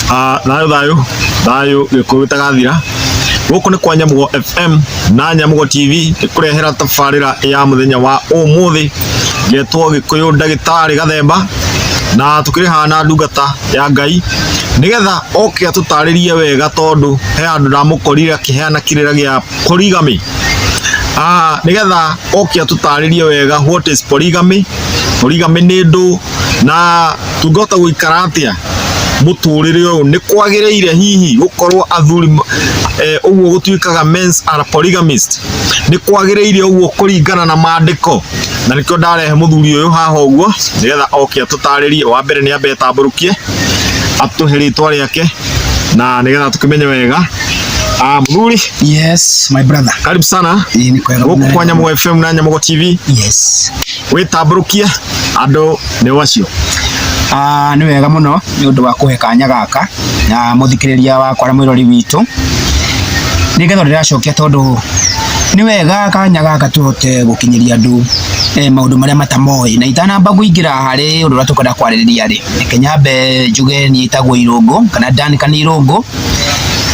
Thayo Gikuyu Gathira guku ni kwa Nyamugo FM na Nyamugo TV ikurehera tafarira ya muthenya wa umuthi getwo Gikuyu Ndagitari Gathemba na tukiri hana ndungata ya Ngai nigetha oke atutaririe wega tondu he andu ndamukorire akiheana kirira gia polygamy. Nigetha oke atutaririe wega what is polygamy. Polygamy ni ndu na tungota guikara atia muturire uyu ni kwagireire hihi gukorwo athuri uguo gutuikaga men's are polygamist ni kwagireire uguo kuringana na maandiko na nikyo ndarehe muthuri uyu haha uguo nigetha oke atutaririe wa mbere ni ambe tamburukie atuheri twari yake na nigetha tukimenya wega. Muthuri. Yes, my brother. Karibu sana. Guku kwa Nyamugo FM na Nyamugo TV. Yes. Witamburukie andu ni wacio. Ni wega muno ni undu wa kuhe kanya gaka na muthikiriria wakwa na mwirori witu nigetha ndiracokia tondu ni wega kanya gaka tuhote gukinyiria andu maundu maria matamoi na itanamba guingira hari undu ratukenda kwaririria ri kenyambe njuge ni itagwo irungu kana Dan kana irungu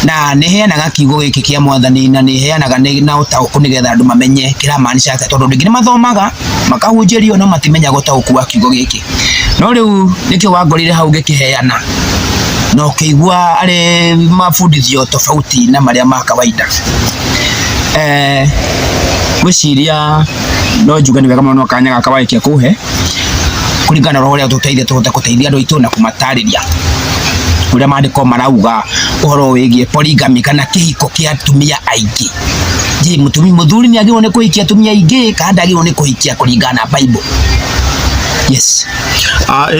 na neheanaga kiugo giki kia mwathani na neheanaga na utauku nigetha andu mamenye kira maanisha ati tondu ndingi mathomaga makahunjirio no matimenya gutauku wa kiugo giki no riu nikio wangorire hau gikiheana no kigwa ari mafundithio tofauti na maria ma kawaida gwiciria no njuga ni wega muno kanya gaka waikia kuhe kuringana na uria tuteithie tuhote kuteithia andu aitu na kumatariria uria maandiko marauga uhoro wigie polygamy kana kihiko kia atumia aingi. Je, muthuri ni agirwo ni kuhikia atumia aingi kana ndagirwo ni kuhikia kuringana na Bible? Yes.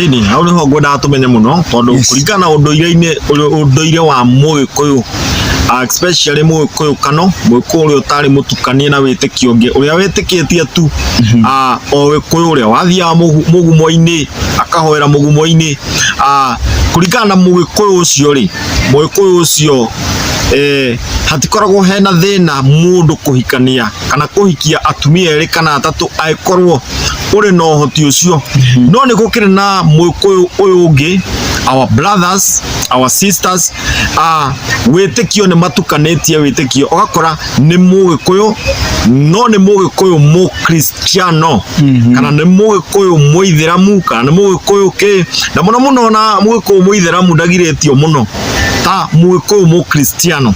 Ni hau niho ngwenda tumenye muno tondu kuringana unduire wa Mugikuyu especially Mugikuyu kano Mugikuyu uria utari mutukanie na witikio ungi uria witikitie tu o Gikuyu uria wathia mugumo-ini akahoera mugumo-ini kuringana na Mugikuyu ucio ri Mugikuyu ucio hatikoragwo hena thina mundu kuhikania kana kuhikia atumia eri kana atatu aikorwo uri no hoti ucio no ni gukire na Mugikuyu uyu ungi our brothers our sisters witikio ni matukanetie witikio ogakora ni Mugikuyu no ni Mugikuyu mu Kristiano kana ni Mugikuyu muithiramu kana ni Mugikuyu ke na muno na Mugikuyu muithiramu ndagiretio muno ta Mugikuyu mu Kristiano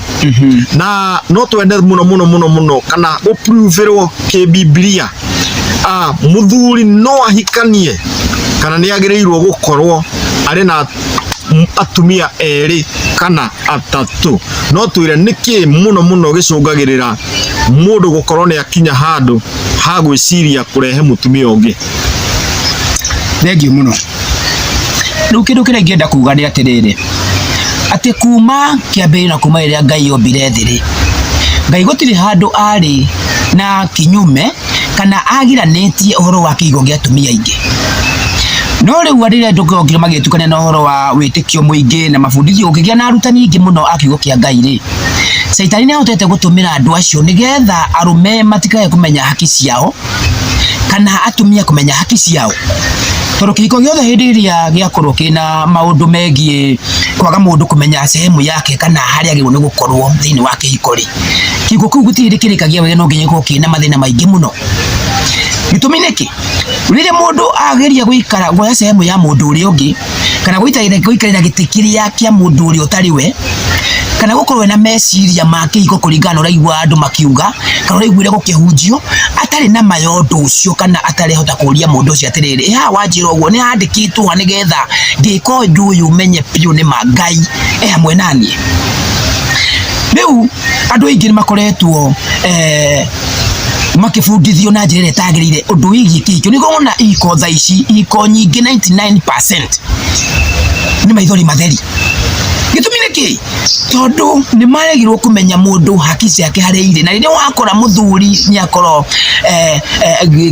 na no twende muno kana uproverwo ke Biblia muthuri no ahikanie kana ni agireirwo gukorwo ari na atumia eri kana atatu no twire niki muno gicungagirira mundu gukorwo ni akinya handu ha gwiciria kurehe mutumia ungi. Thengiu muno riu kindu kiria ngienda kuga ni atiriri ati kuma kiambiri na kuma iria Ngai ombire thiri Ngai gutiri handu ari na kinyume kana agiranetie uhoro wa kiugo gia atumia aingi no riu arire ndukogire magitukania na uhoro wa witikio muingi na mafundithio ukigia na arutani ingi muno akiugo kia Ngai ri Saitani ni ahotete gutumira andu acio nigetha arume matikae kumenya haki ciao kana atumia kumenya haki ciao tondu kihiko giothe hindi iria giakorwo kina maundu megie kwaga mundu kumenya sehemu yake kana haria agirwo ni gukorwo thiini wa kihiko ri kihiko kiu gutirikirikagia wega no nginya gikorwo kina mathina maingi muno gitumi niki rire mundu ageria guikara gwa sehemu ya mundu uri ungi kana guikarira gitikiria kia mundu uri utari we kana gukorwo na meciria ma kihiko kuringana uraigua andu makiuga kana uraiguire gukihunjio atari na mayondo ucio kana atari hota kuria mundu ucio atiriri wanjira uguo ni handikitwo nigetha ngiko ndu uyu menye piu ni Ngai hamwe nani. Riu andu aingi ni makoretwo makifundithio na njira itagirire undu wigi kihiko ni gona iko tha ici iko nyingi 99% ni maithori matheri gitumi niki tondu ni maregirwo kumenya mundu haki ciake hari ire na rire wakora muthuri ni akoro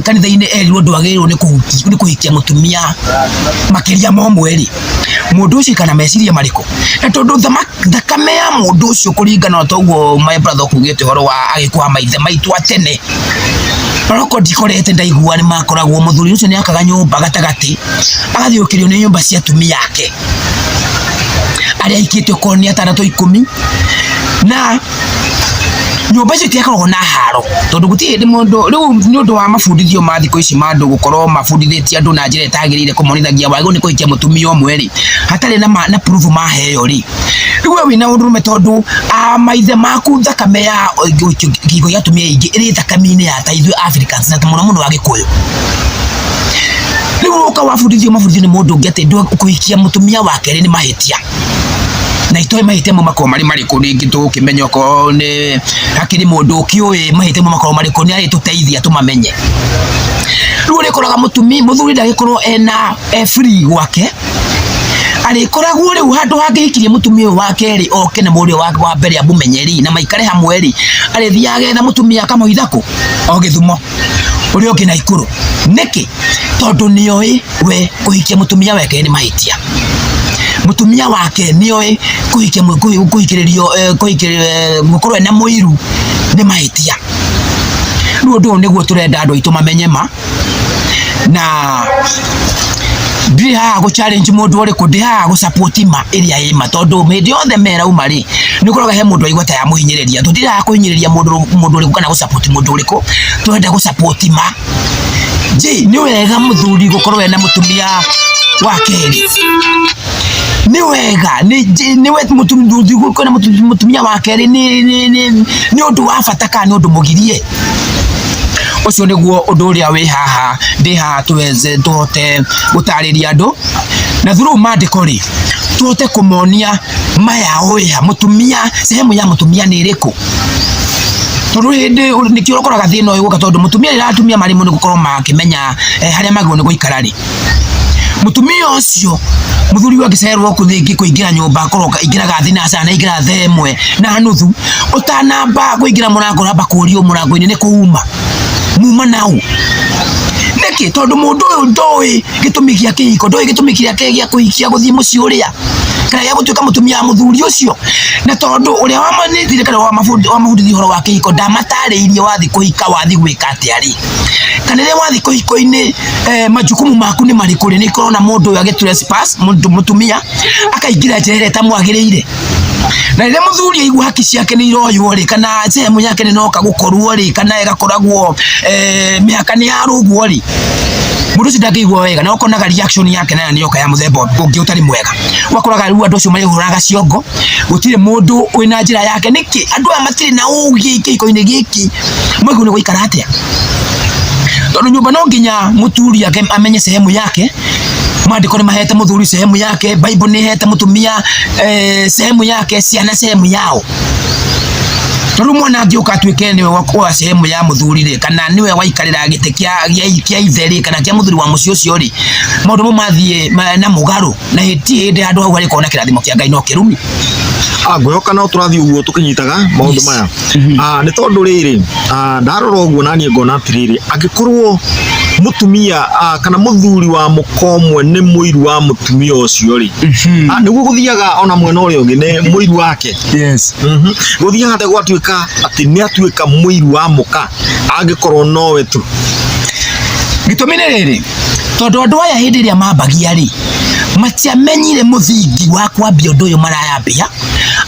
kanitha-ini erirwo ndwagirwo ni kuhikia mutumia makiria momweri mundu ucio kana meciria mariko na tondu thakame ya mundu ucio kuringana na toguo my brother kugite horo wa agikwa maithe maitu atene Baroko dikorete ndaigua ni makoragwo muthuri ucio ni akaga nyumba gatagati agathiukirio ni nyumba cia atumia yake aria ikite okoni atandatu 10 na nyumba icio itiakoragwo na haro tondu gutirĩ mũndũ rĩu nĩ ũndũ wa mabundithio ma thikũ ici ma andũ gũkorwo mabundithĩtie andũ na njĩra ĩtagĩrĩire kũmonithagia wagĩrĩirwo nĩ kũhikia mũtumia ũmwe rĩ hatarĩ na proof maheo rĩ rĩu we wĩna ũndũrũme tondu maithe maku thakame ya kĩhiko gĩa atumia aingĩ ĩrĩ thakame-inĩ ya ta ithuĩ Africans na mũno mũno wa Gĩkũyũ rĩu ũka wabundithio mabundithio nĩ mũndũ ũngĩ atĩ kũhikia mũtumia wa kerĩ nĩ mahĩtia na itoe mahĩtia mo makorwo marĩ marĩkũ rĩngĩ tũkĩmenya okorwo nĩ hakĩrĩ mũndũ ũkĩũĩ mahĩtia mo makorwo marĩkũ nĩ arĩtũteithia tũmamenye rĩu ũrĩkoraga mũthuri ndagĩkorwo ena free gwake arĩkoragwo rĩu handũ hangĩhikirie mũtumia ũyũ wa kerĩ oke na mũriũ wake wa mbere amũmenyeri na maikare hamwe rĩ arĩthiaga getha mũtumia akamũhithako o Gĩthumo ũrĩa ũngĩ Naikuru nĩkĩ tondu nĩoĩ we kũhikia mũtumia wa kerĩ nĩ mahĩtia mũtumia wake nĩoĩ kũhikĩrĩrio gũkorwo na mũiru nĩ mahĩtia rĩu ũndũ ũyũ nĩguo tũrenda andũ aitũ mamenye ma na ndirĩ haha gũ challenge mũndũ ũrĩkũ ndĩ haha gũ support ma ĩrĩa ĩma tondu hĩndĩ yothe merauma rĩ nĩ ũkoraga he mũndũ aigua ta ya mũhinyĩrĩria tũtirĩ haha kũhinyĩrĩria mũndũ ũrĩkũ kana gũ support mũndũ ũrĩkũ tũrenda gũ support ma nĩ wega mũthuri gũkorwo ena mũtumia wa kerĩ nĩ wega nĩ we mũtumia wa kerĩ nĩ ũndũ wa bata kana nĩ ũndũ mũgirie ucio nĩguo ũndũ ũrĩa wĩ haha ndĩ haha tũhote gũtarĩria andũ na through mandĩko rĩ tũhote kũmonia maya oya mũtumia sehemu ya mũtumia nĩ ĩrĩkũ tondu hĩndĩ nĩkĩo ũkoraga thĩna ũyũ gũka tondu mũtumia rĩrĩa atumia marĩ mũno gũkorwo makĩmenya harĩa magĩrĩirwo nĩ gũikara rĩ mutumia ũcio muthuri wake cerwo kũingĩra nyũmba akorwo ingĩraga thinacara na ingĩra thaa 1 na nuthu ũtanamba kũingĩra mũrango namba kũũrio mũrango-inĩ nĩ kũuma muma nau nĩkĩ tondu mũndũ ũyũ ndoĩ gĩtũmi gĩa kĩhiko ndoĩ gĩtũmi gĩake gĩa kũhikia gũthiĩ mũciĩ ũrĩa kana gĩa gũtuĩka mũtumia wa mũthuri ũcio na tondu ũrĩa wamanĩthire kana wamabundithia ũhoro wa kĩhiko ndamatarĩirie wathi kũhika wathi gwĩka atĩa rĩ kana rĩrĩa wathi kũhiko-inĩ majukumu maku nĩ marĩkũ rĩ nĩ korwo na mũndũ ũyũ agĩtrespass mũtumia akaingĩra njĩra ĩrĩa ĩtamwagĩrĩire na rĩrĩa mũthuri aigua haki ciake nĩ iroywo rĩ kana sehemu yake nĩ noka gũkorwo rĩ kana ĩgakoragwo mĩhaka nĩ yarũgwo rĩ mũndũ ũcio ndangĩigua wega na ũkonaga reaction yake nayo nĩ yoka ya mũthemba ũngĩ ũtarĩ mwega wakoraga rĩu andũ acio marĩhũraga ciongo gũtirĩ mũndũ wĩna njĩra yake nĩkĩ andũ aya matirĩ na ũgĩ kĩhiko-inĩ gĩkĩ mwĩgũ nĩ gũikara atĩa tondu nyũmba no nginya mũturi amenye sehemu yake maandĩko nĩ mahete mũthuri sehemu yake Bible nĩ hete mũtumia sehemu yake ciana sehemu yao tondu mwana angĩũka atuĩke nĩwe wa sehemu ya mũthuri rĩ kana nĩwe waikarĩra gĩtĩ kĩa ithe rĩ kana kĩa mũthuri wa mũciĩ ũcio rĩ maũndũ mau mathiĩ na mũgarũ na hĩndĩ handũ hau harĩ kuona kĩrathimo kĩa Ngai no kĩrumi ngwĩhoka no tũrathiĩ ũguo tũkĩnyitaga maũndũ maya nĩ tondu rĩrĩ ndarora ũguo naniĩ ngona atĩrĩrĩ angĩkorwo mutumia kana muthuri wa mũkomwe nĩ mũiru wa mutumia ũcio rĩ nĩguo gũthiaga ona mwena ũrĩa ũngĩ nĩ mũiru wake gũthiaga atĩ gwatuĩka atĩ nĩ atuĩka mũiru wa mũka angĩkorwo nowe tu gĩtũmi nĩ rĩrĩ tondu andũ aya hĩndĩ ĩrĩa mambagia rĩ matiamenyire mũthingi wa kwambia ũndũ ũyũ marayambia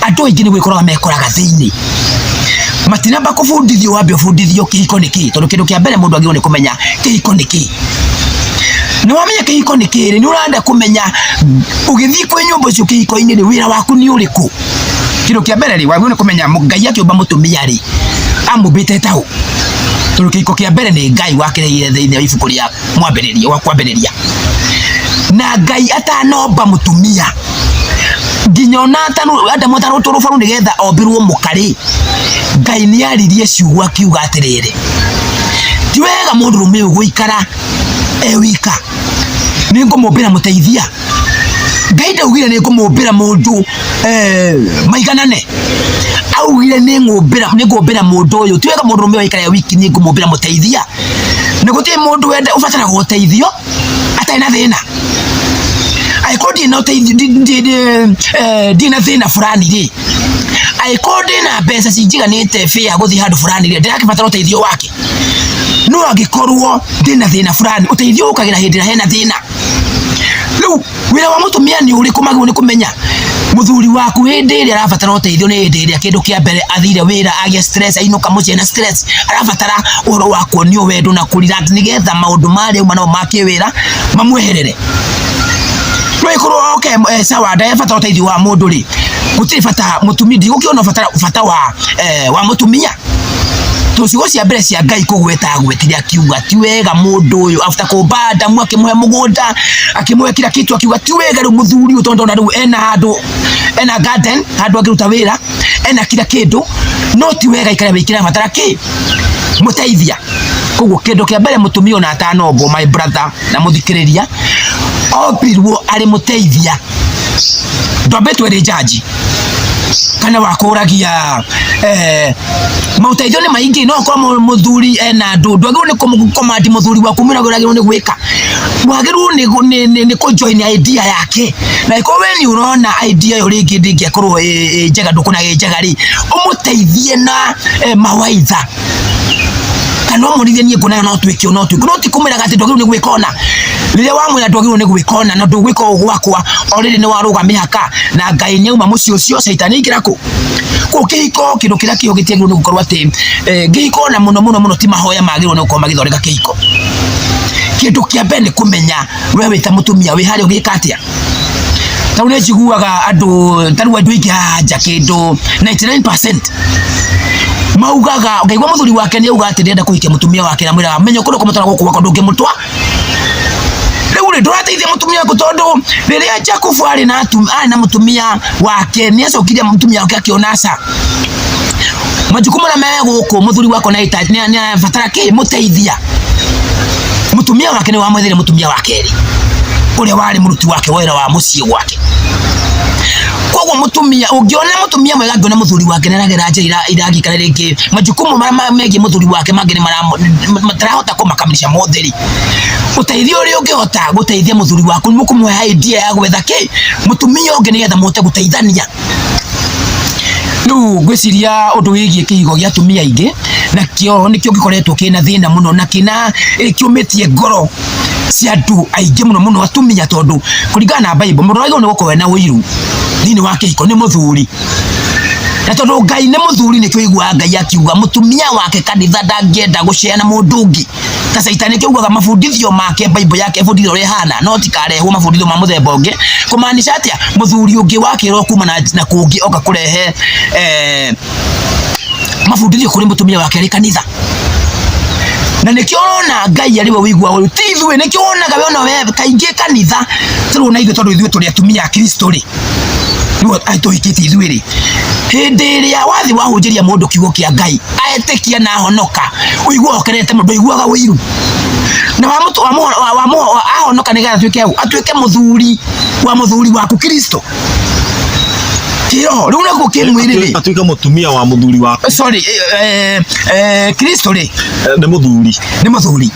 andũ aingĩ nĩ gwĩkoraga mekoraga thĩinĩ matinamba kũbundithio wambia ũbundithio kĩhiko nĩ kĩ tondu kĩndũ kĩa mbere mũndũ agĩrĩirwo nĩ kũmenya kĩhiko nĩ kĩ nĩ wamenya kĩhiko nĩ kĩ rĩ nĩ ũrenda kũmenya ũgĩthiĩ kwĩ nyũmba icio kĩhiko-inĩ rĩ wĩra waku nĩ ũrĩkũ kĩndũ kĩa mbere rĩ wagĩrĩirwo nĩ kũmenya Ngai akĩũmba mũtumia rĩ amũmbĩte taũ tondu kĩhiko kĩa mbere nĩ Ngai wakĩreire thĩinĩ wa ibuku rĩa kwambĩrĩria na Ngai atanomba mũtumia nginya ona Adamu atarutwo rũbaru nĩgetha ombirwo mũkarĩ Ngai nĩ aririe ciugo akiuga atĩrĩrĩ ti wega mũndũ rũme gũikara wika nĩ ngũmũmbĩra mũteithia Ngai ndaugire nĩ ngũmũmbĩra mũndũ maiganane augire nĩ ngũmbĩra mũndũ ũyũ ti wega mũndũ rũme waikara wiki nĩ ngũmũmbĩra mũteithia na gũtirĩ mũndũ wenda ũbataraga ũteithio atarĩ na thĩna aĩkorwo ndina thĩna fulani rĩ aĩkorwo ndĩna mbeca cinjiganĩte fĩa gũthiĩ handũ fulani rĩ ndĩrakĩbatara ũteithio wake no angĩkorwo ndĩna thĩna fulani ũteithio ũkagĩra hĩndĩ ĩrĩa hena thĩna rĩu wĩra wa mũtumia nĩ ũrĩkũ magĩrĩirwo nĩ kũmenya muthuri waku hindi ria arabatara uteithio ni hindi ria kindu kia mbere athire wira agia stress ainuka mucie na stress arabatara uhoro wa kuonio wendo na kurelax nigetha maundu mari uma no makie wira mamweherere okay sawa ndabatara uteithio wa mundu ri gutiri bata mutumia ndigukiona bata wa mutumia tucigo cia mbere cia Ngai kugweta gwetiria kiuga ti wega mundu uyu after kubanda mu akimuhe mugunda akimuhe kila kitu akiuga ti wega ru muthuri utondo na ru ena garden handu angiruta wira ena kila kindu no ti wega ikare wikira batara ki muteithia koguo kindu kia mbere mutumia ona atanombo my brother na muthikiriria obirwo ari muteithia ndobetwe ri jaji kana wakuragia mauteithio ni maingi no kwa muthuri ena ndwagirwo ni kumkomandi muthuri waku mwiragiragirwo ni gwika mwagirwo ni kujoin idea yake na iko we ni urona idea yo ringi ndingiakorwo njega ndukuna njega ri umuteithie na mawaidha kana umurithie nie ngona no twikio no ti kumira gati ndwagirwo ni gwikona riria wamwira ndwagirwo ni gwikona na ndugwika gwakwa already ni waruga mihaka na Ngai nyauma mucio ucio shaitani ingirako ko kihiko kindu kira kiyo gitiagirwo ni gukorwo ati ngihiko na muno ti mahoya magirwo ni gukorwo magithoreka kihiko kindu kia mbere kumenya wewe wita mutumia wi hari ugika atia tau ne jiguaga andu ingi haja kindu 99% maugaga ngaigwa muthuri wake ni auga ati ndenda kuhikia mutumia wake na mwira menyo kuno kumutara guku wako ndungimutwa riu ri ndurateithia mutumia wako tondu riria Jacob ari na mutumia wake ni acokiria mutumia wake akionasa majukumu na mewe guku muthuri wako na ita ni batara ki muteithia mutumia wake ni wamwethire mutumia wake ri uria wari muruti wake wira wa mucie gwake koguo mutumia ungiona mutumia mwega ngiona muthuri wake naragera njira iragikana ringi majukumu mara megi muthuri wake mangine matarahota kumakamilisha motheri uteithio uri ungihota guteithia muthuri waku mukumwe idea ya gwetha ki mutumia ungi nigetha muhote guteithania riu gwiciria undu wigie kihigo gia atumia ingi na kio nikio gikoretwo kina thina muno na kina kiumitie ngoro cia andu aingi muno atumia tondu kuringana na Bible mundu wagirwo ni gukorwo na uiru thini wa kihiko ni muthuri na tondu Ngai ni muthuri ni kioigua Ngai akiuga mutumia wake kanitha ndangienda guceana mundu ungi ta saitani kiugaga mafundithio make Bible yake fundithio rehana no tikarehwo mafundithio ma muthemba ungi kumaanisha atia muthuri ungi wake ro kuma na kungi oka kurehe mafundithio kuri mutumia wake ri kanitha na nikiona Ngai ari we wigwa uri tithwe nikionaga we ona we kaingi kanitha turu na ithu tondu ithu turi atumia a Kristo ri niwe aitohikite ithuĩ ri hindi iria wathi wahunjiria mundu kiugo kia Ngai aetikia na honoka uigua okerete mundu iguaga wiru na ahonoka nigetha atuike muthuri waku Kristo kiro riu naguo kimwiriri atuika mutumia wa muthuri waku sorry Kristo ri ni muthuri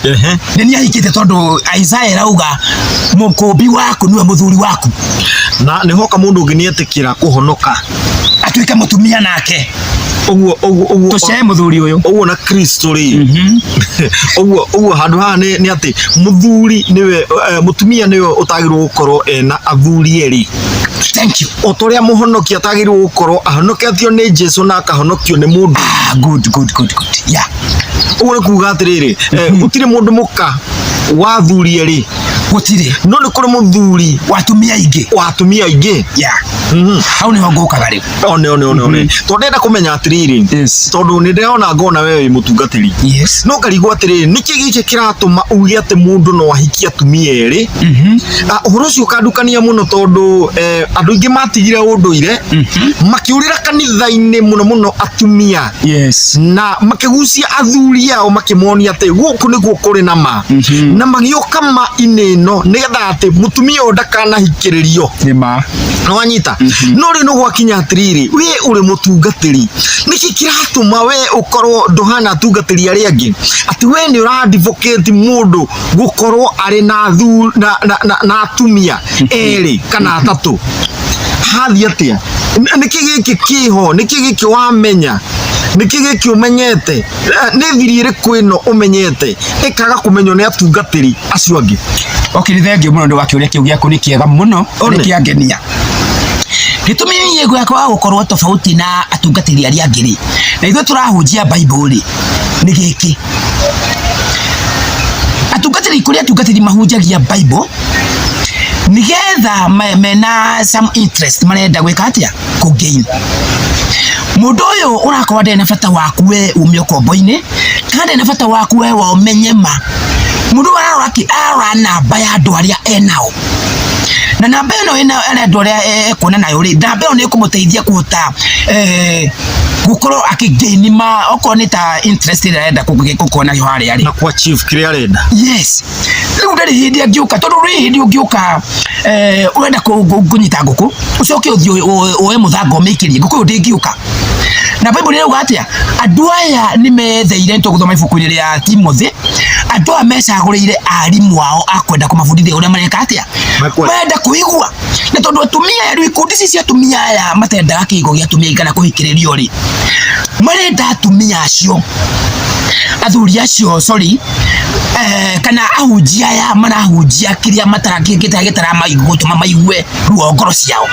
ni ahikite tondu Isaiah rauga mukumbi waku niwe muthuri waku na ni hoka mundu ungi nietikira kuhonoka atuika mutumia nake uguo tucee muthuri uyu uguo na Kristo ri uguo handu haha ni ati muthuri niwe mutumia niwe utagirwo gukorwo ena athuri eri thank you otoria muhonokia tagirwo gukorwo ahonoketio ni Jesu na akahonokio ni mundu good yeah uguo ni kuga atiriri gutire mundu muka wa thuri eri gutire no ni kuri muthuri watumia ingi yeah hau ni hongokaga riu one tondenda kumenya atiriri tondu ni ndirona ngona wewe mutungatiri yes no ngarigwo atiriri niki giki kiratuma uge ati mundu no ahikia atumia eri uhoro ucio ukandukania muno tondu andu ingi matigire unduire makiurira kanitha-ini muno atumia yes na makigucia athuri ao makimonia ati guku niguo kuri na ma na magioka ma ineno nigetha ati mutumia o ndakanahikiririo nima no wanyita no ri no gwakinya atiriri we uri mutungatiri niki kiratuma we ukorwo nduhana atungatiri ari angi ati we ni ura advocate mundu gukorwo ari na atumia eri kana atatu hathi atia niki giki kiho niki giki wamenya niki giki umenyete ni thiri iriku ino umenyete ikaga kumenyo ni atungatiri acio angi okay thank you muno ndu wakiuria kiu giaku ni kiega muno ni kiangenia gitumi yego yakwa gukorwo tofauti na atungatiri aria angiri na ithuĩ turahunjia Bible ni giki atungatiri mahunjagia Bible nigetha mena some interest marenda gwika atia kugain mundu uyu urakorwa ndena bata waku we umio kombo-ini kandi na bata waku we wa umenyema mundu ara namba ya andu aria enao na namba ino ina andu aria kuona nayo ri namba ino ni kumuteithia kuhota gukorwo akigain ma okorwo ni ta interest ira enda kukuona yo haria ri na kwa chief kire arenda yes riu ndari hindi angiuka tondu ri hindi ungiuka urenda kunyita nguku ucoke uthio oe muthango mikirie nguku ndingiuka na Bible ni ugatia andu aya ni metheire nto guthoma ibuku-ini ria Timothy andu aya mecagurire arimu wao akwenda kumabundithia uria mareka atia wenda kuigua na tondu atumia riu ikundi cia atumia aya matendaga kigo gia atumia kana kuhikiririo ri marenda atumia acio athuri acio kana ahunjia aya marahunjia kiria gitara maigutuma maigue ruo ngoro ciao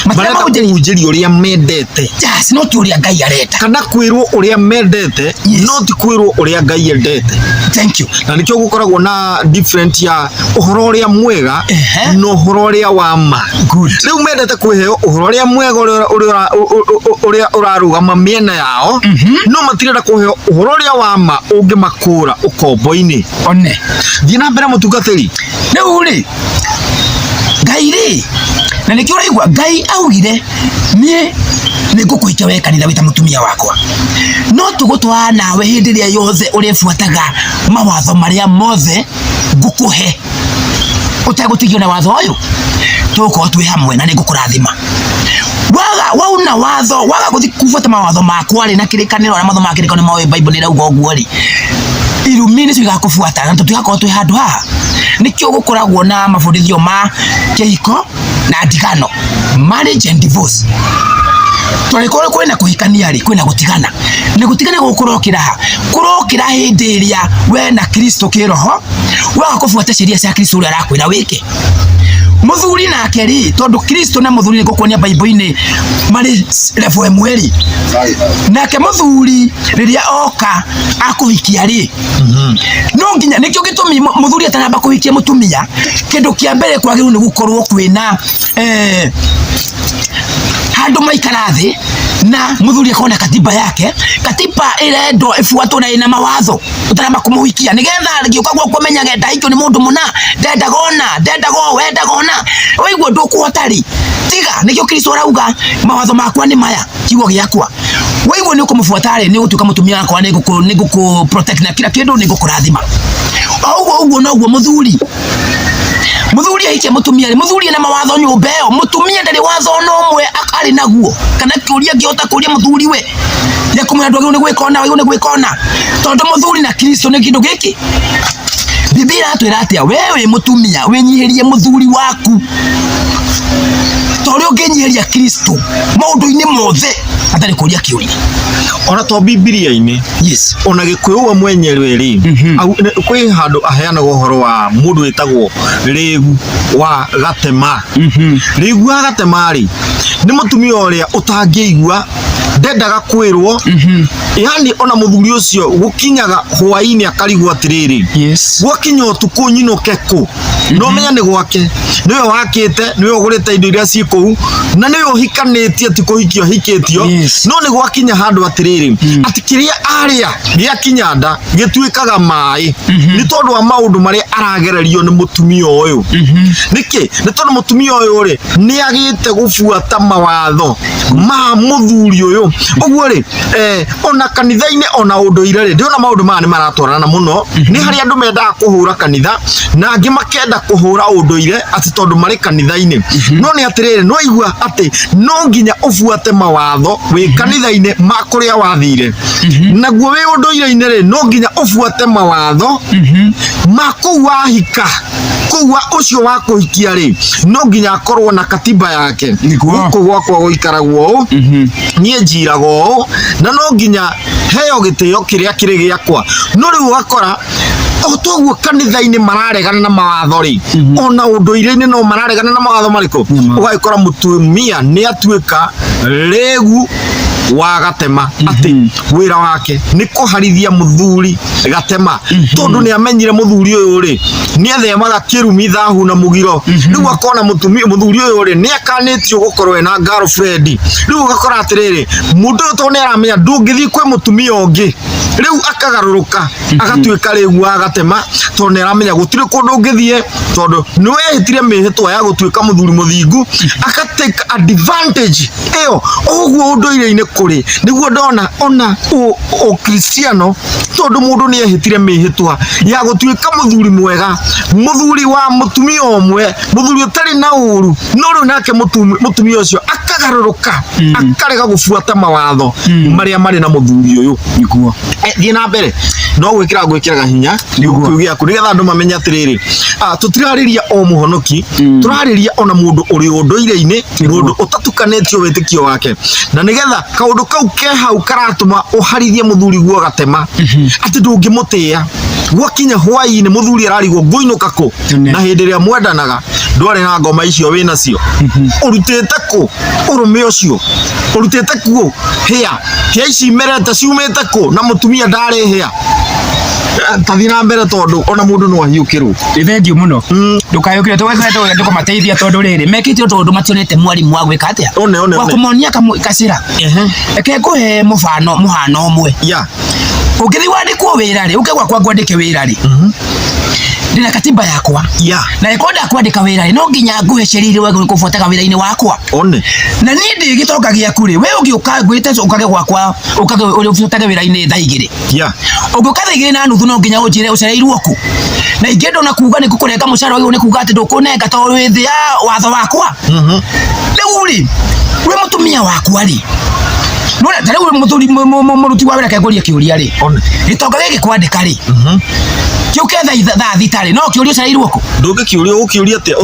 marenda kuhunjirio uria mendete yes no ti uria Ngai arenda kana kwirwo uria mendete no ti kwirwo uria Ngai endete. Thank you. Na nikyo gukoragwo na different ya uhoro uria mwega no uhoro uria wa ma. Good. Riu mendete kwiheo uhoro uria mwega uria urarugama miena yao no matirenda kuheo uhoro uria wa ma ungimakura ukombo-ini one thii na mbere mutungatiri riu ri Ngai ri na nikyo uraigua Ngai augire nie nigukuikia we kanitha wita mutumia wakwa no tugutwara nawe hindi ria yothe uribuataga mawatho maria mothe ngukuhe utagutigio na watho uyu tuko twi hamwe na ningukurathima wauna watho waga guthi kufuata mawatho makwa ri na kirikaniro na matho makirikano mawe Bible ni rauga uguo ri irumini ciga kufuata na tutigakorwo twi handu ha nikyo gukoragwo na mabundithio ma kihiko na ndigano marriage and divorce twarikore kwena kuhikania ri kwena gutigana na gutigana kurokira hindi iria we na Kristo kiroho waga kufuata sheria cia Kristo uria arakwira wike muthuri nake ri tondu Kristo na muthuri nigukuonia Bible-ini mari level mweri nake muthuri riria oka akuhikia ri no nginya nikyo gitumi muthuri atanamba kuhikia mutumia kindu kia mbere kwagiru ni gukorwo kwina handu maikara thi na muthuri akona katiba yake katiba irendo ifuatwo na ina mawatho utaramba kumuhikia nigetha giuka gwo kumenya genda ikyo ni mundu muna ndenda go wenda gona waigwo ndukuhotari tiga nikyo Kristo arauga mawatho makwa ni maya kiugo giakwa waigwo ni ukumufuata ri ni gutuka mutumia wakwa ni guku protect na kila kindu ni gukurathima uguo no guo muthuri ahikia mutumia ri muthuri na mawatho nyumba iyo mutumia ndari watho no mwe akari naguo kana kiuria ngiota kuria muthuri we ya kumwira ndu ni gwikona tondu muthuri na Kristo ni kindu giki Biblia atwira atia wewe mutumia wenyihirie muthuri waku tori ungenyihiria Kristo maundu-ini mothe atari kuria kiuria ona to Biblia-ini yes ona Gikuyu mwenyewe ri kwi handu aheanaga uhoro wa mundu witagwo Rigu wa Gathemba Rigu wa Gathemba ri ni mutumia uria utangiigua ndendaga kwirwo yani ona muthuri ucio gukinyaga hwaini akarigwo atiriri yes gwakinya utuku nyinoke ku no menya ni gwake niwe wakite niwe ugurite indo iria ci kuu na niwe uhikanitie ti kuhikio hikitio no ni gwakinya handu atiriri ati kiria aria gia kinyanda gituikaga mai ni tondu wa maundu maria aragererio ni mutumia uyu niki ni tondu mutumia uyu ri ni agite gufuata mawatho ma muthuri uyu uguo ri ona kanitha-ini ona unduire ri ndiona maundu maya ni maratwarana muno ni hari andu mendaga kuhura kanitha na angi makenda kuhura unduire ati tondu mari kanitha-ini no ni atiriri no igua ati no nginya ufuate mawatho wi kanitha-ini ma kuria wathire naguo wi unduire-ini ri no nginya ufuate mawatho ma kuu wahika kuu wa ucio wa kuhikia ri no nginya akorwo na katiba yake guku gwakwa guikaragwo nie njirago na no nginya heo gitio kiria kiri giakwa no riu ugakora otoguo kanitha-ini mararegana na mawatho ri ona unduire-ini no mararegana na mawatho mariko ugagikora mutumia ni atuika regu wa gatema ati wira wake ni kuharithia muthuri gatema tondu ni amenyire muthuri uyu ri ni athemaga kirumi thahu na mugiro riu akona muthuri uyu ri ni akanitio gukorwo ena girlfriend riu ugakora atiriri mundu to ni aramenya ndungithi kwi mutumia ungi riu akagaruruka agatuika regu wa gatema tondu ni aramenya gutire kundu ungithie tondu ni wehitire mihitwa ya gutuika muthuri muthingu akatake advantage iyo uguo unduire-ini kuri niguo ndona ona o Cristiano tondu mundu ni ehitire mihitwa ya gutuika muthuri mwega muthuri wa mutumia omwe muthuri utari na uru no ru nake mutumia ucio akagaruruka akarega gufuata mawatho maria mari na muthuri uyu niguo thie na mbere no gwikira hinya niguo ku nigetha andu mamenye atiriri tutirariria o muhonoki turariria ona mundu uri unduire-ini mundu utatukanetio witikio wake na nigetha kaundu kau ke hau karatuma uharithie muthuri guo gatema ati ndungimutia gwakinya hwai-ini muthuri ararigwo nguinuka ku na hindi ria mwendanaga ndwari na ngoma icio wina cio urutite ku urume ucio urutite ku hia ici merete ciumite ku na mutumia ndari hia tathi na mbere tondu ona mundu no ahiukirwo thengiu muno ndukayukire twekete ndukumateithia tondu riri mekite tondu mationete mwarimu wa gwika atia wa kumonia kasira eke kuhe muhano umwe ukithi wandikwo wira ri ukegwa kwa kwandike wira ri ndina katiba yakwa na ikonda kwandika wira ri no nginya nguhecereire wega kufuataga wira-ini wakwa na ni ndi gitokagia kuri we ugiuka gwite ukage gwakwa ukage ufuataga wira-ini thaa igiri ugiuka thaa igiri na nuthu no nginya unjire ucereirwo ku na ingendo na kuga ni kukureka mucara uyu ni kuga ati ndukunenga tondu wi thia watho wakwa riu ri we mutumia wakwa ri nona tare we muthuri muruti wa wira kegoria kiuria ri gitonga giki kwandika ri kiuketha thaa thitari no kiuria ucereirwo ku ndungi kiuria ukiuria atia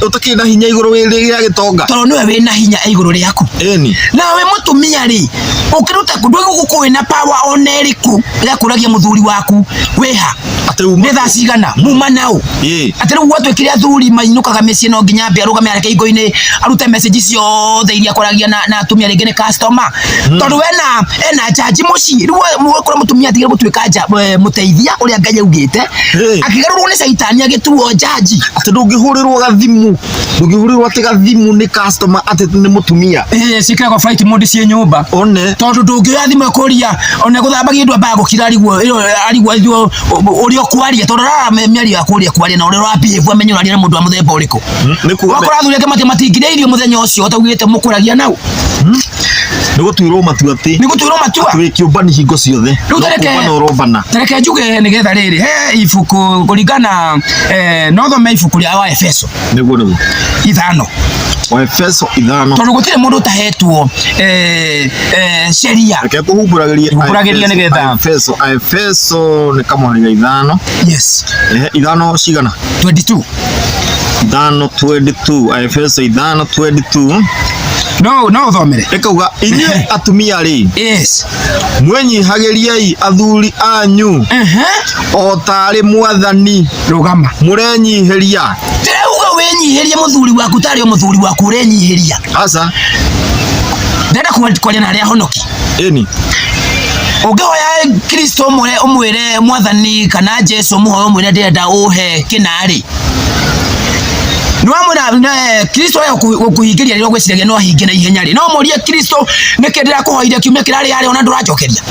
utaki na hinya iguru ria gitonga tondu niwe wina hinya iguru riaku na we mutumia ri ukiruta kundu guku wina power oneriku ya kuragia muthuri waku weha ni thaa cigana muma nau ati riu gwatwikire athuri mainukaga micii no nginya mbia arugame areke ingo-ini arute message ciothe iria akwaragia na atumia ringi ni customer tondu wena ena jaji mucii riu mwekora mutumia atigire gutwika muteithia uria Ngai augite akigarurwo ni caitani agituo jaji ati ndungihurirwo ati gathimu ni customer ati ni mutumia cikira kwa flight mode cie nyumba tondu ndungioya thimu kuria ona guthambagia indu ambaga gukira arigwo urio kwaria tondu rara miario ya kwaria na uria rapievu amenye uraria na mundu wa muthemba uriku wakora athuri ake matingirairio muthenya ucio utaugite mukuragia nau nigutuirwo matua ati wi kiumbani hingo ciothe tareke njuge nigetha riri he ibuku kuringana no thome ibuku ria wa Efeso niguo ithano wa Efeso ithano tondu gutire mundu utahetwo sheria reke kuhumburagiria nigetha Efeso ni kamwe ithano ithano cigana 22 ithano 22 Efeso ithano 22 no thomere ekauga inyue atumia ri mwenyihagiriai athuri anyu o tari mwathani rugama murenyihiria tirauga wenyihirie muthuri waku tari o muthuri waku urenyihiria aca ndenda kwaria na aria honoki ungihoya Kristo umwire mwathani kana Jesu muhoyo umwire ndirenda uhe kinari Nwamuna Kristo ya kuhingiria riro gwiciragia no ahinge na ihenya ri no murie Kristo nikendera kuhoire kiumia kirari yari ona ndurajokeria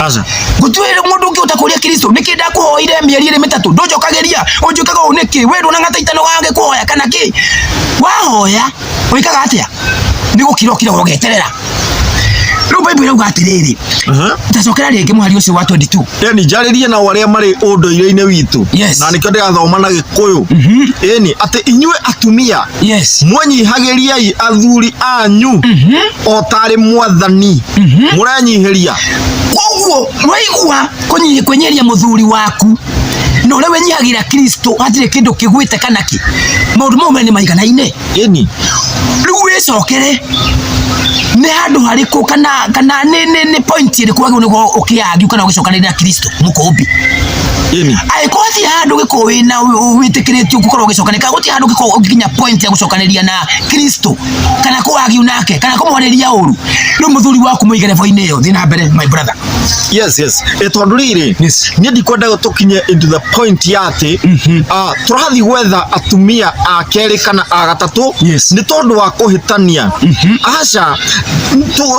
aca gutwire mundu ungi utakuria Kristo nikendera kuhoire mieri iri mitatu ndujokageria unjukaga uniki we ndona ngataitano wange kuhoya kana ki wahoya wikaga atia nigukira ugeterera riu Bible irauga atiriri tacokera ringi muhari ucio wa 22 njaririe na aria mari unduire-ini witu na nikio ndirathoma na Gikuyu ati inyue atumia mwenyihagiriai athuri anyu o tari mwathani murenyihiria koguo waigua kwenyeria muthuri waku no ule wenyihagira Kristo atire kindu kigwite kana ki maundu mau ni maiganaine riu wicokere ni handu hariku kana ne point iri kwa ngo ukiagi kana ugicokanira Kristo mukombi ai kothi handu giko wina witikiriti ukukora ugicokanira guti handu giko uginya point ya gucokaniria na Kristo kana kuagi unake kana kumwoneria uru no muthuri waku muigere voine yo thina mbere my brother. Yes etondu riri ni ndikwenda gutukinye into the point yati turathi gwetha atumia a keri kana a gatatu ni tondu wa kuhitania acha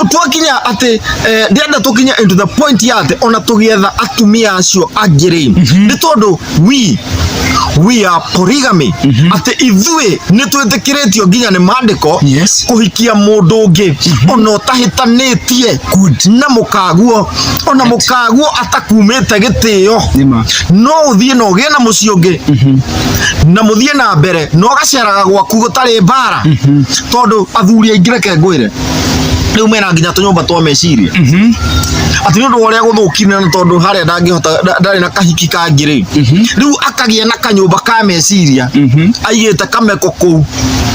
twakinya ati ndienda tukinya into the point yati ona tugietha atumia acio agiri ni tondu we are polygamy ati ithue ni twitikiritio nginya ni mandiko kuhikia mundu ungi ona utahitanitie na mukaguo ona mukaguo atakumite gitio no uthie no gie na muci ungi na muthie na mbere no gaceraga gwaku gutari mbara tondu athuri aingireke ngwire riu mena nginya tunyumba twa meciria ati ndu uria guthukire na tondu haria ndangihota ndari na kahiki kangiri riu akagia na kanyumba ka meciria aigite kameko ku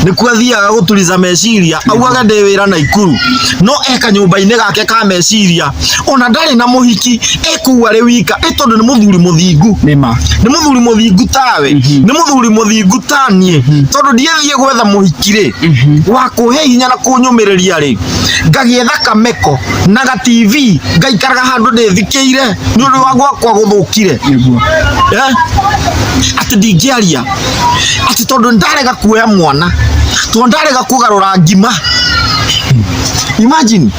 ni kwathiaga gutuliza meciria auaga ndi wira na ikuru no eka nyumba-ini gake ka meciria ona ndari na muhiki ekuwa ri wika tondu ni muthuri muthingu ni muthuri muthingu tawe ni muthuri muthingu tanie tondu ndiethie gwetha muhiki ri wa kuhe hinya na kunyumiriria ri ngagietha kameko na ga TV ngaikaraga handu ndithikiire ni undu wa gwakwa guthukire ati ndingiaria ati tondu ndarega kuoya mwana tondu ndarega kugarura ngima. Imagine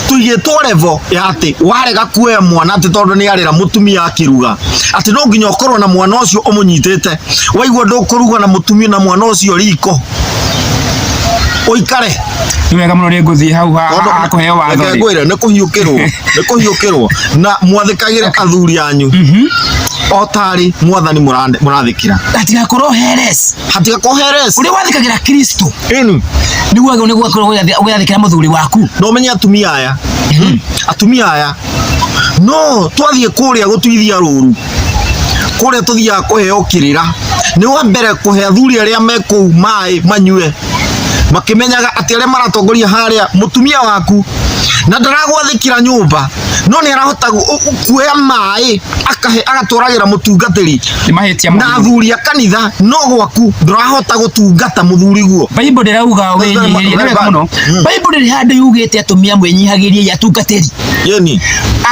tuigitwo level ya ati warega kuoya mwana ati tondu ni arira mutumia akiruga ati no nginya ukorwo na mwana ucio umunyitite waigua ndukuruga na mutumia na mwana ucio riko oikare niwega muno nguthii hau akuheo watho ngwire ni kuhiukirwo na mwathikagire athuri anyu otari mwathani murathikira hatigakorwo heres uri wathikagira Kristo niguo niguo wathikira muthuri waku no menya atumia aya no twathie kuria gutuithia ruru kuria tuthia kuheo kirira ni wa mbere kuhe athuri aria meku mai manyue makimenyaga ati aria maratongoria haria mutumia waku na ndaragwathikira nyumba no ni arahota kuoya mai agatwaragira mutungatiri na athuri a kanitha no gwaku ndarahota gutungata muthuri guo. Bible ndirauga wenyihirie wega muno Bible ri handu yugite atumia mwenyihagirie atungatiri yeni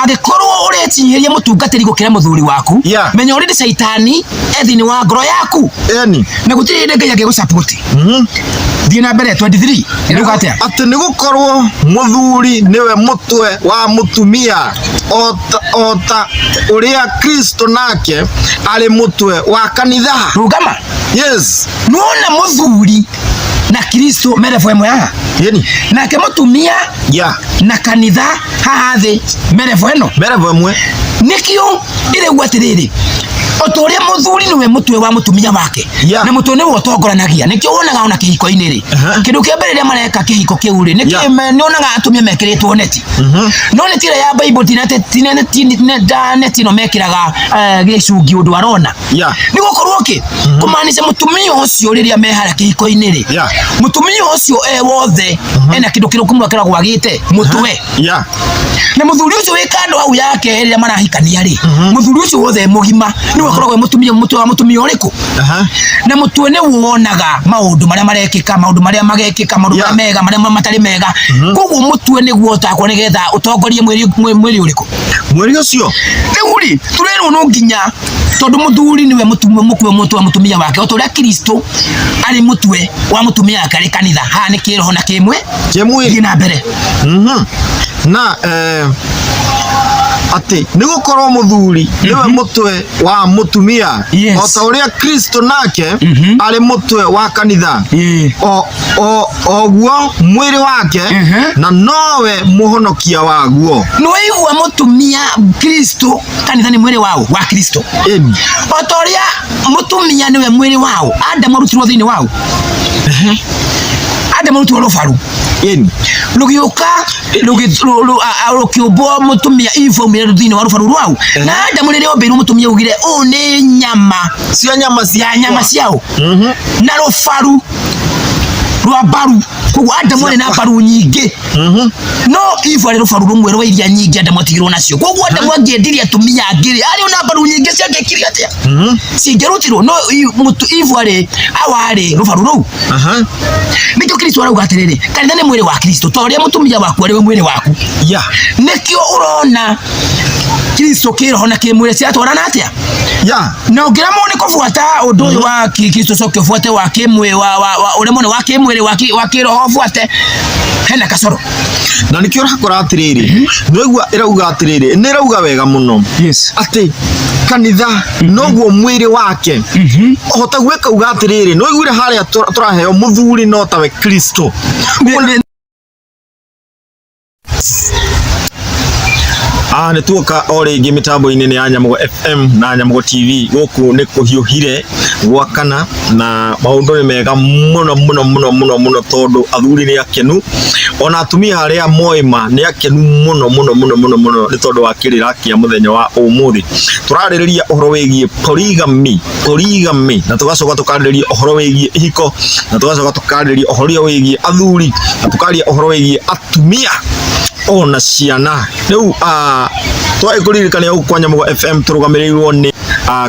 angikorwo uretinyihiria mutungatiri gukira muthuri waku menya uri shaitani ethini wa ngoro yaku yeni na gutiri ndi ngai gusupport thie na mbere 23 iruga atia ati ni gukorwo muthuri niwe mutwe wa mutumia ota uria Kristo nake ari mutwe wa kanitha rugama yes nuona muthuri na Kristo merevo emwe haha yeni nake mutumia na kanitha haha thi merevo emwe nikio ire gwatiriri otoria muthuri niwe mutwe wa mutumia wake na mutwe niwe utongoranagia nikio wonaga ona kihiko-ini ri kindu kia mbere ria mareka kihiko kiu ri nikio nionaga atumia mekiritwo neti no netira ya Bible neti no mekiraga gicungi undu arona ni gukorwo ki kumaanisha mutumia ucio riria mehara kihiko-ini ri mutumia ucio wothe ena kindu kirukumwa kira gwagite mutwe na muthuri ucio wikando au yake riria marahikania ri muthuri ucio wothe mugima ni wakoragwo mutumia mutwe wa mutumia uriku na mutwe ni wonaga maundu maria marekika maundu maria magekika maundu maria mega maria matari mega koguo mutwe ni guotakwo ni getha utongorie mwiri uriku mwiri ucio ni turerwo no nginya tondu muthuri niwe mutwe wa mutumia wake otoria Kristo ari mutwe wa mutumia wake ari kanitha ha ni kiroho na kimwe na mbere na ati ni gukorwo muthuri niwe mutwe wa mutumia ota uria Kristo nake ari mutwe wa kanitha oguo mwiri wake na nowe muhonokia waguo noigua mutumia Kristo kanitha ni mwiri wao wa Kristo ota uria mutumia niwe mwiri wao Adamu arutirwo thiini wao Adamu arutirwo rufaru lugiuka lukiumbwo mutumia ifomire thini wa rufaru rwao na Adamu riria ombirwo mutumia ugire ni nyama cia nyama ciao na rufaru rwa baru Koguo Adamu arĩ na mbaru nyingĩ. No Eve arĩ rũbaru rũmwe rwa iria nyingĩ Adamu atigirwo nacio. Koguo Adamu angĩendirie atumia angĩrĩ arĩ na mbaru nyingĩ ciangĩkire atĩa? Cingĩrutirwo. No Eve arĩ rũbaru rũu. Nĩkĩo Kristo arauga atĩrĩrĩ, kanitha nĩ mwĩrĩ wa Kristo. Ta ũrĩa mũtumia waku arĩ we mwĩrĩ waku. Nĩkĩo ũrona Kristo kĩroho na kĩmwĩrĩ ciatwarana atĩa? Na ũngĩramwo nĩ kũbuata ũndũ ũyũ wa Kristo coke ũbuate wa kĩmwĩrĩ ũrĩa mũno wa kĩmwĩrĩ wa kĩroho ũbuate, hena kasoro. Na nĩkĩo ũrakora atĩrĩrĩ, nĩgua ĩrauga atĩrĩrĩ, nĩ ĩrauga wega mũno atĩ kanitha noguo mwĩrĩ wake. Ohota gwĩka uga atĩrĩrĩ, no iguire harĩa tũraheo mũthuri no tawe Kristo. Nĩ tuoka o rĩngĩ mĩtambo-inĩ nĩ ya Nyamugo FM na Nyamugo TV. Gũkũ nĩ kũhiũhire gwakana na maũndũ nĩ mega mũno tondũ athuri nĩ akenu, ona atumia arĩa moima nĩ akenu mũno nĩ tondũ wa kĩrĩra kĩa mũthenya wa ũmũthĩ. Tũrarĩrĩria ũhoro wĩgiĩ polygamy na tũgacoka tũkarĩrĩria ũhoro wĩgiĩ ihiko, na tũgacoka tũkarĩrĩria ũhoro wĩgiĩ athuri, na tũkarĩrĩria ũhoro wĩgiĩ atumia ona ciana. Rĩu twagĩkũririkania gũkũ kwa Nyamugo FM tũrũgamĩrĩirwo nĩ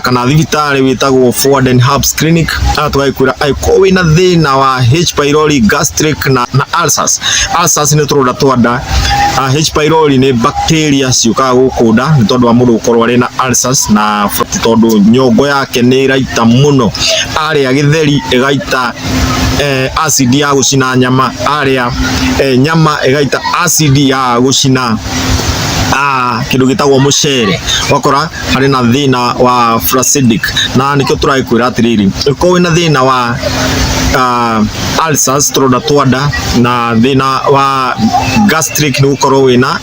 kana thibitarĩ wĩtagwo Forward and Herbs Clinic. Tũgagĩkwĩra angĩkorwo wĩna thĩna wa H pylori, gastric na ulcers. Ulcers nĩ tũronda twa nda. H pylori nĩ bacteria ciũkaga gũkũ nda nĩ tondũ wa mũndũ gũkorwo arĩ na ulcers, na tondũ nyongo yake nĩ ĩraita mũno, arĩa gĩtheri ĩgaita acid ya gũcina nyama, arĩa nyama ĩgaita acid ya gũcina kĩndũ gĩtagwo mũcere. Wakora harĩ na thĩna wa flacidic, na nĩkĩo tũragĩkwĩra atĩrĩrĩ, ũkorwo wĩna thĩna wa ulcers, tũronda twa nda, na thĩna wa gastric nĩ gũkorwo wĩna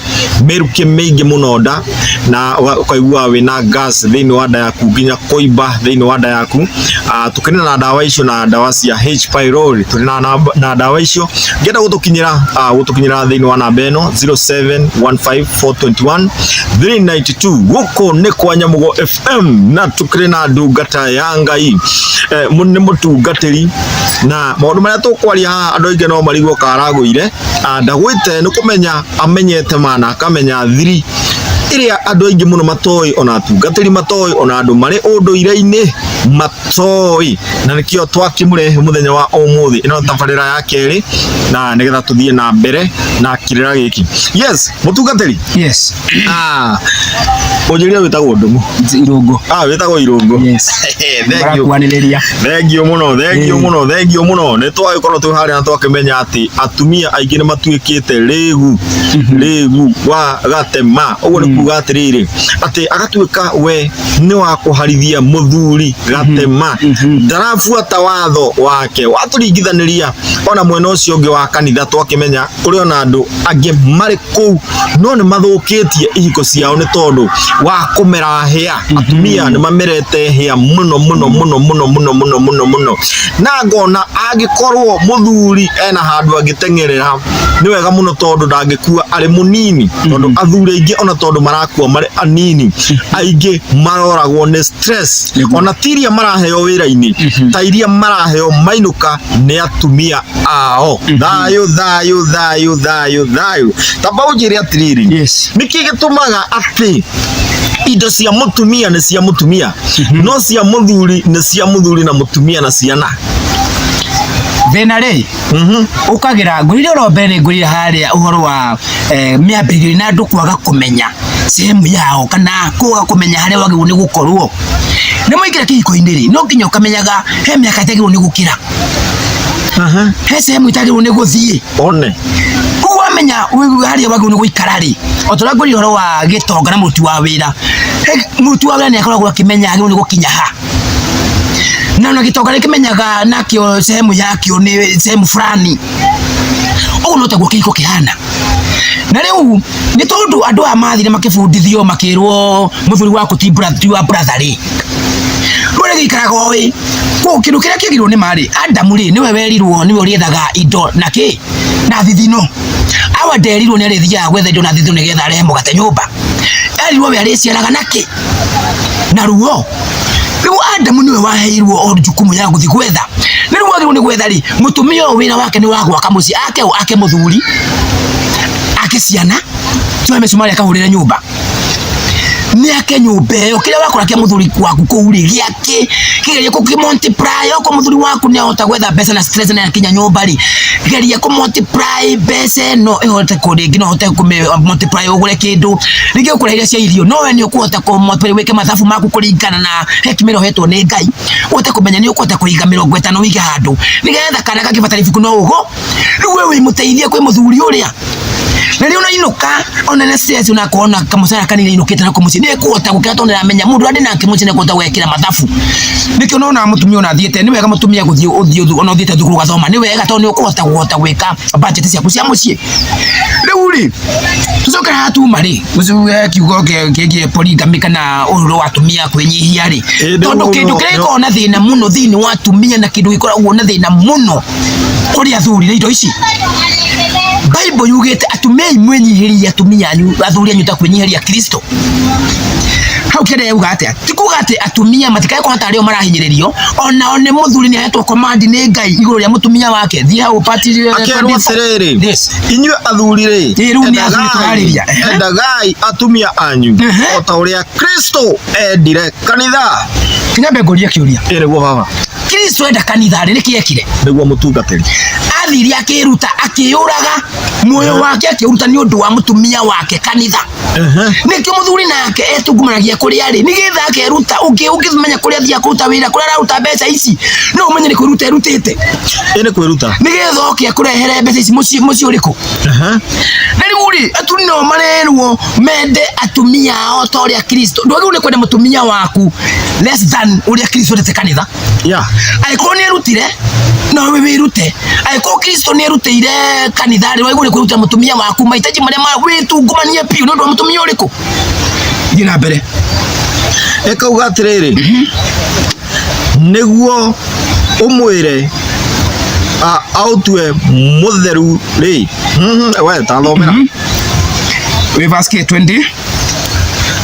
mĩrukĩ mĩingĩ mũno nda, na ũkaigua wĩna gas thĩinĩ wa nda yaku, nginya kũimba thĩinĩ wa nda yaku. Tũkĩrĩ na ndawa icio na ndawa cia H pylori, tũrĩ na ndawa icio. Ngĩenda gũtũkinyĩra thĩinĩ wa namba ĩno 0715421392. Gũkũ nĩ kwa Nyamugo FM na tũkĩrĩ na ndungata ya Ngai, nĩ mũtungatĩri, na maũndũ marĩa tũkwaria haha andũ aingĩ no marigwo karagũire. Ndagwĩte nĩ kũmenya amenyete mana akamenya thiri ĩrĩa andũ aingĩ mũno matoĩ, ona atungatĩri matoĩ, ona andũ marĩ ũndũire-inĩ matoĩ, na nĩkĩo twakĩmũrehe mũthenya wa ũmũthĩ. Ĩno tabarĩra ya kerĩ na nĩgetha tũthiĩ na mbere na kĩrĩra gĩkĩ. Yes, mũtungatĩri. Yes. Ũnjĩria wĩtagwo ndũmũ. Irũngũ. Wĩtagwo Irũngũ. Yes. Thengio mũno. Nĩ twagĩkorwo twĩ harĩa na twakĩmenya atĩ atumia aingĩ nĩ matuĩkĩte rĩgu wa gatema. Ũguo nĩ kuga atĩrĩrĩ, atĩ agatuĩka we nĩ wa kũharithia mũthuri gatema, ndarabuata watho wake. Watũringithanĩria ona mwena ũcio ũngĩ wa kanitha, twakĩmenya kũrĩ ona andũ angĩ marĩ kũu no nĩ mathũkĩtie ihiko ciao nĩ tondũ wa kũmera hĩa. Atumia nĩ mamerete hĩa mũno, na ngona angĩkorwo mũthuri ena handũ angĩteng'erera nĩ wega mũno tondũ ndangĩkua arĩ mũnini, tondũ athuri aingĩ ona tondũ marakua marĩ anini, aingĩ maroragwo nĩ stress, ona tiria maraheo wĩra-inĩ, ta iria maraheo mainũka nĩ atumia ao. Thayũ. Tamba ũnjĩre atĩrĩrĩ, nĩkĩ gĩtũmaga atĩ indo cia mũtumia nĩ cia mũtumia, no cia mũthuri nĩ cia mũthuri na mũtumia na ciana? Thĩna rĩ, ũkagĩra ngũrire oro mbere ngũrire harĩa ũhoro wa mĩambĩrĩrio na andũ kwaga kũmenya sehemu yao, kana kwaga kũmenya harĩa wagĩrĩirwo nĩ gũkorwo. Nĩ mũingĩra kĩhiko-inĩ rĩ, no nginya ũkamenyaga he mĩaka ĩtagĩrĩirwo nĩ gũkĩra, he sehemu ĩtagĩrĩirwo nĩ gũthiĩ one. Koguo wamenya harĩa wagĩrĩirwo nĩ gũikara rĩ, o ta ũrĩa ngũrire ũhoro wa gĩtonga na mũruti wa wĩra, mũruti wa wĩra nĩ akoragwo akĩmenya agĩrĩirwo nĩ gũkinya ha, na gĩtonga nĩkĩmenyaga nakĩo sehemu yakĩo nĩ sehemu fulani. Ũguo no taguo kĩhiko kĩhana. Na rĩu nĩ tondũ andũ aya mathire makĩbundithio makĩrwo mũthuri waku ti wa brother rĩ, rĩu gĩikaraga oĩ. Kĩndũ kĩrĩa kĩagĩrĩirwo nĩ marĩ, Adamu rĩ nĩwe werirwo nĩwe ũrĩethaga indo na kĩ na thithino. Awa nderirwo nĩ arĩthiaga gwetha indo na thithino nĩgetha arehe mũgate nyũmba. Erirwo we arĩciaraga na kĩ na ruo. Rĩu Adamu nĩwe waheirwo o jukumu ya gũthiĩ gwetha, ni ruo ni gwethari mutumia wina wake ni wagwa kamuci ake muthuri ake ciana tueme cumari akahurira nyumba ni ake nyumba yo kile wakora kia muthuri waku kuuri giake kigeria ku multiply ko muthuri waku ni ahota gwetha pesa na stress na kinya nyumba ri kigeria ku multiply pesa no ihota ku ringi no hote ku multiply ugure kindu ringi ukura iria cia irio no we ni ukuhota ku multiply weke mathabu maku kuringana na hekimero hetwo ni Ngai uhote kumenya ni ukuhota kuiga 50 wige handu nigetha kana gakibatari fuku no ugo riu we muteithie kwi muthuri uria na riu unainuka ona na stress unakuona kama sana kanini inukite na kumuci ni kuhota gukira na menya mundu andi na kimuci ni kuhota gwekira mathabu nikio nona mutumia ona thiete ni wega mutumia guthii uthii ona thiete thukuru gathoma ni wega to ni ukuhota gweka budget ciaku cia mucie riu ri tucoka hatu mari uzuwe kiugo kege polygamy kana ururo watumia kwenyihia ri tondu kindu kireko na thina muno thini watumia na kindu gikoragwo na thina muno kuri athuri na indo ici Bible yugete atumia imwenyihiria atumia anyu athuri anyu ta kwenyihiria Kristo hau kende yuga atia tikuga ati atumia matikaye kwa tario marahinyiririo ona one muthuri ni ahetwo command ni Ngai iguru ria mutumia wake thia upatire akerwo serere inywe athuri ri endagai atumia anyu ota uria Kristo endire kanitha kinyambe ngoria kiuria ereguo baba Kristo enda kanitha ri kiekire niguo mutungatiri athiri akiruta akiuraga moyo wake akiruta ni undu wa mutumia wake kanitha nikio muthuri nake etungumanagia kuri ari nigetha akeruta ukimenya kuri athia kuruta wira kuri aruta mbeca ici no umenye ni kuruta erutite ene kwiruta nigetha oke kurehere mbeca ici muci uriku na riguri aturi no marerwo mende atumia ao ta uria Kristo ndwagirwo ni kwenda mutumia waku less than uria Kristo ndete kanitha aiko ni erutire no we wirute aiko Kristo ni erutire kanitha ri waigure kuruta mutumia waku mahitaji maria witungumanie piu no ndo mutumia uriku gina mbere ekauga atiriri niguo umwire autwe mutheru ri we tathomera we verse 20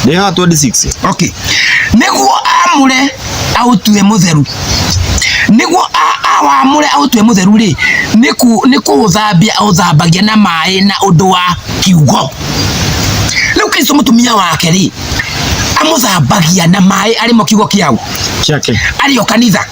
ni ha 26 okay niguo amure autwe mutheru niguo awamure autwe mutheru ri niku uthambia uthambagia na mai na undu wa kiugo riu Kristo mutumia wake ri amuthambagia na mai arimo kiugo kiao ciake ario kanitha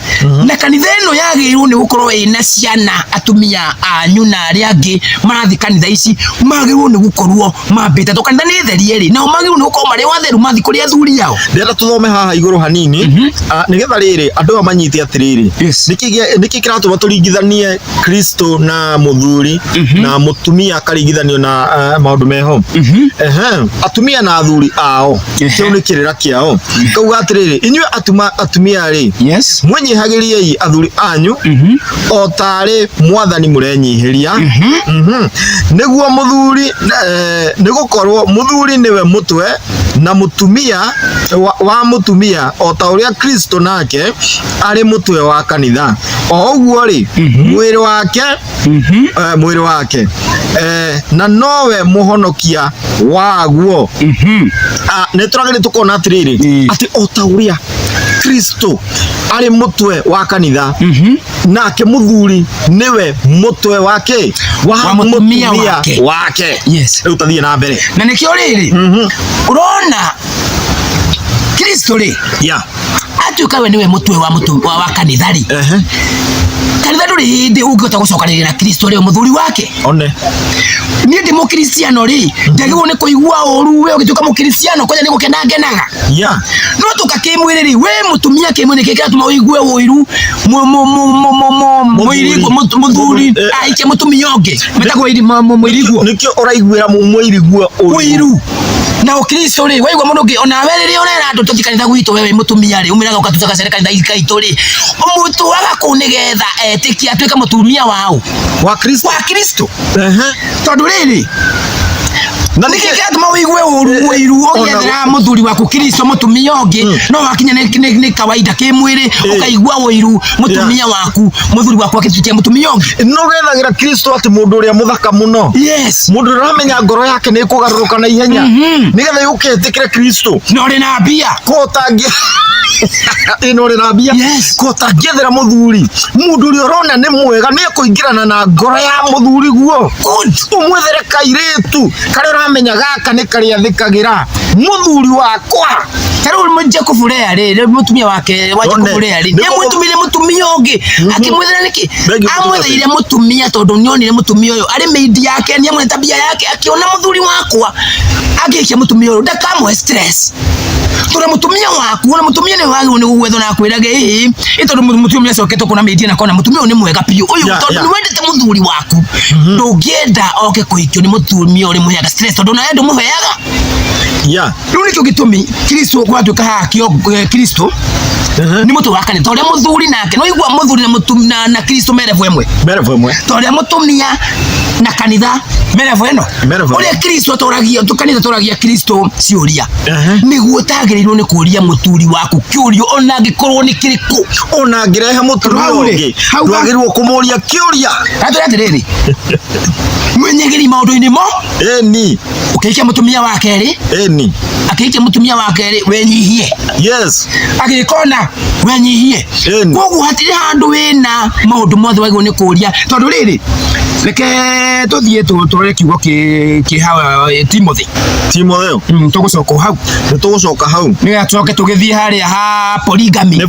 na kanitha ino yagirwo ni gukorwo ina ciana atumia anyu na aria angi marathi kanitha ici magirwo ni gukorwo mambite to kanitha ni therie ri na magirwo ni gukorwo mari watheru mathi kuri athuri yao ndera tuthome haha iguru hanini nigetha riri andu amanyite atiriri niki kiratu baturingithanie Kristo na muthuri na mutumia karingithanio na maundu meho atumia na athuri ao kio ni kirira kiao kauga atiriri inywe atumia ri mwenyihagiriei athuri anyu o tari mwathani murenyihiria niguo muthuri nigukorwo muthuri niwe mutwe na mutumia wa mutumia o ta uria Kristo nake ari mutwe wa kanitha o uguo ri mwiri wake na nowe muhonokia waguo neturagire tukona atiriri ati o ta uria Kristo ari mutwe wa kanitha nake muthuri niwe mutwe wake wa mutumia wake riu tathie na mbere na nikio riri urona Kristo ri atuika we niwe mutwe wa kanitha ri kanitha nduri hindi ungihota gucokanirira na Kristo ri muthuri wake one ni ndi mukristiano ri ndagirwo ni kuigua uru we ugituka mukristiano kwanya ni gukena ngenaga no tukakimwire ri we mutumia kimwire kikira tuma uigue uiru muthuri aike mutumia ungi metagwo muiriguo nikio uraiguira muiriguo uiru na Kristo ri waigua mundu ungi ona we ri urera andu tuthikanitha gwitu wewe mutumia ri umiraga ukatucaka serikali ikaitu ri umutu waga kunigetha etikia atwika mutumia wao wa Kristo tondu riri na nikikatuma wigwe wiru ogethera muthuri waku Kristo mutumia ongi no wakinya ni kawaida kimwiri ukaigwa wiru mutumia waku muthuri waku akitutia mutumia ongi no gethagira Kristo ati mundu uria muthaka muno yes mundu uramenya ngoro yake ni kugaruruka na ihenya nigetha yuketikire Kristo no ri na bia kotangia ino ri na bia kotangethera muthuri mundu uria urona ni mwega ni kuingirana na ngoro ya muthuri guo umwethere kairetu kare uramenya gaka ni kari athikagira muthuri wakwa taro mujje kufurea ri mutumia wake waje kufurea ri ni mutumia ongi akimwethera niki amwetheire mutumia tondu nyonire mutumia uyu ari meidi yake ni amwe tabia yake akiona muthuri wakwa agikia mutumia uyu ndakamwe stress tora mutumia waku ona mutumia ni wangu ni gwetho na kwirage ito mutumia soketo kuna meidi na kona mutumia ni mwega pio uyu tondu ni wendete muthuri waku ndungienda oke kuhikio ni mutumia uri muheaga stress tondu na endo muheaga runi kyo gitumi Kristo kwa tuka hakio Kristo ni mutu wakane tondu muthuri nake no igwa muthuri na mutumia na Kristo merevo emwe tondu mutumia na kanitha merevo eno uri Kristo toragia tukanitha toragia Kristo ciuria niguo tagirirwo ni kuria muthuri waku kiurio ona ngikorwo ni kiriku ona ngirehe mutumia ungi ndwagirwo kumuria kiuria atiriri mwenyegeri maundu-ini mo ni ukiikia mutumia wake ri ni akiikia mutumia wake ri wenyihie agikona wenyihie koguo hatiri handu wina maundu mothe wagirwo ni kuria tondu riri reke tuthie tutore kiugo ki hawa Timothy tugucoka hau ni gatoke tugithie haria ha polygamy no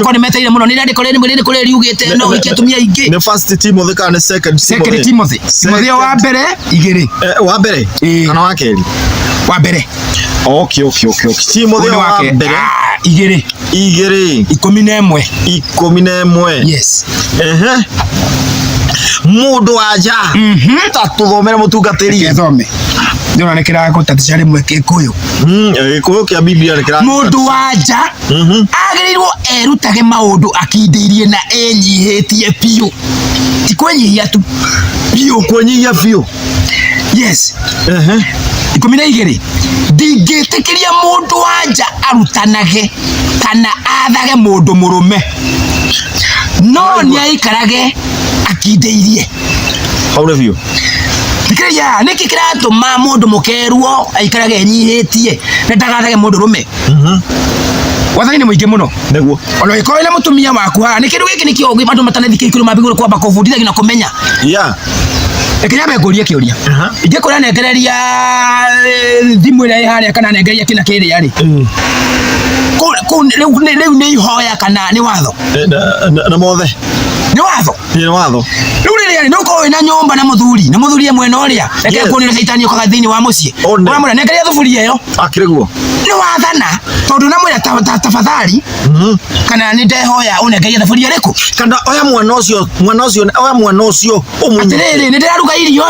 ko ni meteire muno ni ndiko kuri riugite no wikia tumia ingi ni first Timothy kana second Timothy wa mbere igiri wa mbere kana wa keri wa mbere okay Timothy wa mbere igiri 11 yes mundu aja tatuthomere mutungatiri gethome ndona nekira gutatisha rimwe Gikuyu Gikuyu kia Biblia nekira mundu aja agirirwo erutage maundu akindeirie na enyihitie piu tikwenyihia tu piu kwenyihia piu yes 12 ndingitikiria mundu aja arutanage kana athage mundu murume no ni aikarage akindeirie haure vio tikiriya niki kiratuma mundu mukerwo aikarage enyihitie ndagathage mundu rume wathani ni muingi muno neguo ono ikoile mutumia waku ha ni kindu giki ni kio andu matanethikirwo mabiguru kwamba kufundithia na kumenya ekinya nguria kiuria inge kura negereria thimu ira iharia kana negereria kina kiri yari riu ni ihoya kana ni watho na mothe ni watho riu riri no ko ina nyumba na muthuri ye mwena uria eke kunira saitani ukaga thiini wa mucii uramura negereria thufuria iyo akiriguo ni wathana tondu na mwira tafadhali kana ni ndehoya unegereria thufuria riku kana oya mwana ucio atiriri ni ndiraruga irio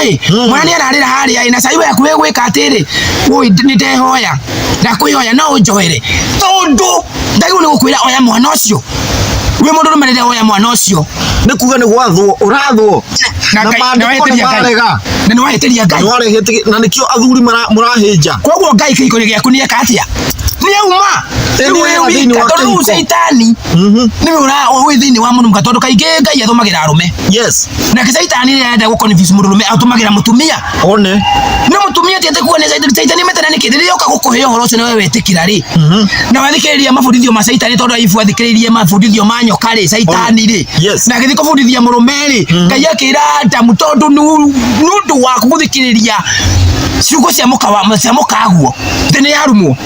mwana ni ararira haria ina sai yaku wegwika atiri oi ni ndehoya ndakwihoya no unjohere tondu ndaigu ni gukwira oya mwana ucio we mundu rumerere oya mwana ucio ni kuga ni gwathwo urathwo na maandiko na no waheteria ngai na nikio athuri murahinja koguo ngai kiko giaku ni ekatia ni auma ni tondu saitani ni ura we thiini wa mundu tondu kaingi ngai athumagira arume na saitani ni enda gukonfuse mundu rume atumagira mutumia no mutumia tiete kuone saitani metana ni kithiri yoka gukuhe uhoro ucio wewe wetikira ri na wathikiriria mafundithio ma saitani tondu aifu athikiririe mafundithio ma nyoka ri saitani ri na githiko fundithia murume ri ngai akira Adamu tondu nundu wa kuthikiriria ciugo cia mukaguo thini yarumwo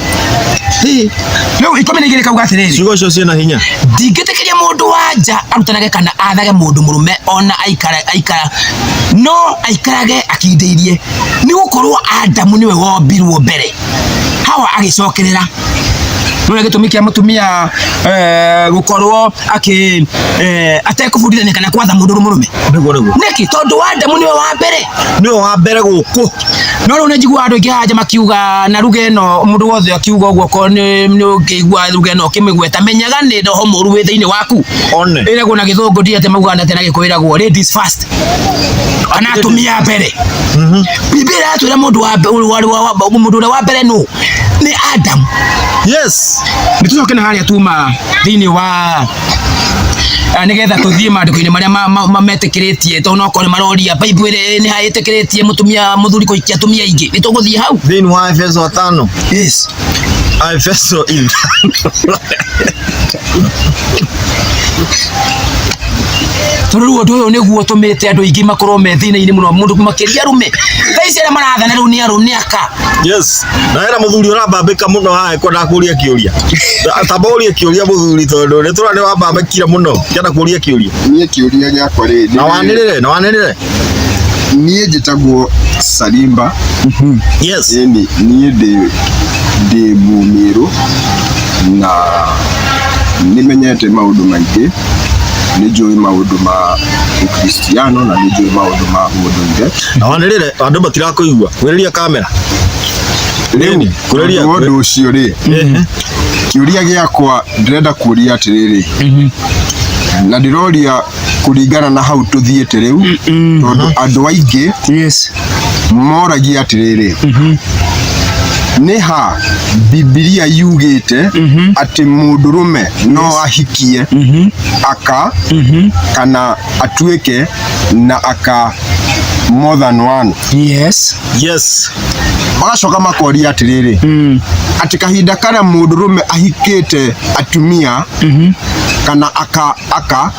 no ikomenegere kauga atiriri ciugo cio ciena hinya ndingitikiria mundu wanja arutanage kana athage mundu murume ona aikara no aikarage akindeirie ni gukorwo Adamu niwe wombirwo mbere Hawa agicokerera no gitumikia mutumia gukorwo atekubudithania kana kwatha mundu murume niki tondu Adamu niwe wa mbere guku no ro njigua andu ngihaja makiuga na ruga eno mundu wothe akiuga uguo ko ni ngigua ruga eno kimigweta menyaga ni ndoho muru wi thiini waku one ire guna githungu ndiete maugana tena gikwiragwo ladies first anatumia mbere biblia atwira mundu wa mundu wa mbere no ni Adam. yes nitucoke na haria tuma thiini wa nigetha tuthie mandiko-ini maria mametikiritie to no kore maroria Bible ni haetikiritie mutumia muthuri kuikia atumia ingi nituguthie hau thiini wa Efeso 5 yes Efeso 5 turu undu uyu niguo tumite andu ingi makorwo me thina-ini muno mundu makiria rume thaisi aria marathana riu ni aruniaka yes na era muthuri urambambika muno hae kwenda kuria kiuria taboria kiuria muthuri tondu ni turane wambambikira muno kienda kuria kiuria nie kiuria giakwa ri na wanirire nie njitagwo Salimba yes ni nie ndi mumiru na nimenyete maundu maingi ni njui maundu ma Ukristiano na ni njui maundu ma unduire na wanirire andu batirakuigua kuriria kamera riu kuriria undu ucio ri kiuria giakwa ndirenda kuria atiriri na ndiroria kuringana na hau tuthiete riu tondu andu aingi yes moragia atiriri ni ha Biblia yugite ati mundurume no ahikie aka kana atuike na aka more than one yes magacoka makoria atiriri ati kahinda karia mundurume ahikite atumia kana aka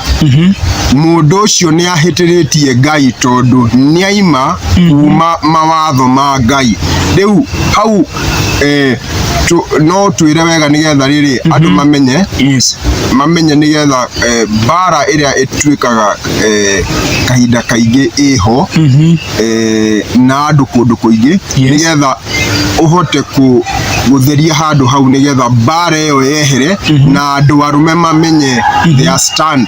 mundu ucio ni ahitiritie Ngai tondu ni aima kuma mawatho ma Ngai riu hau no twire wega nigetha riri andu mamenye mamenye nigetha bara iria itwikaga kahinda kaingi iho na andu kundu kuingi nigetha uhote gutheria handu hau nigetha bara iyo yehere na andu arume mamenye their stand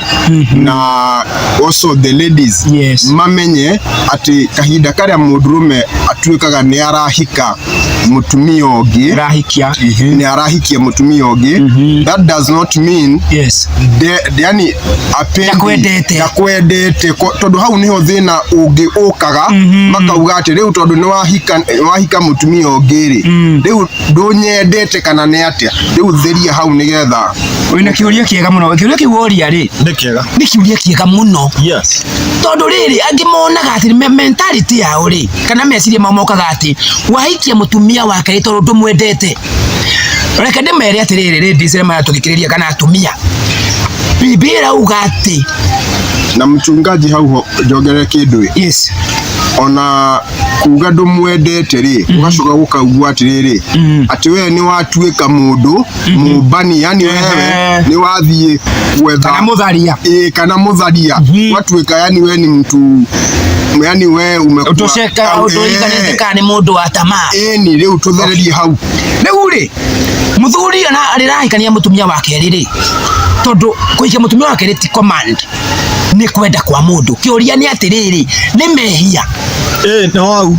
na also the ladies mamenye ati kahinda karia mundurume atwikaga ni arahika mutumia ungi ni arahikia mutumia ungi that does not mean yani apendi yakwendete tondu hau niho thina ungi ukaga makauga ati riu tondu ni wahika mutumia ungi ri riu ndunyendete kana ni atia riu theria hau nigetha wina kiuria kiega muno kiuria kiworia ri ni kiuria kiega muno yes tondu riri angi monaga ati mentality yao ri kana meciria mamokaga ati wahikia mutumia wake tondu ndumwendete reke ndimere atiriri ladies rema tuthikiriria kana atumia Biblia ugati na mchungaji hau jogere kindu yes ona kuga ndumwendete ri ugacoka gukaugua atiriri ati we ni watuika mundu mubani yani wewe ni wathie gwetha kana mutharia kana mutharia watuika yani we ni mtu yani we umekuwa utosheka utoiganete kana mundu wa tamaa ni riu tuthererie hau riu ri muthuri na arirahikania mutumia wake riri tondu kuikia mutumia wake ri ti command ni kwenda kwa mundu kiuria ni atiriri ni mehia no au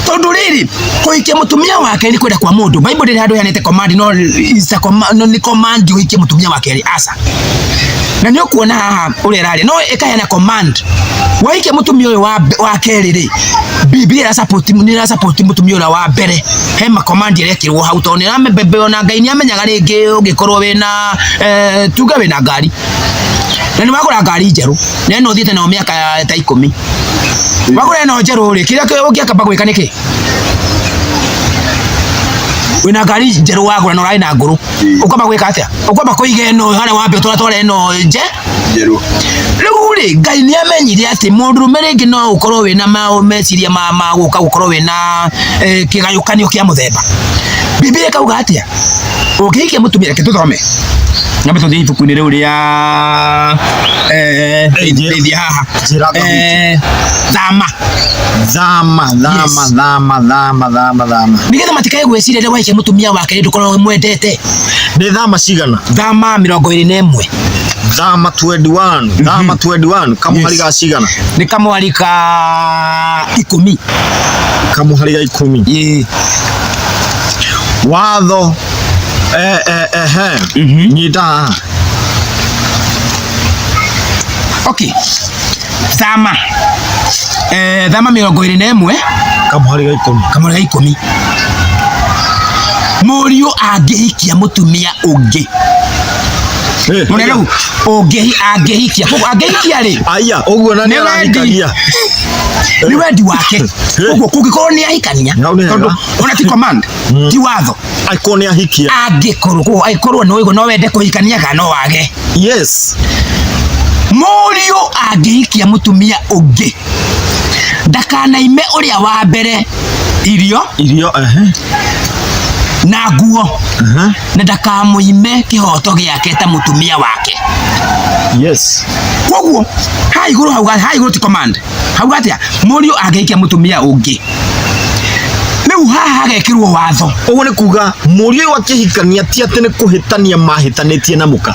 tondu riri kuikia mutumia wake ni kwenda kwa mundu Bible ndiri handu yanete command no is a command no ni command uikie mutumia wake ri asa na nyo kuona haha uri rari no ikayana command waikia mutumia uyu wa keri ri Biblia ira support mutumia uyu wa mbere he ma command irekirwo hau to ni ramebebe ona Ngai ni amenyaga ringi ungikorwo wina tuga wina ngari na ni wagura ngari njeru na no thiete na miaka ta 10 wagura no njeru ri kira ungiakamba gwika niki wina ngari njeru wagura no rai na nguru ukamba gwika atia ukamba kuiga eno hana wambe twatware eno njeru riu ri Ngai ni amenyire ati mundu rumerengi no ukorwo wina meciria ma gukorwo wina kigayukanio kia muthemba Biblia kauga atia ukiikia mutumia ke tuthome na tuthie ibuku-ini riu ria haha thama nigetha matikae gwiciria ria waikia mutumia wake ndukorwo mwendete ni thama cigana thama 21 Thama 21 kamuhari ga cigana ni kamuhari ka 10 kamuhari ga 10 watho nyita okay thama 21 kamuhari ga 10 Murio angehikia mutumia ungi Munero angehikia ri aya uguo na ni arahikagia ni wendi wake uguo kungikorwo ni ahikania tondu ona ti command ti watho aiko ni ahikia angikorwo no igo no wende kuhikania kana no wage yes Murio angehikia mutumia ungi ndakanaime uria wa mbere irio na nguo na ndakamuime kihoto giake ta mutumia wake yes koguo hai iguru ti command hau atia Murio angehikia mutumia ungi riu haha hagekirwo watho uguo ni kuga Murio akihikania ti ati ni kuhitania mahitanitie na muka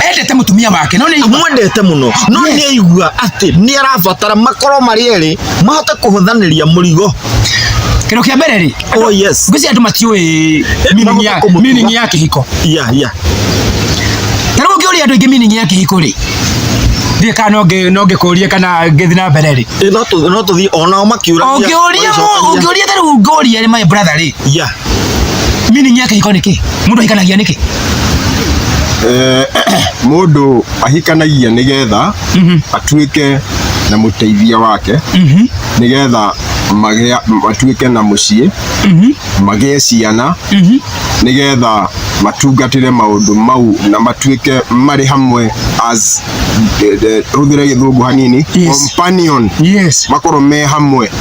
endete mutumia wake no ni mwendete muno no ni aigua ati ni arabatara makoro mari eri mahote kuhuthaniria murigo kero kia mbere ri oh yes ngwisi andu matiui meaning ya kihiko taro ngiuria andu ingi meaning ya kihiko ri thie kana no ngikuria kana ngithi na mbere ri no tuthi ona makiura ngiuria taro ngoria ri my brother ri meaning ya kihiko niki mundu hikanagia niki mundu ahikanagia nigetha atuike na muteithia wake nigetha matuike na mucie magie ciana nigetha matungatire maundu mau na matuike mari hamwe as ruthire githungu hanini companion makoro me hamwe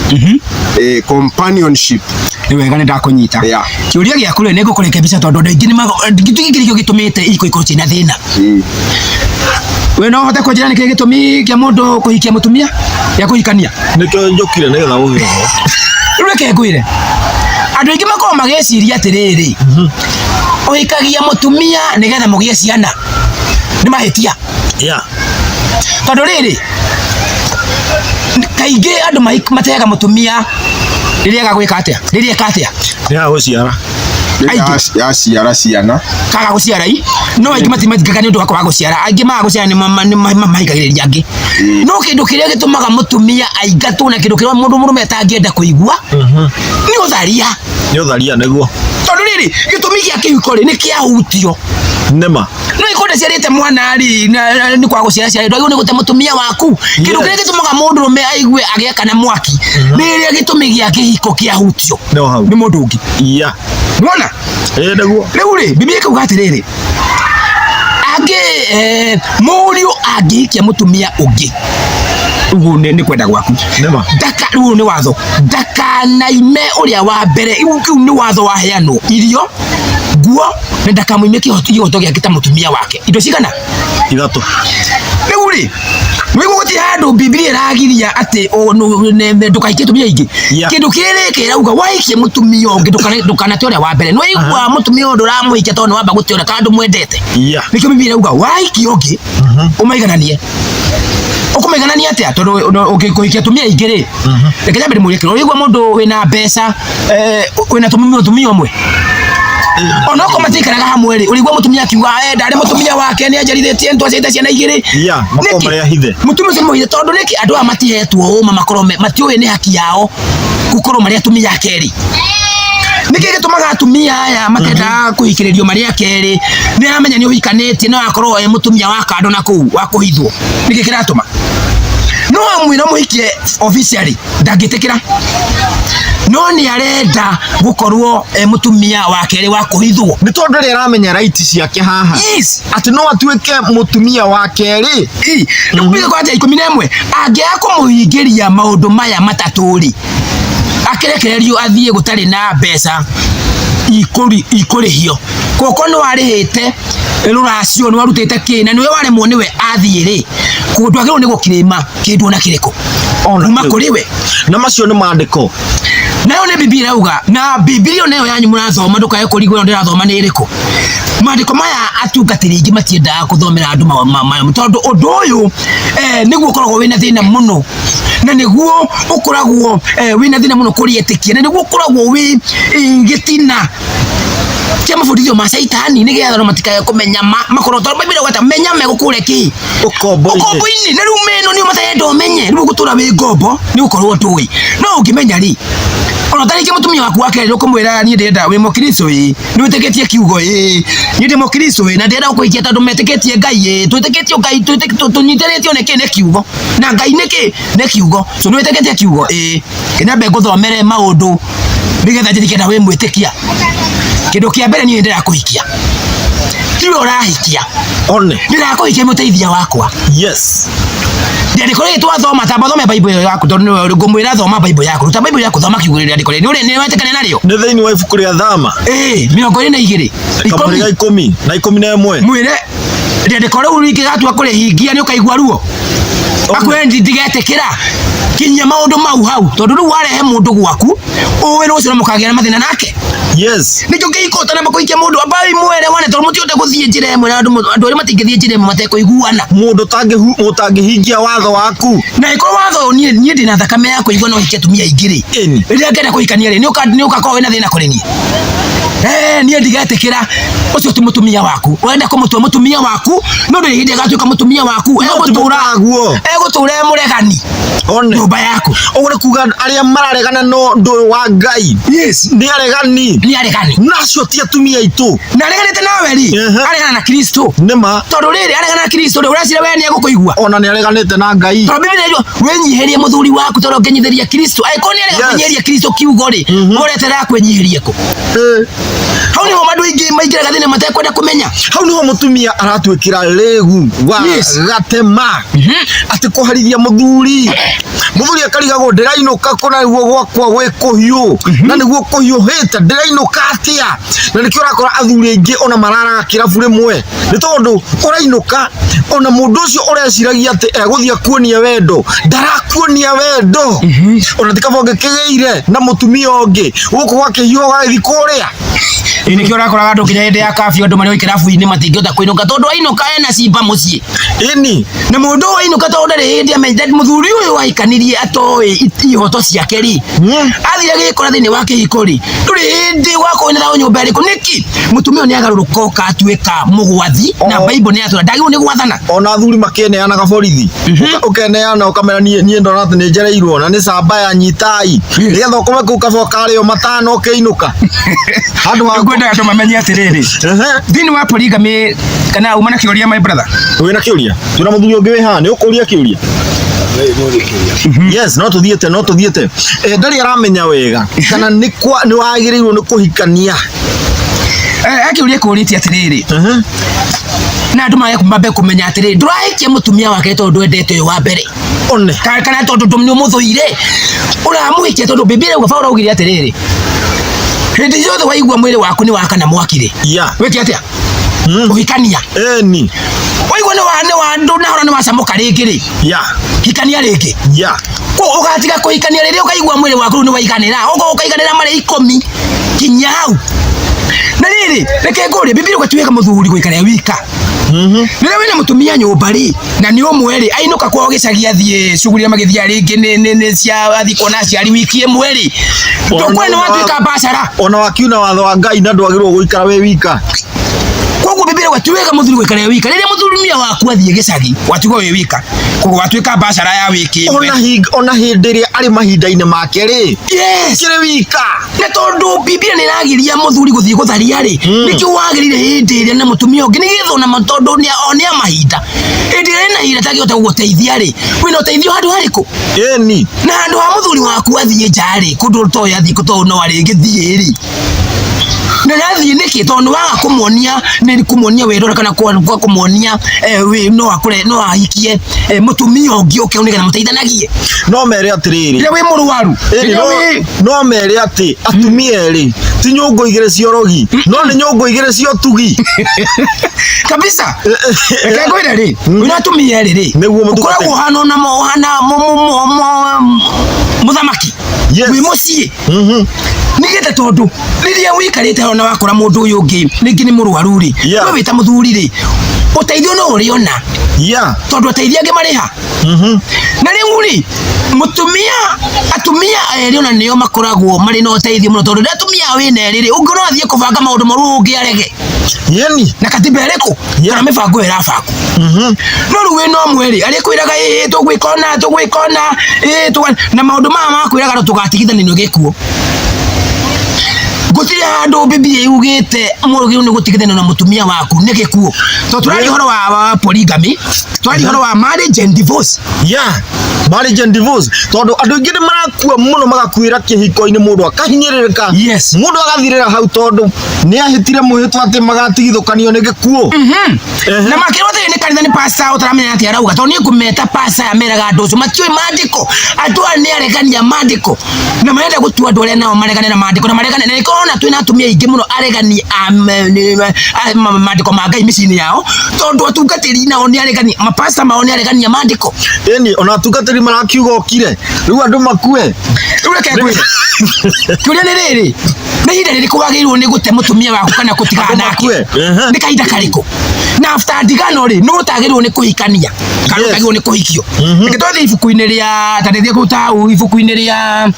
companionship ni wega ni ndakunyita kiuria giaku ri nigukureke bica tondu ndu ingi ni gitumite iko china thina we no hote kujira niki gitumi kia mundu kuhikia mutumia ya kuhikania nikio njokire nigetha uhiho reke ngwire andu ingi makoro mageciria atiriri uhikagia mutumia nigetha mugie ciana ni mahitia tondu riri kaingi andu mateaga mutumia riria gagwika atia ya guciara ya ciara ciana kaga guciara no aingi matimatigaga ni undu wa guciara aingi maguciara ni mahikagiriria angi no kindu kiria gitumaga mutumia aingatwo na kindu kiria mundu murume atangienda kuigua ni utharia niguo tondu riri gitumi gia kihiko ri ni kiahutio nema no ikonde ciarite mwana ri ni kwa guciara ndu ni gute mutumia waku kindu kiria gitumaga mundu rume aigue agiaka na mwaki ni riria gitumi gia kihiko kiahutio ni mundu ungi Mwana? Niguo. Riu ri biblia ikauga atiriri Murio angihikia mutumia ungi uguo ni kwenda gwaku nema riu ni watho ndakanaime uria wa mbere kiu ni watho waheanwo irio nguo na ndakamuime kihoto giake ta mutumia wake indo cigana 3 riu ri Mwigo guti handu biblia iragiria ati ndukahikie tumia ingi kindu kiri kirauga waikie mutumia ungi ndukanate uria wa mbere no igwa mutumia undu ramuhikia tondu wamba gutiona kandu mwendete nikio biblia irauga waikie ungi umaigananie ukumaiganania atia tondu ukikuhikia tumia ingi ri reke nyambe murie kiro igwa mundu wina mbeca wina tumia umwe ona ko matikaraga hamwe ri urigwa mutumia akiuga ndari mutumia wake ni anjarithitie ntwa ciite ciana igiri makoma hithe mutumia ucio muhithe tondu niki andu a matihetwo uma makorome matiuwe ni haki yao gukorwo mari atumia akeri niki gitumaga atumia aya matenda kuhikiririo mari akeri ni amenya ni uhikanitie no akorwo mutumia wa kando na kuu wa kuhithwo niki kiratuma no amwira muhikie officially ndagitikira no ni arenda gukorwo mutumia wake ri wa kuhithwo ni tondu ri aramenya right ciake haha ati no atuike mutumia wake ri nikubiga kwa 11 angiya kumuhingiria maundu maya mataturi akirekererio athie gutari na mbeca ikurihio koko no arihite ruracio no warutite kina niwe waremwo niwe athie ri kundwagirwo ni gukirima kindu na kiriko ona kuriwe na macio ni maandiko nayo ni biblia irauga na biblia nayo yanyu murathoma ndukaye kurigwo ndirathoma ni iriku Mandiko maya atungatiri ingi matiendaga kuthomera andu maya tondu undu uyu niguo ukoragwo wina thina muno na niguo ukoragwo wina thina muno kurietikia na niguo ukoragwo wi gitina kia mabudithio ma saitani nigetha no matikae kumenya makoro tondu Bible gwata menya megukure ki ukombo-ini na riu meno ni matayenda umenye riu gutura wi ngombo ni ukorwo ndui no ungimenya ri ona tariki mutumia waku wake ukumwira ni ndenda wi mukristo ni witeketie kiugo ni ndi mukristo na ndenda kuikia tondu metiketie Ngai twiteketie Ngai tunyiteretio niki ne kiugo na Ngai niki ne kiugo so ni witeketie kiugo kinya be guthomere maundu nigetha njirikenda wi mwitikia kindu kia mbere ni ndenda kuhikia tiwe urahikia one ndenda kuhikia muteithia wakwa yes ndiko ri twathoma tamba thome Bible yaku tondu ngumwira thoma Bible yaku ruta Bible yaku thoma kiugo ri ndiko ri ni wetekane nario ni thiini wa ibuku ria thama 22 10 na 11 mwire ndiko riu rikigatua kurihingia ni ukaigua ruo akwendi ndigetekira kinya maundu mau hau tondu riu warehe mundu gwaku uwe no ucio mukagia na mathina nake yes nikyo kiikota na makuikia mundu abai mwere wane tondu mutiote guthie njira imwe na andu ari matingithie njira imwe matekuiguana mundu tangihingia watho waku na iko watho nie ndina thakame ya kuigua no hikia tumia ingiri riria ngenda kuikania ri ni ukakorwo wina thina kuri nie nie ndigetekira ucio ti mutumia waku wenda kumutua mutumia waku no ndi hindi agatuika mutumia waku egutura muregani one nyumba yaku ugure kuga aria mararegana no ndu wa Ngai yes ni aregani nacio ti atumia itu na areganite nawe ri aregana na Kristo nima tondu riri aregana na Kristo ri uracira we ni egukuigua ona ni areganite na Ngai tondu Biblia ndio wenyiherie muthuri waku tondu ngenyitheria Kristo aiko ni aregana kunyiheria Kristo kiugo ri uretera kwenyiheria ku hau ni mandu ingi maingira gathina matekwenda kumenya hau niho mutumia aratwikira regu wa gatema ati kuharithia muthuri akarigagwo ndirainuka kuna guo gwakwa gwe kuhiu na niguo kuhiuhite ndirainuka atia na nikio rakora athuri aingi ona mararaga kirabu rimwe ni tondu urainuka ona mundu ucio ureciragia ati eguthia kuonia wendo ndarakuonia wendo ona tikabonge kigeire na mutumia ungi guku gwake hiu gathi kuria nikio rakora andu kinya hindi ya kafio andu mari kirabu-ini matingiota kuinuka tondu ainuka ena cimba mucii na mundu ainuka tondu ndari hindi amenyete muthuri uyu waikanirie atoi ihoto ciake ri athire gikora thiini wa kihiko ri nduri hindi wakwinira nyumba iriku niki mutumia ni agaruruka atuika mugwathi na Bible ni atura ndagirwo ni gwathana ona athuri makeneanaga borithi ukeneana ukamera nie ndona ati ni njereirwo na ni camba ya nyitai nigetha ukome kuu kaboka ario matano ukeinuka handu ha kwenda andu mamenye atiriri thiini wa polygamy kana umana kiuria my brother wina kiuria tuna muthuri ungi wi haha ni ukuria kiuria yes no tuthiete ndari aramenya wega kana ni wagirirwo ni kuhikania akiuria kuritie atiriri na andu mabe kumenya atiriri ndurahikia mutumia wake tondu endete uyu wa mbere one kana tondu ndumni umuthuire uramuhikia tondu Biblia uga Paulo augire atiriri hindi ciothe waigua mwiri waku ni wakana mwakire wiki atia uhikania ni waigua ni wa ndu na hora ni wacamuka ringi ri hikania ringi ko ugatiga kuhikania riri ukaigua mwiri waku ni waiganira ukaiganira mari 10 kinya hau na riri reke nguri Biblia gwatuika muthuri guikara wika rĩrĩa wĩna mutumia nyũmba ri na nĩ ũmwe ri ainuka kwao gĩcagi athie shughuli magĩthia rĩngĩ nĩ cia athi kona aciari wiki ĩmwe ri ndũkwena watuĩka mbacara ona wakiuna watho wa Ngai na ndwagĩrĩirwo gũikara we wika koguo Biblia gwatuĩka muthuri guikara wika rĩrĩa muthurumia waku athie gĩcagi watigwo wĩ wika koguo watuĩka mbacara ya wiki ĩmwe ona hĩndĩ ĩrĩa arĩ mahinda-inĩ make ri kĩrĩ wika na tondu Biblia nĩ ĩragiria muthuri gũthie gũtharia ri nĩkĩo wagĩrĩire hĩndĩ ĩrĩa na mutumia ũngĩ nĩgetha ona matondu nĩa mahinda hĩndĩ ĩrĩa ĩna hinda tagĩhota gũgũteithia ri wĩna ũteithio handũ harĩkũ ni na handũ ha muthuri waku athie nja ri kũndũ toĩ athie tondu no arĩngĩthie ri na nathi niki tondu waga kumuonia ni kumuonia wendo kana kwa kumuonia no akure no ahikie mutumia ungi uke unigana muteithanagie no mere atiriri ire wi murwaru no mere ati atumia eri ti nyungu igire ciorogi no ni nyungu igire cio tugi kabisa eke kwira ri wina atumia eri ukoragwo hano na mohana muthamaki wi mucii nigete Nĩ tondũ rĩrĩa wĩikarĩte hau na wakora mũndũ ũyũ ũngĩ rĩngĩ nĩ mũrwaru rĩ, no wĩta mũthuri rĩ, ũteithio no ũrĩona. Tondũ ateithia angĩ marĩ ha. Na rĩu rĩ, atumia erĩ ona nĩo makoragwo marĩ na ũteithio mũno, tondũ rĩrĩa atumia wĩna erĩ rĩ, ũngĩona athiĩ kũbanga maũndũ marĩa ũngĩ arege na katiba ĩrĩkũ kana mĩbango ĩrabangwo. No rĩu wĩna ũmwe rĩ, arĩkwĩraga tũgwĩka ũna na maũndũ maya makwĩraga tũgatigithanio gĩkuũ. Gũtirĩ handũ Biblia yugĩte mũrũgĩru nĩ gũtigithania na mũtumia waku nĩ gĩkuũ. Tondũ tũrarĩ ũhoro wa polygamy, tũrarĩ ũhoro wa marriage and divorce. Marriage and divorce. Tondũ andũ aingĩ nĩ marakua mũno magakuĩra kĩhiko-inĩ, mũndũ akahinyĩrĩrĩka, mũndũ agathirĩra hau tondũ nĩ ahĩtire mũhĩtwa atĩ magatigithũkanio nĩ gĩkuũ. Na makĩrwo thĩinĩ nĩ kanitha nĩ pastor ũtaramenya atĩ arauga, tondũ niĩ ngũmeta pastor ameraga andũ ũcio matiũĩ maandĩko. Andũ aya nĩ aregania maandĩko na marenda gũtua andũ arĩa nao maregane na maandĩko na maregane na ona twĩna atumia aingĩ mũno aregani maandĩko ma Ngai mĩciĩ-inĩ yao, tondũ atungatĩri nao nĩ aregani, mapasta mao nĩ aregania maandĩko. Ona atungatĩri marakiuga okire rĩu andũ makue. Rĩu reke ngwĩre kĩũria nĩ rĩrĩ, nĩ ihinda rĩrĩkũ wagĩrĩirwo nĩ gũte mũtumia waku kana gũtigana nake? Nĩ kahinda karĩkũ? Na after ndigano rĩ, nĩ ũtagĩrĩirwo nĩ kũhikania kana ũtagĩrĩirwo nĩ kũhikio? Reke twathiĩ ibuku-inĩ rĩa tarĩthia kũu hau ibuku-inĩ rĩa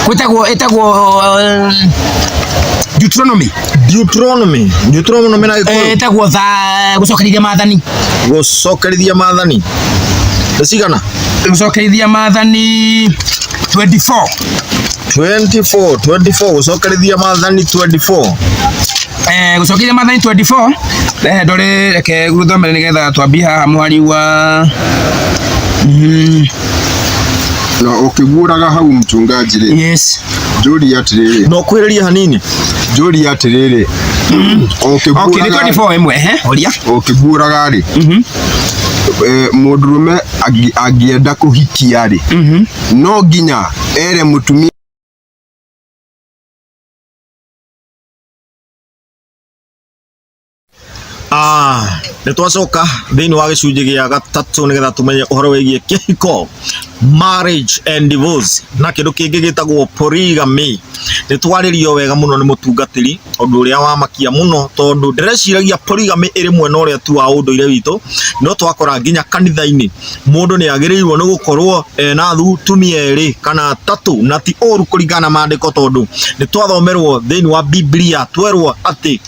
ĩtagwo Deuteronomy na ĩtagwo gũcokerithia maathani. Gũcokerithia maathani nĩ cigana? Gũcokerithia maathani 24 gũcokerithia maathani 24. Gũcokerithia maathani 24 ndore reke gũthomere nĩgetha twambie haha mwari wa na ũkĩguũraga hau mchungaji rĩ. Njũria atĩrĩrĩ. No kwĩrĩria hanini. Njũria atĩrĩrĩ. Okay, nĩ 24 ĩmwe oria. Ũkĩguũraga rĩ. Mũndũrũme angĩenda kũhikia rĩ, no nginya ere mũtumia nĩ twacoka thĩinĩ wa gĩcunjĩ gĩa gatatũ nĩgetha tũmenye ũhoro wĩgiĩ kĩhiko, marriage and divorce, na kĩndũ kĩngĩ gĩtagwo polygamy. Nĩ twarĩrio wega mũno nĩ mũtungatĩri, ũndũ ũrĩa wamakia mũno, tondũ ndĩreciragia polygamy ĩrĩ mwena ũrĩa tu wa ũndũire witũ, no twakora nginya kanitha-inĩ mũndũ nĩ agĩrĩirwo nĩ gũkorwo na atumia erĩ kana atatũ, na ti ũru kũringana na maandĩko, tondũ nĩ twathomerwo thĩinĩ wa Biblia twerwo atĩ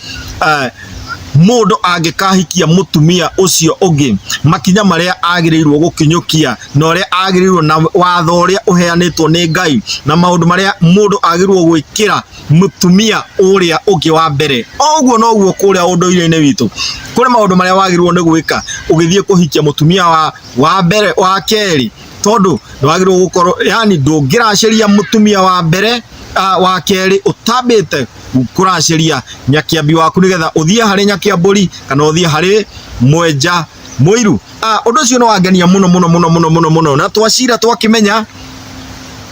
mũndũ angĩkahikia mũtumia ũcio ũngĩ, makinya marĩa agĩrĩirwo gũkinyũkia na ũrĩa agĩrĩirwo na watho ũrĩa ũheanĩtwo nĩ Ngai na maũndũ marĩa mũndũ agĩrĩirwo gwĩkĩra mũtumia ũrĩa ũngĩ wa mbere. Ũguo noguo kũrĩa ũndũire-inĩ witũ kũrĩ maũndũ marĩa wagĩrĩirwo nĩ gwĩka ũgĩthiĩ kũhikia mũtumia wa mbere wa kerĩ, tondũ nĩ wagĩrĩirwo gũkorwo yani ndũngĩracĩria mũtumia wa mbere wa kerĩ ũtambĩte kũracĩria nyakiambi waku nĩgetha ũthiĩ harĩ nyakiambũri kana ũthiĩ harĩ mwenja mũiru. Ũndũ ũcio nĩ wangenia mũno na twacira twakĩmenya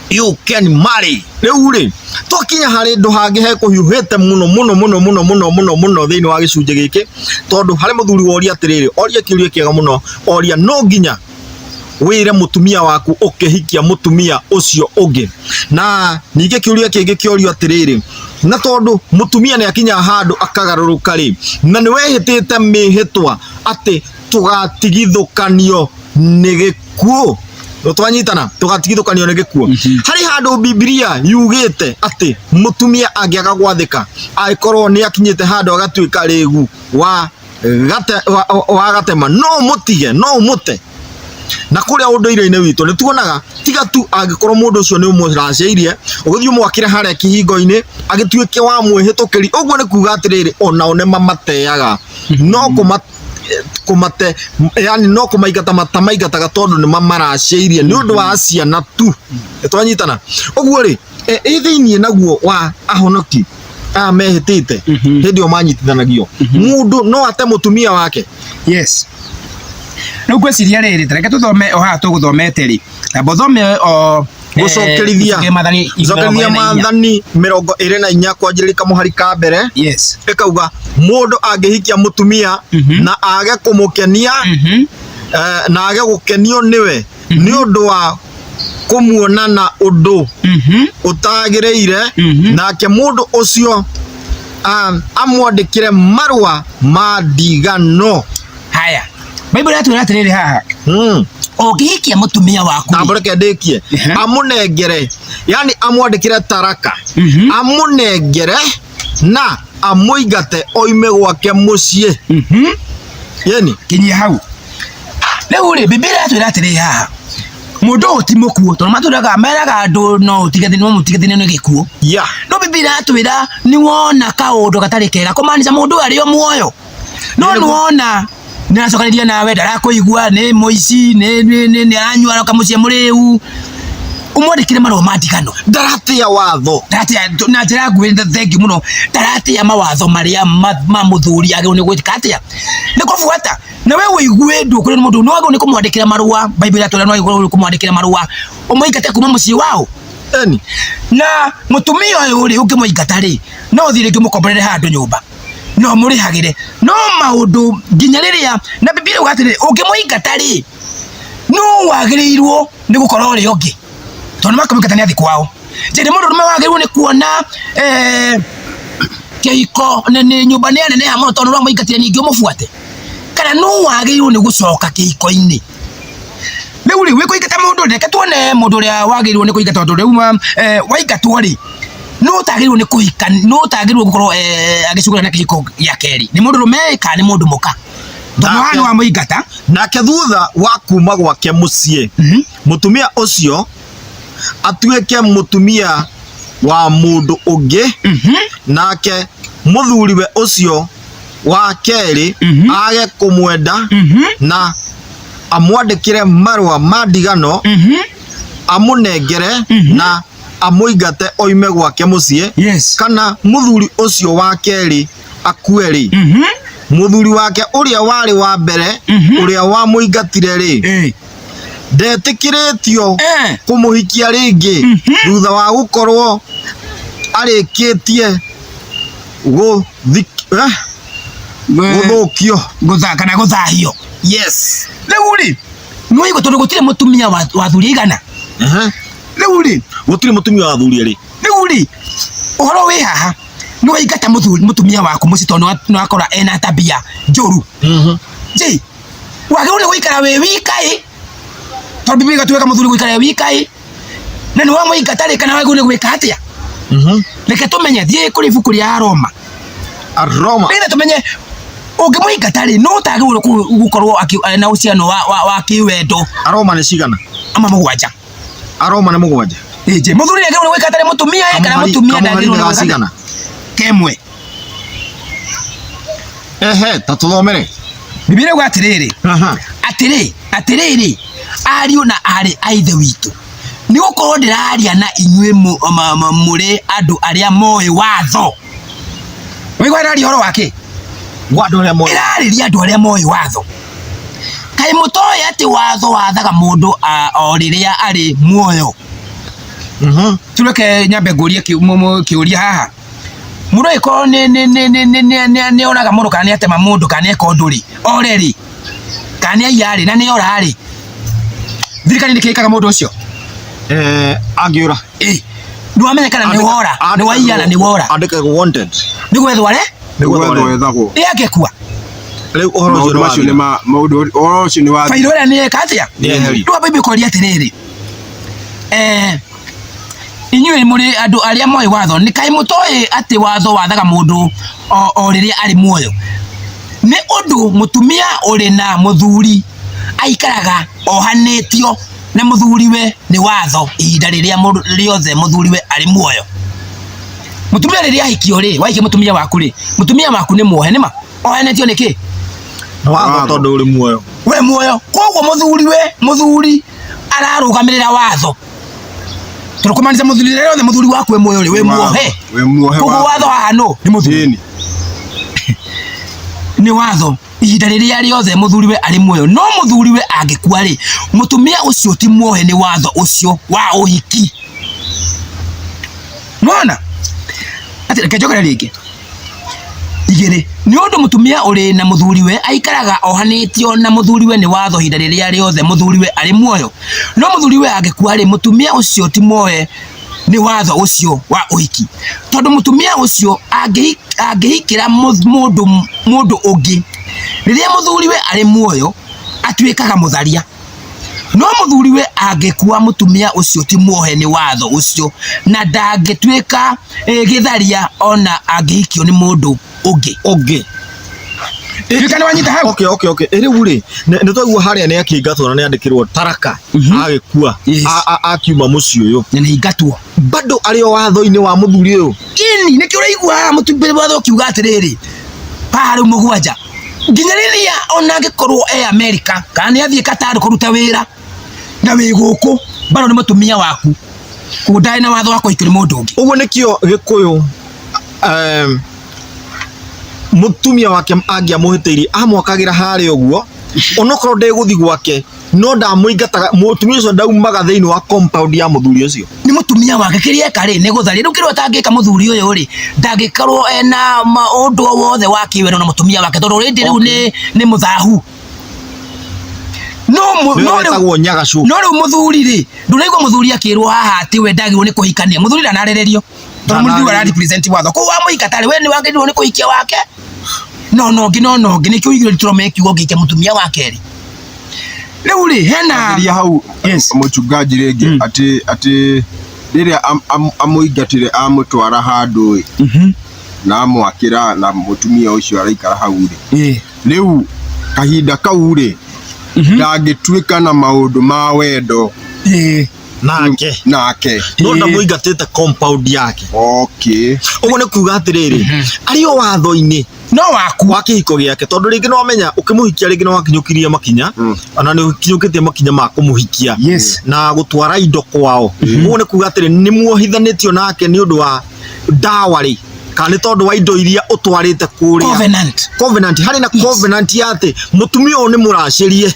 you can marry. Rĩu rĩ twakinya harĩ ndũ hangĩ hekũhiũhĩte mũno thĩinĩ wa gĩcunjĩ gĩkĩ, tondũ harĩ mũthuri woria atĩrĩrĩ, oria kĩũria kĩega mũno, oria no nginya wĩre mũtumia waku ũkĩhikia mũtumia ũcio ũngĩ. Na ningĩ kĩũria kĩngĩ kĩorio atĩrĩrĩ, na tondũ mũtumia nĩ akinya handũ akagarũrũka rĩ, na nĩ wehĩtĩte mĩhĩtwa atĩ tũgatigithũkanio nĩ gĩkuũ, twanyitana tũgatigithũkanio nĩ gĩkuũ. Harĩ handũ Biblia yugĩte atĩ mũtumia angĩaga gwathĩka angĩkorwo nĩ akinyĩte handũ agatuĩka rĩgu wa gatema, no mũtige, no ũmũte. Na kũrĩa ũndũire-inĩ witũ nĩ tuonaga tiga tu angĩkorwo mũndũ ũcio nĩ ũmũracĩirie ũgũthiĩ ũmwakĩre harĩa kĩhingo-inĩ agĩtuĩke wa mwĩhĩtũkĩri, ũguo nĩ kuuga atĩrĩrĩ onao nĩ mamateaga, no kũmate yani no kũmaingata matamaingataga tondũ nĩ mamaracĩirie nĩ ũndũ wa ciana tu. Twanyitana ũguo rĩ thĩinĩ naguo wa ahonoki mehĩtĩte hĩndĩ ĩyo manyitithanagio, mũndũ no ate mũtumia wake. Yes. Rĩu ngwĩciria rĩrĩ, reke tũthome o haha tũgũthomete rĩ, amba thome o gũcokerithia maathani 24 kwanjĩrĩria kamũhari ka mbere. Ĩkauga mũndũ angĩhikia mũtumia na age kũmũkenia na age gũkenio nĩwe nĩ ũndũ wa kumuonana undu utagireire nake mundu ucio amwandikire marua ma ndigano. Haya, Bible yatu iratiriri haha ugihikia mutumia waku amureke ndikie amunengere, yani amwandikire taraka amunengere na amuigate oime gwake mucie. Yani kinyia hau leo ri Bible yatu iratiriri haha mundu utimukuo tondu maturaga meraga andu no utigathine no gikuo no Bible yatwira ni wona kaundu gatari kega kumanisha mundu ari o muoyo no nuona ni acokaniria nawe ndarakuigua ni muici ni aranyua kamucie muriu umwandikire marua ma ndigano ndaratia watho na njira nguhĩ thengi muno ndaratia mawatho maria ma muthuri agĩrĩirwo nĩ gwĩka atĩa nĩ kũbuata na we wĩigue ndũkũrĩ mũndũ no agĩrĩirwo nĩ kũmwandĩkĩra marua Bible yatwĩra no agĩrĩirwo nĩ kũmwandĩkĩra marua ũmũingate kuma mũciĩ wao na mũtumia ũyũ rĩ ũngĩmũingata rĩ no ũthiĩ rĩngĩ mũkomborere handũ nyũmba no mũrĩhagĩre no maũndũ nginya rĩrĩa na Bible yuga atĩrĩ ũngĩmũingata rĩ no wagĩrĩirwo nĩ gũkorwo ũrĩ ũngĩ tondu makamũingata nĩ athi kwao njĩrĩ mũndũ ũrũme wagĩrĩirwo nĩ kuona kĩhiko nĩ nyũmba nĩ anene hamwe tondu no mũingatire ningĩ ũmũbuate kana no wagĩrĩirwo nĩ gũcoka kĩhiko-inĩ rĩu rĩ wĩkũingata mũndũ reke tuone mũndũ ũrĩa wagĩrĩirwo nĩ kũingata tondũ rĩu waingatwo rĩ no ũtagĩrĩirwo nĩ kũhika no ũtagĩrĩirwo gũkorwo agĩcugũra na kĩhiko gĩa kerĩ nĩ mũndũ ũrũme kana nĩ mũndũ mũka tondu hano wa mũingata nake thutha wa kuma gwake mũciĩ mũtumia ũcio atuĩke mũtumia wa mũndũ ũngĩ nake mũthuriwe ũcio wa kerĩ age kũmwenda na amwandĩkĩre marũa ma ndigano amunengere na amũingate oime gwake mũciĩ kana mũthuri ũcio wa kerĩ akue rĩ mũthuri wake ũrĩa warĩ wa mbere ũrĩa wamũingatire rĩ ndetĩkĩrĩtio kũmũhikia rĩngĩ thutha wa gũkorwo arĩkĩtie gũthũkio kana gũthahio rĩu rĩ nĩ waigua tondũ gũtirĩ mũtumia wathuri igana rĩu rĩ gũtirĩ mũtumia wathuri rĩ rĩu rĩ ũhoro wĩ haha nĩ waingata mũtumia waku mũciĩ tondũ nĩ wakora ena tabia njũru je wagĩrĩirwo nĩ gũikara wĩ wika tondũ Bible ĩgatuĩka mũthuri gũikara wika na nĩ wamũingata rĩ kana wagĩrĩirwo nĩ gwĩka atĩa reke tũmenye thiĩ kũrĩ ibuku rĩa Aroma nĩgetha tũmenye ũngĩmũingata rĩ no ũtagĩrĩirwo gũkorwo na ũciano wa kĩwendo. Aroma nĩ cigana? Ama mũgwanja. Aroma nĩ mũgwanja. Je mũthuri nĩ agĩrĩirwo gwĩka atĩ mũtumia kana mũtumia ndagĩrĩirwo nĩ gwĩka kemwe? Ta tũthomere. Bible yuga atĩrĩrĩ atĩrĩrĩ ariũ na arĩ a ithe witũ nĩ gũkorwo ndĩraria na inyuĩ mũrĩ andũ arĩa moĩ watho. Wĩigua ndĩraria ũhoro wake ĩrarĩria andũ arĩa moĩ watho. Kaĩ mũtoĩ atĩ watho wathaga mũndũ o rĩrĩa arĩ muoyo? Tureke nyambe ngũrie kĩũria haha mũndũ agĩkorwo nĩ oraga mũndũ kana nĩ atema mũndũ kana eka ũndũ rĩ ore rĩ kana nĩ aiya rĩ na nĩ ora rĩ thirikari nĩ kĩkaga mũndũ ũcio angĩũra nĩ wamenya kana nĩ wora nĩ waiya na nĩ wora andĩkagwo wanted nĩ gwethwo ethagwo angĩkua rĩu ũhoro ũcio nĩ maũndũ ũcio nĩ wa fairo ĩrĩa nĩ eka atĩa rĩu Bible ĩkoria atĩrĩrĩ inyuĩ mũrĩ andũ arĩa moĩ watho nĩ kaĩ mũtoĩ atĩ watho wathaga mũndũ o rĩrĩa arĩ muoyo? Nĩ ũndũ mũtumia ũrĩ na mũthuri aikaraga ohanĩtio na mũthuriwe nĩ watho ihinda rĩrĩa rĩothe mũthuriwe arĩ muoyo. Mũtumia rĩrĩa ahikio rĩ waikia mũtumia waku rĩ mũtumia waku nĩ muohe nĩma ohanĩtio nĩkĩ? Watho tondũ ũrĩ muoyo we muoyo koguo mũthuri ararũgamĩrĩra watho tũrũkũmanĩca mũthuri rĩrĩa othe mũthuri waku we muoyo rĩ we muohe koguo watho haha no nĩ mũthuri nĩ watho ihinda rĩrĩa rĩothe mũthuriwe arĩ muoyo no mũthuriwe angĩkua rĩ mũtumia ũcio ti muohe nĩ watho ũcio wa ũhiki. Nona atĩ reke njokere rĩngĩ igere ni undu mutumia uri na muthuriwe aikaraga ohanitio na muthuriwe ni watho hinda riria riothe muthuriwe ari muoyo no muthuriwe angekua ri mutumia ucio ti moe ni watho ucio wa uhiki tondu mutumia ucio angihikira mundu ungi riria muthuriwe ari muoyo atuikaga mutharia no muthuriwe angekua mutumia ucio ti muohe ni watho ucio na ndangituika githaria ona angihikio ni mundu ungi Tukana wanyita hau. Okay. Ere uri. Ne twaigua haria ni akingatwo na ni andikirwo taraka. Agikua. Akiuma muci uyu. Ni ingatwo. Bado ario watho-ini wa muthuri uyu. Ini ni kiraigua mutumbire watho kiuga atiriri. Pari mugwanja. Nginyariria ona ngikorwo America kana ni athie Qatar kuruta wira. Na wi guku bado ni mutumia waku. Kudai na watho wako ikiri mundu ungi. Uguo nikio Gikuyu mutumia wake angiamuhitiirie amwakagira haria uguo onokorwo ndiguthi gwake no ndamuingataga mutumia ucio ndaumaga thiini wa compound ya muthuri ucio ni mutumia wake kiria kari ni gutharia riu kirwa tangika muthuri uyu ri ndangikorwo ena maundu wothe wa kiwero na mutumia wake tondu rindi riu ni muthahu no riu muthuri ri nduraigwa muthuri akirwo haha ati we ndagirwo ni kuhikania muthuri ndanarererio tondu muthuri ara represent watho ko wa muikatari we ni wagirwo ni kuhikia wake no ngi nikio igire turome kiugo gike mutumia wake ri riu ri hena ria hau muchungaji ringi ati riria amuingatire amutwara handu na amwakira na mutumia ucio araikara hau ri riu kahinda kau ri ndangituika na maundu ma wendo nake no ndamuingatite compound yake. Okay, uguo ni kuuga atiriri ario watho-ini no waku wa kihiko giake tondu ringi no menya ukimuhikia ringi no wakinyukirie makinya ona ni ukinyukitie makinya ma kumuhikia na gutwara indo kwao. Uguo ni kuuga atiri ni muohithanitio nake ni undu wa dawari kana tondu wa indo iria utwarite kuria covenant hari na covenant yate mutumia uyu ni muracirie.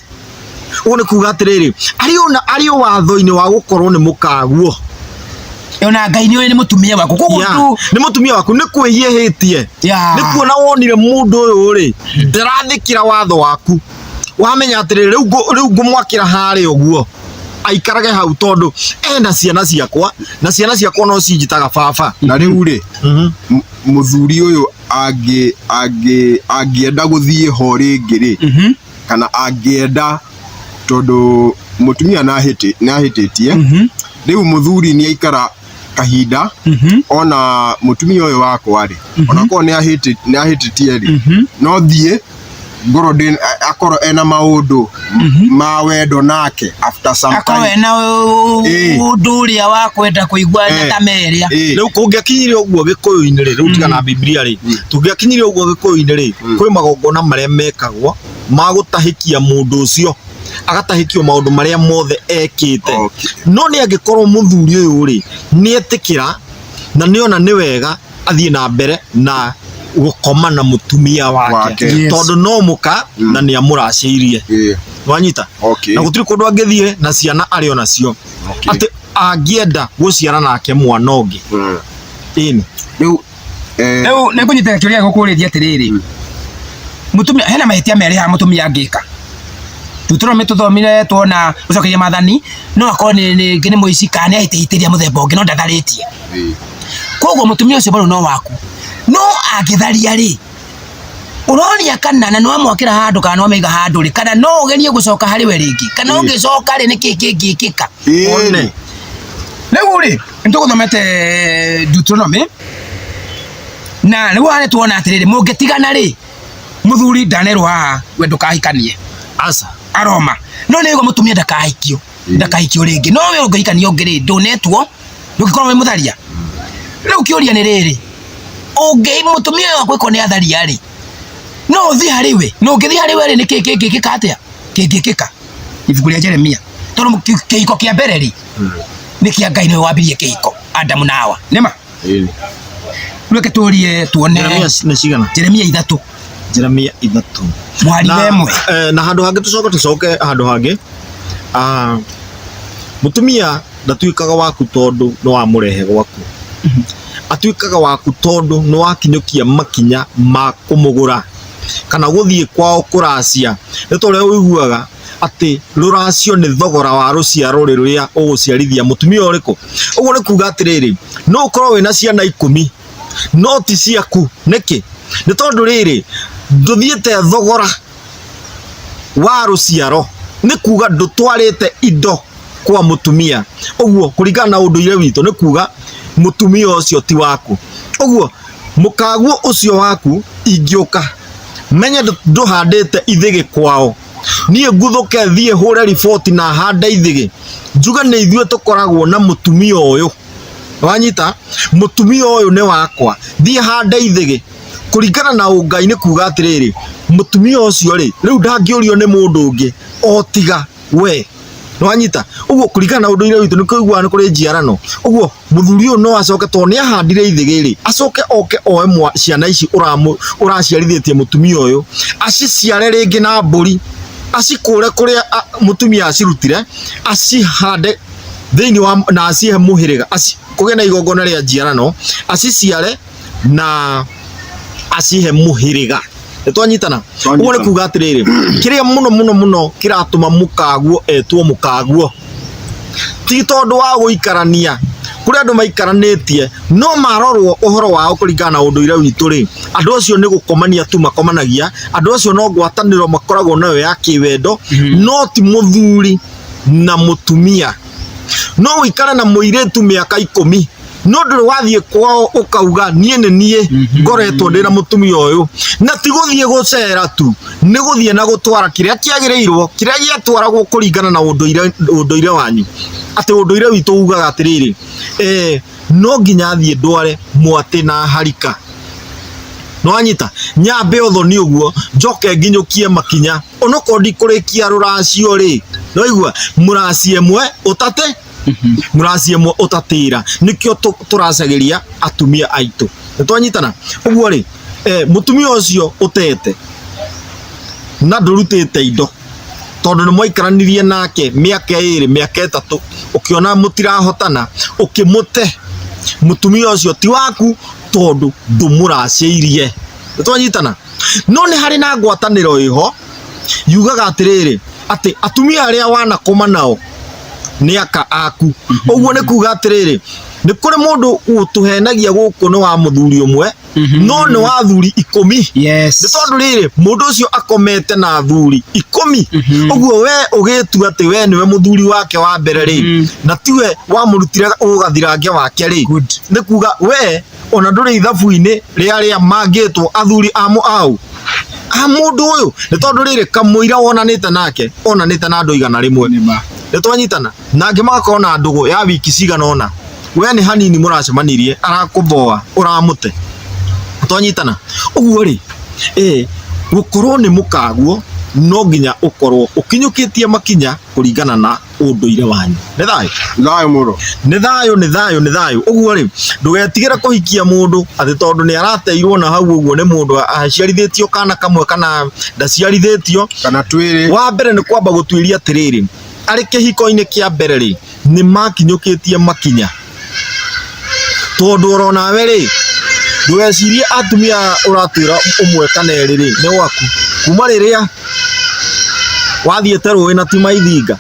Uguo ni kuuga atiriri ario watho-ini wa gukorwo ni mukaguo ona Ngai ni mutumia waku kuguo ni mutumia waku ni kwiyihitie ni kuona wonire mundu uyu ri ndirathikira watho waku wamenya atiriri riu ngumwakira hari uguo aikarage hau tondu ena ciana ciakwa na ciana ciakwa no cinjitaga baba na riu ri muthuri uyu angienda guthie ho ringi ri kana angienda tondu mutumia nahititie riu muthuri ni aikara kahinda ona mutumia uyu wakwa ri ona ko ni ahititie ri no thie ngoro akorwo ena maundu ma wendo nake after some time akorwo ena undu uria wa kwenda kuigua na tameria riu kungiakinyire uguo Gikuyu-ini ri riu tiga na Biblia ri tungiakinyire uguo Gikuyu-ini ri kwi magongona maria mekagwo ma gutahikia mundu ucio agatahikio maundu maria mothe ekite. No ni angikorwo muthuri uyu ri ni etikira na ni ona ni wega athie na mbere na gukoma na mutumia wake tondu no muka na ni amuraciirie wanyita na gutiri kundu angithie na ciana ari ona cio ati angienda guciara nake mwana ungi ini riu ne kunyita kiria gukuriria atiriri mutumia hena mahitia meri ha mutumia angika tuturome tuthomire tuona ucokeria mathani no akorwo ni muici kana ahititiria muthemba ungi no ndatharitie koguo mutumia ucio bado no waku no agitharia ri uronia kana na no amwakira handu kana no meiga handu ri kana no ugenie gucoka hari we ringi kana ungicoka ri niki kingikika one riu ri nituguthomete Deuteronomy na riu hane tuona atiriri mungitigana ri muthuri ndanerwo haha we ndukahikanie asa aroma no nego mutumia ndakahikio ringi no we ungihikania ungiri ndunetwo ndugikorwo we mutharia riu kiuria ni riri ungi mutumia wako iko ni atharia ri no thi hari we no ngithi hari we ri ni kingikika atia kingikika ibuku ria Jeremia tondu kihiko kia mbere ri ni kia Ngai ni wambirie kihiko Adamu na Hawa nema reke turie tuone Jeremia 3 mwari wemwe na handu hangi tucoke handu hangi mutumia ndatuikaga waku tondu no amurehe gwaku atuikaga waku tondu no wakinyukia makinya ma kumugura kana guthie kwao kuracia nitore uiguaga ati ruracio ni thogora wa ruciaro ruria uguciarithia mutumia uriku uguo ni kuga atiriri no ukorwo wina ciana 10 no ti ciaku niki ni tondu riri nduthiete thogora wa ruciaro ni kuga ndutwarite indo kwa mutumia uguo kuringana na unduire witu ni kuga mutumia ucio ti waku uguo mukaguo ucio waku ingioka menya nduhandite ithigi kwao nie nguthuke thie hure report na handa ithigi njuga ni ithue tukoragwo na mutumia uyu wanyita mutumia uyu ni wakwa thie handa ithigi kuringana na ungai ni kuga atiriri mutumia ucio ri riu ndangiurio ni mundu ungi otiga we wanyita uguo kuringana na unduire witu ni kuigua ni kuri njiarano uguo muthuri uyu no acoke to ni ahandire ithigi ri acoke oke oe ciana ici uraciarithitie mutumia uyu aciciare ringi na mburi acikure kuria mutumia acirutire acihande thiini wa na acihe muhiriga kuge na igongona ria njiarano aciciare na acihe muhiriga twanyitana uguo ni kuga atiriri kiria muno kiratuma mukaguo etwo mukaguo ti tondu wa guikarania kuria andu maikaranitie no marorwo uhoro wao kuringana na unduire witu ri andu acio ni gukomania tu makomanagia andu acio no ngwataniro makoragwo nayo ya kiwendo no ti muthuri na mutumia no wikara na muiretu miaka 10 no nduri wathie kwao ukauga nie ni nie ngoretwo ndira mutumia uyu na ti guthie gucera tu ni guthie na gutwara kiria kiagireirwo kiria giatwaragwo kuringana na unduire wanyu ati unduire witu ugaga atiriri no nginya thie ndware mwate na harika no anyita nyambe othoni uguo njoke nginyukie makinya onoko ndikurikia ruracio ri no igua muracie mwe utate muracie mwe utatira nikio turacagiria atumia aitu twanyitana uguo ri mutumia ucio utete na ndurutite indo tondu ni mwaikaranirie nake miaka 2 miaka 3 ukiona mutirahotana ukimute mutumia ucio ti waku tondu ndumuraciirie twanyitana no ni hari na ngwataniro iho yugaga atiriri ati atumia aria wanakoma nao ni aka aku uguo ni kuga atiriri ni kuri mundu utuhenagia guku ni wa muthuri umwe no ni wa thuri 10 yes ni tondu riri mundu ucio akomete na thuri 10 uguo we ugitu ati we niwe muthuri wake wa mbere ri na tiwe wa murutire ugathirange wake ri ni kuga we ona nduri ithabu-ini ria mangitwo athuri amu au mundu uyu ni tondu riri kamuira wonanite nake onanite na andu 100 ni twanyitana nange magakona ndugu ya wiki cigana ona we ni hanini muracemanirie arakuboa uramute twanyitana uguo ri gukorwo ni mukaguo no nginya ukorwo ukinyukitie makinya kuringana na unduire wanyu ni thayo muro ni thayo uguo ri ndugetigira kuhikia mundu ati tondu ni arateirwo na hau uguo ni mundu aciarithitio kana kamwe kana ndaciarithitio kana twiri wa mbere ni kwamba gutwiria atiriri ari kihiko-ini kia mbere ri ni makinyukitie makinya tondu urona we ri ndugecirie atumia uratwira umwe kana eri ri ni waku kuma riria wathiete rũĩ na ti maithinga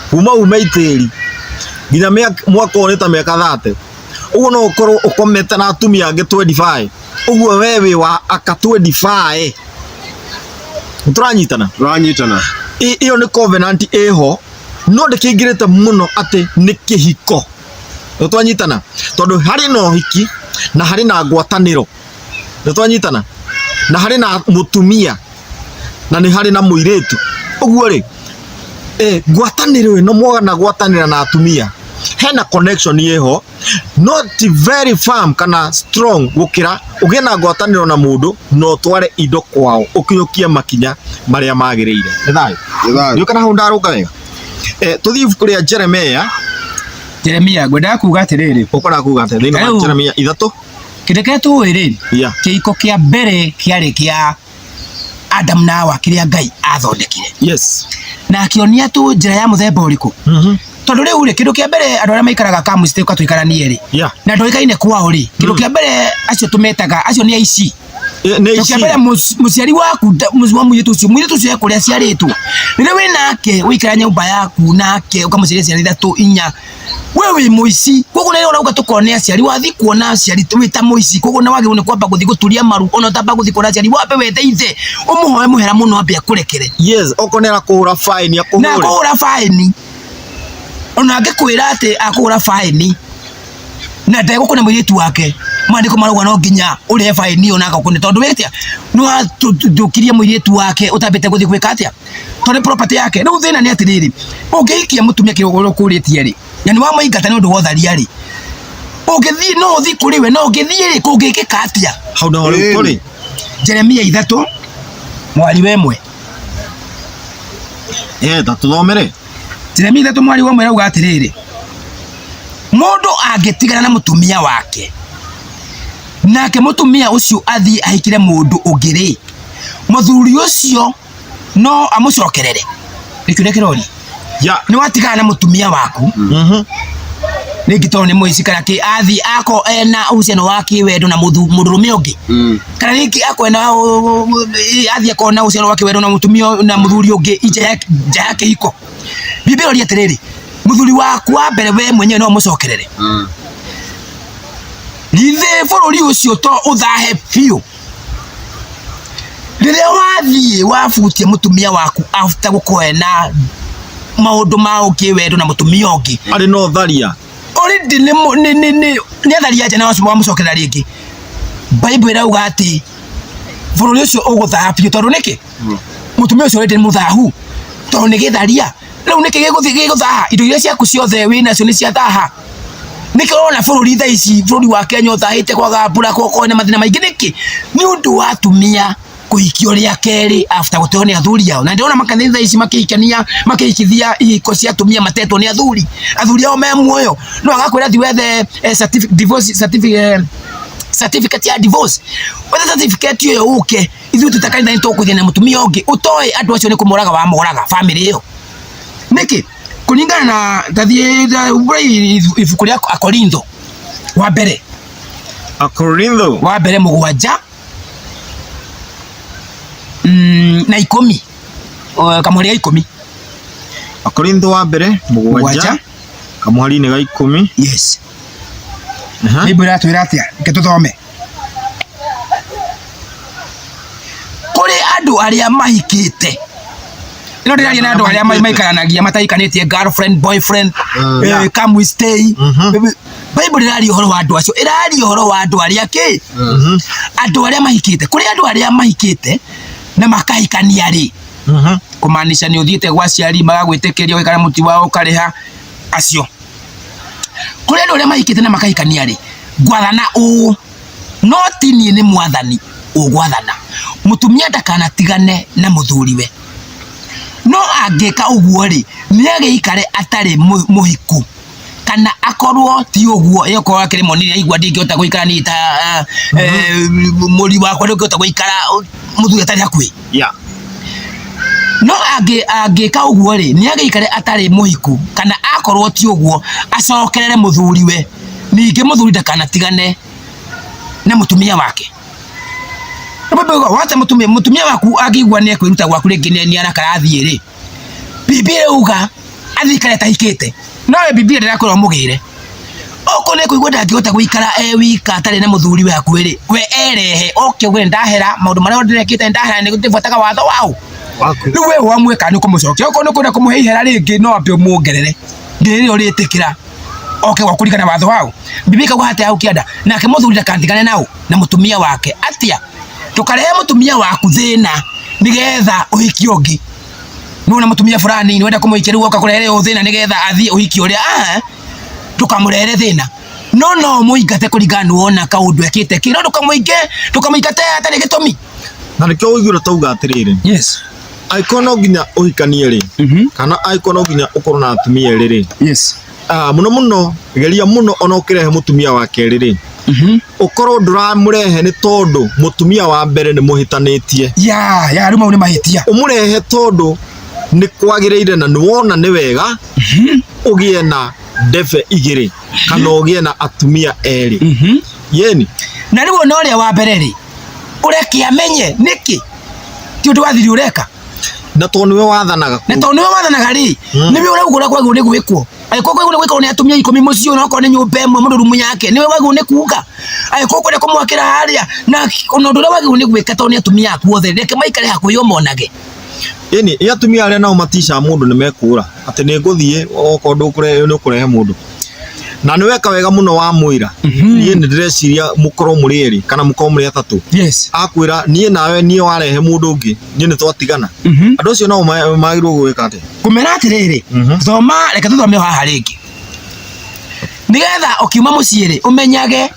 kuma ume itĩri nginya mwaka ũyũ nĩ ta mĩaka 30 ũguo no ũkorwo ũkomete na atumia angĩ 25 ũguo we wĩ wa aka 25 tũranyitana iyo nĩ covenant ĩho no ndĩkĩingĩrĩte mũno atĩ nĩ kĩhiko twanyitana tondũ harĩ na ũhiki na harĩ na ngwatanĩro twanyitana na harĩ na mũtumia na nĩ harĩ na mũirĩtu uguo ri ngwatanĩro ĩno mwaga na gwatanĩra na atumia hena connection yeho not very firm kana strong gukira ugie na ngwatanĩro na mundu no tware indo kwao ukinyukia makinya maria magĩrĩire nĩ thayo nĩ kana hau ndaruka wega tuthii kuri Jeremia ngwenda kuga atiriri ukora kuga atiriri na Jeremia 3 kideke tu iri kĩhiko kĩa mbere kĩarĩ kĩa Adam na Hawa kĩrĩa Ngai athondekire yes na akĩonia tu njĩra ya mũthemba ũrĩkũ tondu riu ri kindu kia mbere andu aria maikaraga kamũcite uka tuikaranie ri na ndoikaine kwao ri kindu kia mbere acio tumetaga acio ni aici kindu kia mbere muciari waku muitu ucio kuria aciaritwo riria wi nake wikara nyumba yaku nake ukamuciria ciana 3 4 we wi muici koguo nä å tukone aciari wathi kuona aciari wä ta muici koguo na wagä nä kwamba gå thiä gå turia maru ona tamba gå thiä kuona aciari wambe weteithe å må hoe må hera må no ambä akå rekere okorwo nä arakå hå ra baini na akå hå ra baini ona angä kwä ra atä akå hå ra baini na ndegå kå ne må irä wake mandä ko marauga no nginya å rä baini ona agakå ne tondå wä tä no atå kirie må irä wake å tambä te gå thiä gwä ka atä a tondå property yake rä u thä na nä atä rä rä å ngä ikia må tumia kä rå kå rä tie rä na nä wamaingata nä å ndå wa ũtharia rĩ ũngĩthiĩ no ũthiĩ kũrĩ we no ũngĩthiĩ rĩ kũngĩkĩka atĩa hau naho rĩu tũrĩ Jeremia 3 mwari wa 1 ta tũthomere Jeremia 3 mwari wa 1 rauga atĩrĩrĩ mũndũ angĩtigana na mũtumia wake nake mũtumia ũcio athiĩ ahikire mũndũ ũngĩ rĩ mũthuri ũcio no amũcokerere nĩkĩo kĩrori nĩ watigana na mũtumia waku rĩngĩ tondũ nĩ mũici kana kĩ athi ako ena uhusiano wa kĩwendo na mũndũrũme ũngĩ kana rĩngĩ ako ena athi ako na uhusiano wa kĩwendo na mũtumia na mũthuri ũngĩ nja ya kĩhiko Biblia ĩroria atĩrĩrĩ mũthuri waku wa mbere we mwenyewe no mũcokerere githĩ bũrũri ũcio to ũthahe biũ rĩrĩa wathiĩ wabutia mũtumia waku after gũkorwo na maundu ma ũkĩwendo na mũtumia ũngĩ arĩ no tharia already nĩ atharia nja na wa mũcokerera rĩngĩ Bible ĩrauga atĩ bũrũri ũcio ũgũthaha biũ tondũ nĩkĩ mũtumia ũcio already nĩ mũthahu tondũ nĩ gĩtharia rĩu nĩkĩ gĩgũthaha indo iria ciaku ciothe wĩ nacio nĩ ciathaha nĩkĩ ũrona bũrũri thaa ici bũrũri wa Kenya ũthahĩte kwaga mbura kwako na mathĩna maingĩ nĩkĩ nĩ ũndũ wa atumia kuhikio ria keri after guteo ni athuri yao na ndiona makanitha ici makihikania makihikithia ihiko cia atumia matetwo ni athuri ao me muoyo no agakwira thi wethe certificate ya divorce wethe certificate yo uke ithu tutakanitha ni tukuthia na mutumia ungi utoe andu acio ni kumuraga wa moraga family iyo niki kuningana na tathie ibuku ria Akorintho wa mbere mũgwanja na 10 kamwari ga 10 Akorintho wa mbere mũgwanja kamwari ni ga 10 yes Biblia iratwĩra atĩa reke tũthome kũrĩ andũ arĩa mahikĩte ino ndĩraria na andũ arĩa maikaranagia mataikanĩtie girlfriend boyfriend come we stay Bible ĩraria ũhoro wa andũ acio ĩraria ũhoro wa andũ arĩa kĩ andũ arĩa mahikĩte kũrĩ andũ arĩa mahikĩte na makahikania ri kumaanisha ni uthiite gwa ciari magagwĩtĩkĩria ũikara mũti wao ũkarĩha acio kũrĩ andũ arĩa mahikĩte na makahikania ri gwathana ũũ no ti niĩ nĩ mwathani ũgwathana mũtumia ndakanatigane na mũthuriwe no angĩka ũguo ri nĩagĩikare atarĩ mũhiku kana akorwo ti ũguo yokorwo akĩrĩ monire aigua ndingĩhota gũikara ni ta mũri wakwa ndũngĩhota gũikara mũthuri atarĩ hakuhĩ no angĩka ũguo rĩ nĩagĩikare atarĩ mũhiku kana akorwo ti ũguo acokerere mũthuriwe ningĩ mũthuri ndakanatigane na mũtumia wake wate mũtumia waku angĩigua nĩ ekwĩruta gwaku rĩngĩ nĩ arakarathie rĩ Biblia ĩrauga athikare atahikĩte nawe Biblia ndĩrakwĩra mũgĩre oko nĩ kũigua ndangĩhota gũikara wika atarĩ na mũthuri we hakuhĩ rĩ we erehe oke ũgwe ndahera maũndũ marĩa ndĩrekĩte ndahera nĩ gũtibuataga watho wao rĩu we wamwĩka nĩ kũmũcokia oko nĩ kwenda kũmũhe ihera rĩngĩ no ambe ũmuongerere rĩrĩa ũrĩtĩkĩra oke gwa kũringana watho wao Biblia ĩkauga atĩ hau kĩanda nake mũthuri ndakandigane nao na mũtumia wake atĩa tukarehe mũtumia waku thĩna nĩgetha ũhiki ũngĩ nuna mũtumia fulani nĩwenda kũmũhikia rĩu oka kũrehere thĩna nĩgetha athiĩ ũhiki ũrĩa tukamũrehere thĩna no mũingate kũringana na wona kaũndũ ekĩte kĩno ndũkamũingate atarĩ gĩtũmi na nĩkĩo ũiguĩra tauga atĩrĩrĩ yes angĩkorwo no nginya ũhikanie rĩ kana angĩkorwo no nginya ũkorwo na atumia erĩ rĩ yes mũno geria mũno ona ũkĩrehe mũtumia wa kerĩ rĩ ukorwo nduramũrehe nĩ tondũ mũtumia wa mbere nĩ mũhitanĩtie rĩu mau nĩ mahĩtia ũmũrehe tondũ ni kwagiriire na nuona ni wega ugie na ndebe igiri kana ugie na atumia eri yeni na riwo no ria wa mbere ri ureki amenye niki ti undu wathiri ureka na to niwe wathanaga ri niwe uragura kwa gune gwikwo ayiko kwa gune gwikwo ni atumia 10 mucio no ko ni nyumba emwe mundu rumu yake niwe wagune kuga ayiko kwa kumwakira haria na ono ndura wagune gwika to ni atumia aku othe reke maikare hakuyo monage yeni ya atumia aria nao matisha mundu ni mekura ati ni nguthie oko ndukure ni kurehe mundu na ni weka wega muno wa mwira nie ni ndreciria mukoro murieri kana mukoro muri atatu akwira nie nawe nie warehe mundu ungi nie ni twatigana andu cio no magirwo gwika ati kumera atiriri thoma reka tuthome haha ringi nigetha okiuma muciiri umenyage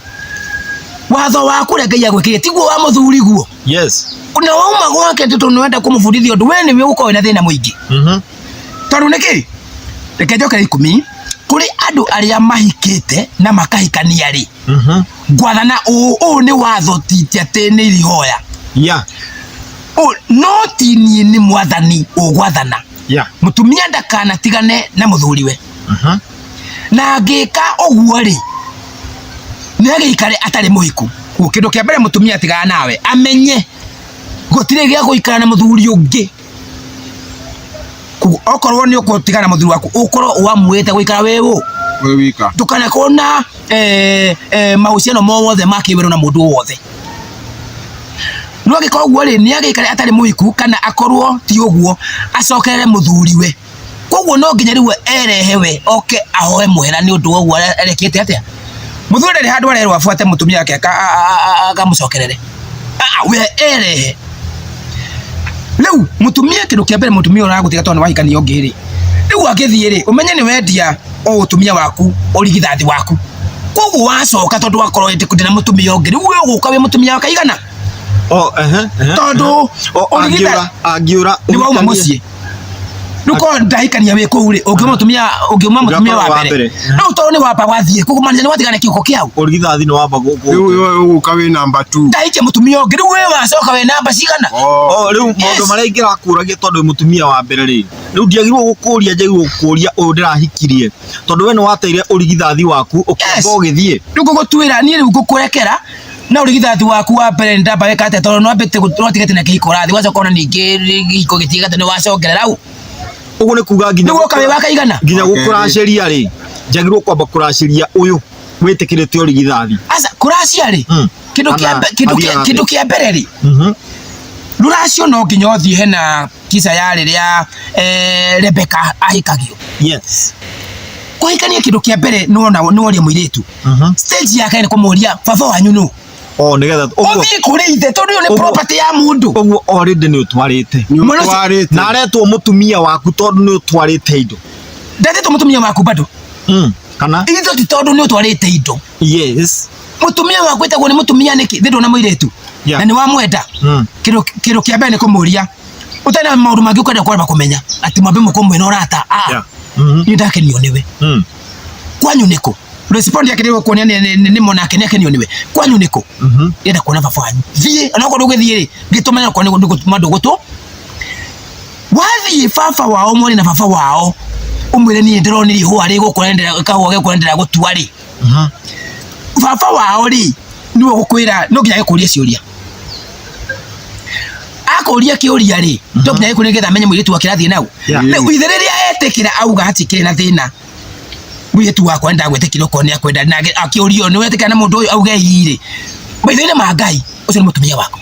watho waku reka ya gwikire tiguo wa muthuri guo kuna wauma gwake ndio tunwenda kumufundithia undu we niwe uko na thina muingi tondu niki reke njoke 10 kuri andu aria mahikite na makahikania ri gwathana u ni watho titi ati ni rihoya no tini ni mwathani ugwathana mutumia ndakana tigane na muthuriwe na ngika uguo ri nigikare atari muhiku kindu kia mbere mutumia tigana nawe amenye gutire gia guikara na muthuri ungi okorwo ni ukutigana muthuri waku ukorwo wamwete guikara wewe wika tukana kona mahusiano mothe makiwero na mundu wothe no gikoro guo ri ni agikare atari muhiku kana akorwo ti uguo acokerere muthuriwe koguo no nginya riwe erehewe oke ahoe muhera ni undu uguo arekete atia muthuri ri handu arerwa afuate mutumia yake akamucokerere we erehe leu mutumia kindu kia mbere mutumia uragutiga tondu wahikania ungi ri riu agithie ri umenye ni wendia o utumia waku origithathi waku koguo wacoka tondu wakorwo eti kundina mutumia ungi riu we uguka we mutumia wakaigana tondu angiura ni wauma mucii nuko ndahikania we kuu ri ungiuma mutumia wa mbere no tondu ni wamba wathie koguo manje ni watigana kiuko kiau origithathi ni wamba riu uguka we number 2 ndahike mutumia ungi riu we wacoka we namba cigana riu mundu maria ingirakuragia tondu mutumia wa mbere ri riu ndiagirwo gukuria njagirwo gukuria uyu ndirahikirie tondu we ni wateire origithathi waku ukimba ugithie riu gugutwira ni riu gukurekera na urigithathi waku wa mbere ndamba weka ate tondu no mbete gutwatigate na kihiko rathi wacoka ona ningi gihiko gitigate ni wacokerera au ugu ni kuga nginya niwo kawe wakaigana nginya gukuraciria ri njagirwo kwamba kuraciria uyu witikirite origithathi asa kuracia ri kindu kia mbere ri ruracio no nginya uthie hena kisa ya riria Rebeka ahikagio kuhikania kindu kia mbere no ria muiritu stage yake ni kumuria baba wanyu no nigetha uthie kuri ithe tondu ni property ya mundu uguo already ni utwarite na aretwo mutumia waku tondu ni utwarite indo ndatete mutumia waku bado kana indo ti tondu ni utwarite indo mutumia waku etagwo ni mutumia niki thindo na muiritu na ni wamwenda kindu kia mbere ni kumuria utana maundu mangi ukenda kwamba kumenya ati mwambe mukomwe na urata ni ndakenio niwe kwanyu niko respond yake ndio kuonia ni monake ni akenio niwe kwanyu niko yenda kuona baba wanyu thie anako ndugithie ri gitumenya kwa niko mandu gutu wathie baba wao mwoni na baba wao umwire ni ndironi ri hwa ri gukurendera kahwa gukurendera gutua ri baba wao ri niwe gukwira no nginya gikuria ciuria akoria kiuria ri ndo nginya gikuringetha amenye muiritu wakirathie nau ithireria etekira auga hatikire na thina muiritu wakwa nda gwetekira ukonia kwenda na akiurio ni wetekira na mundu auge iri maithine ma Ngai ucio ni mutumia wako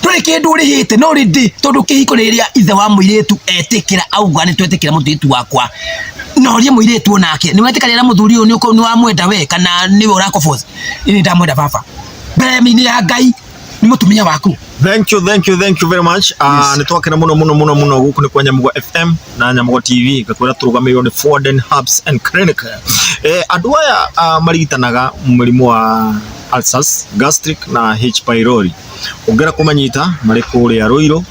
tuli kindu rihite no rindi tondu kihiko riria ithe wa muiritu etekira auga ni twetekira muiritu wakwa no ria muiritu onake ni wetekira na muthuri uyu ni wamwenda we kana ni urakoboth ini ndamwenda baba mbere ya Ngai ni mutumia waku. Thank you very much. Ni twakira muno guku ni kwa Nyamugo FM na Nyamugo TV gakwira turugamirwo ni Foden Herbs and Clinic. Andu aya marigitanaga murimu wa ulcers, gastric na H pylori. Ungera kumanyita mari kuria Ruiru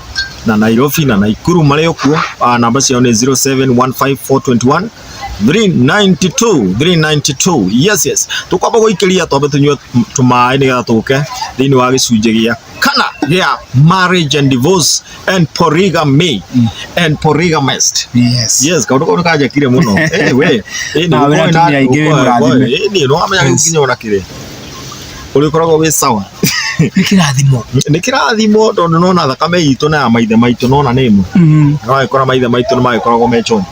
na Nairobi na Naikuru mari okuo. Namba ciao ni 07154211 392 yes tukwamba guikiria twambe tunywe tumai ni gatuke thini wa gicunje gia kana gia marriage and divorce and polygamy and polygamist yes kaundu kaja kire muno we ni no amenya gikinya ona kire uri koragwo wi sawa ni kirathimo tondu nona thakame itu na maithe maitu nona nemu no ikora maithe maitu ni magikoragwo mecho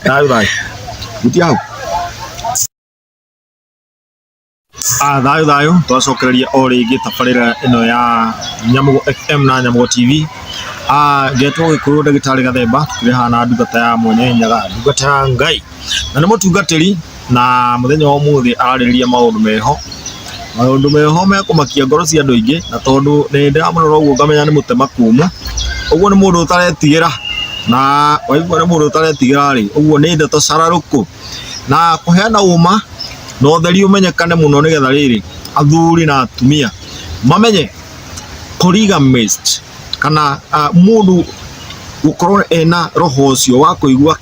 dai guti hau thayo twacokereria o ringi tabarira ino ya Nyamugo FM na Nyamugo TV getwo Gikuyu Ndagitari Gathemba tukirehana ndungata ya mwene nyaga ndungata ya Ngai na ni mutungatiri na muthenya wa umuthi arariria maundu meho mekumakia ngoro cia andu aingi na tondu ni ndiramurora uguo ngamenya ni mutemakumu uguo ni mundu utaretigira na waigua ni mundu utaretigira ri uguo ni ndeto cararuku na kuheana uma no utheri umenyekane muno nigetha riri athuri na atumia mamenye polygamist kana mundu gukorwo ena roho ucio wa kuigua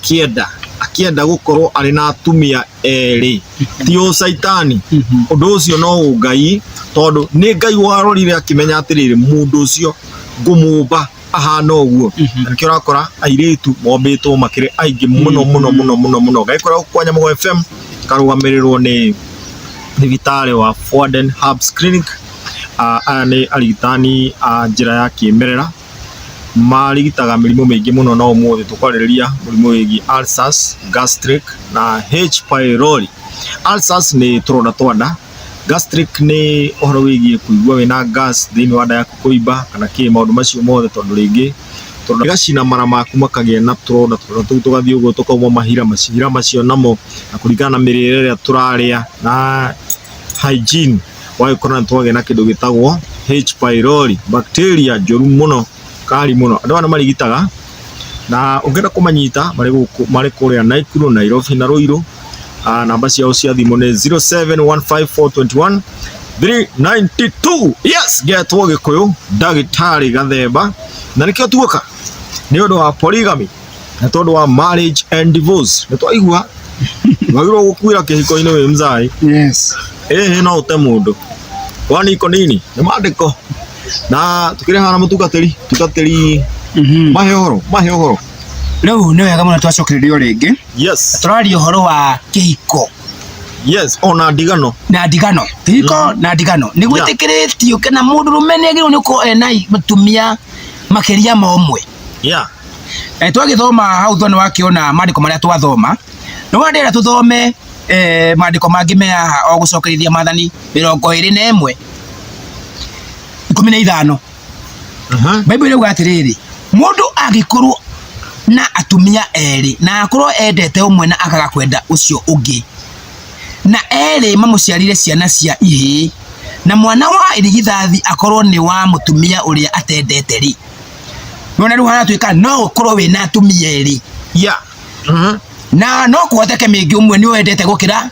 akienda gukorwo ari na atumia eri ti o saitani undu ucio no Ngai tondu ni Ngai warorire akimenya atiriri mundu ucio ngumumba ahana uguo nikio rakora airitu mombitwo makire aingi muno Ngai kora kwa Nyamugo FM karugamiriro ni thibitari wa Foden Herbs Clinic ni arigitani njira ya kimerera marigitaga mirimu mingi muno no umuthi tukwariria murimu wigi ulcers gastric na H pylori. Ulcers ni turonda twanda, gastric ni ohoro wigi kuigua wina gas thini wa nda yaku kuimba kana ki maundu macio mothe tondu ringi tondu gacina mara maku makagia na turonda tu tugathii uguo tukauma mahira macio namo na kuringana na mirire ria turaria na hygiene waikora twage na kindu gitagwo H pylori, bacteria njuru muno kari muno andu ana marigitaga na ungenda kumanyita mari kuria Naikuru Nairobi na Ruiru namba ciao cia thimu ni 0715421392 yes getwo Gikuyu Ndagitari Gathemba na nikio tuoka ni undu wa polygamy na tondu wa marriage and divorce ni twaigua wagirwo gukwira kihiko-ini wi mzai yes no ute mundu wani iko nini ni maandiko na tukirehana mutungatiri mahe uhoro riu ni wega muno twacokererio ringi yes turaria uhoro wa kihiko yes ona ndigano kihiko na ndigano ni gwitikiritio kana mundu rume agirwo ni ko ena mutumia makiria momwe twagithoma hau thoni wakiona maandiko maria twathoma no wandira tuthome maandiko mangi me o gucokerithia Maathani 21 15 Bible ĩrauga atiriri mundu agikorwo na atumia eri na akorwo endete umwe na akaga kwenda ucio ungi na eri mamuciarire ciana cia ihi na mwana wa irigithathi akorwo ni wa mutumia uria atendete ri nona riu haratwika no ukorwo wina atumia eri na no kuhoteke mingi umwe ni wendete gukira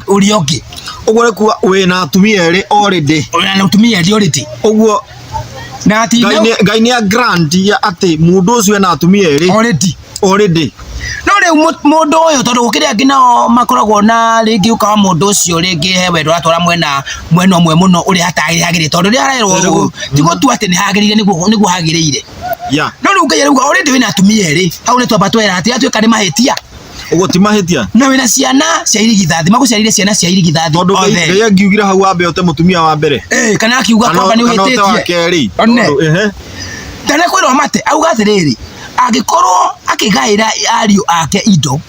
uria ungi uguo kuwa wina atumia eri already na atumia eri already uguo na ati Ngai ni a grant ya ati mundu ucio na atumia eri already no riu mundu uyu tondu gukiria ngina makoragwo na ringi ukawa mundu ucio ringi he wendo atwara mwena umwe muno uri hatagirire tondu ri arerwo tigo tu ati ni hagirire niguo hagirire no riu Ngai arauga already wina atumia eri hau ni twamba twera ati atwika ni mahitia ugo ti mahitia na wina ciana cia irigithathi maguciarire ciana cia irigithathi tondu Ngai angiugira hau ambe ote mutumia wa mbere kana akiuga kwamba ni uhititie tane kwirwo mate auga atiriri agikorwo akigaira ariu ake indo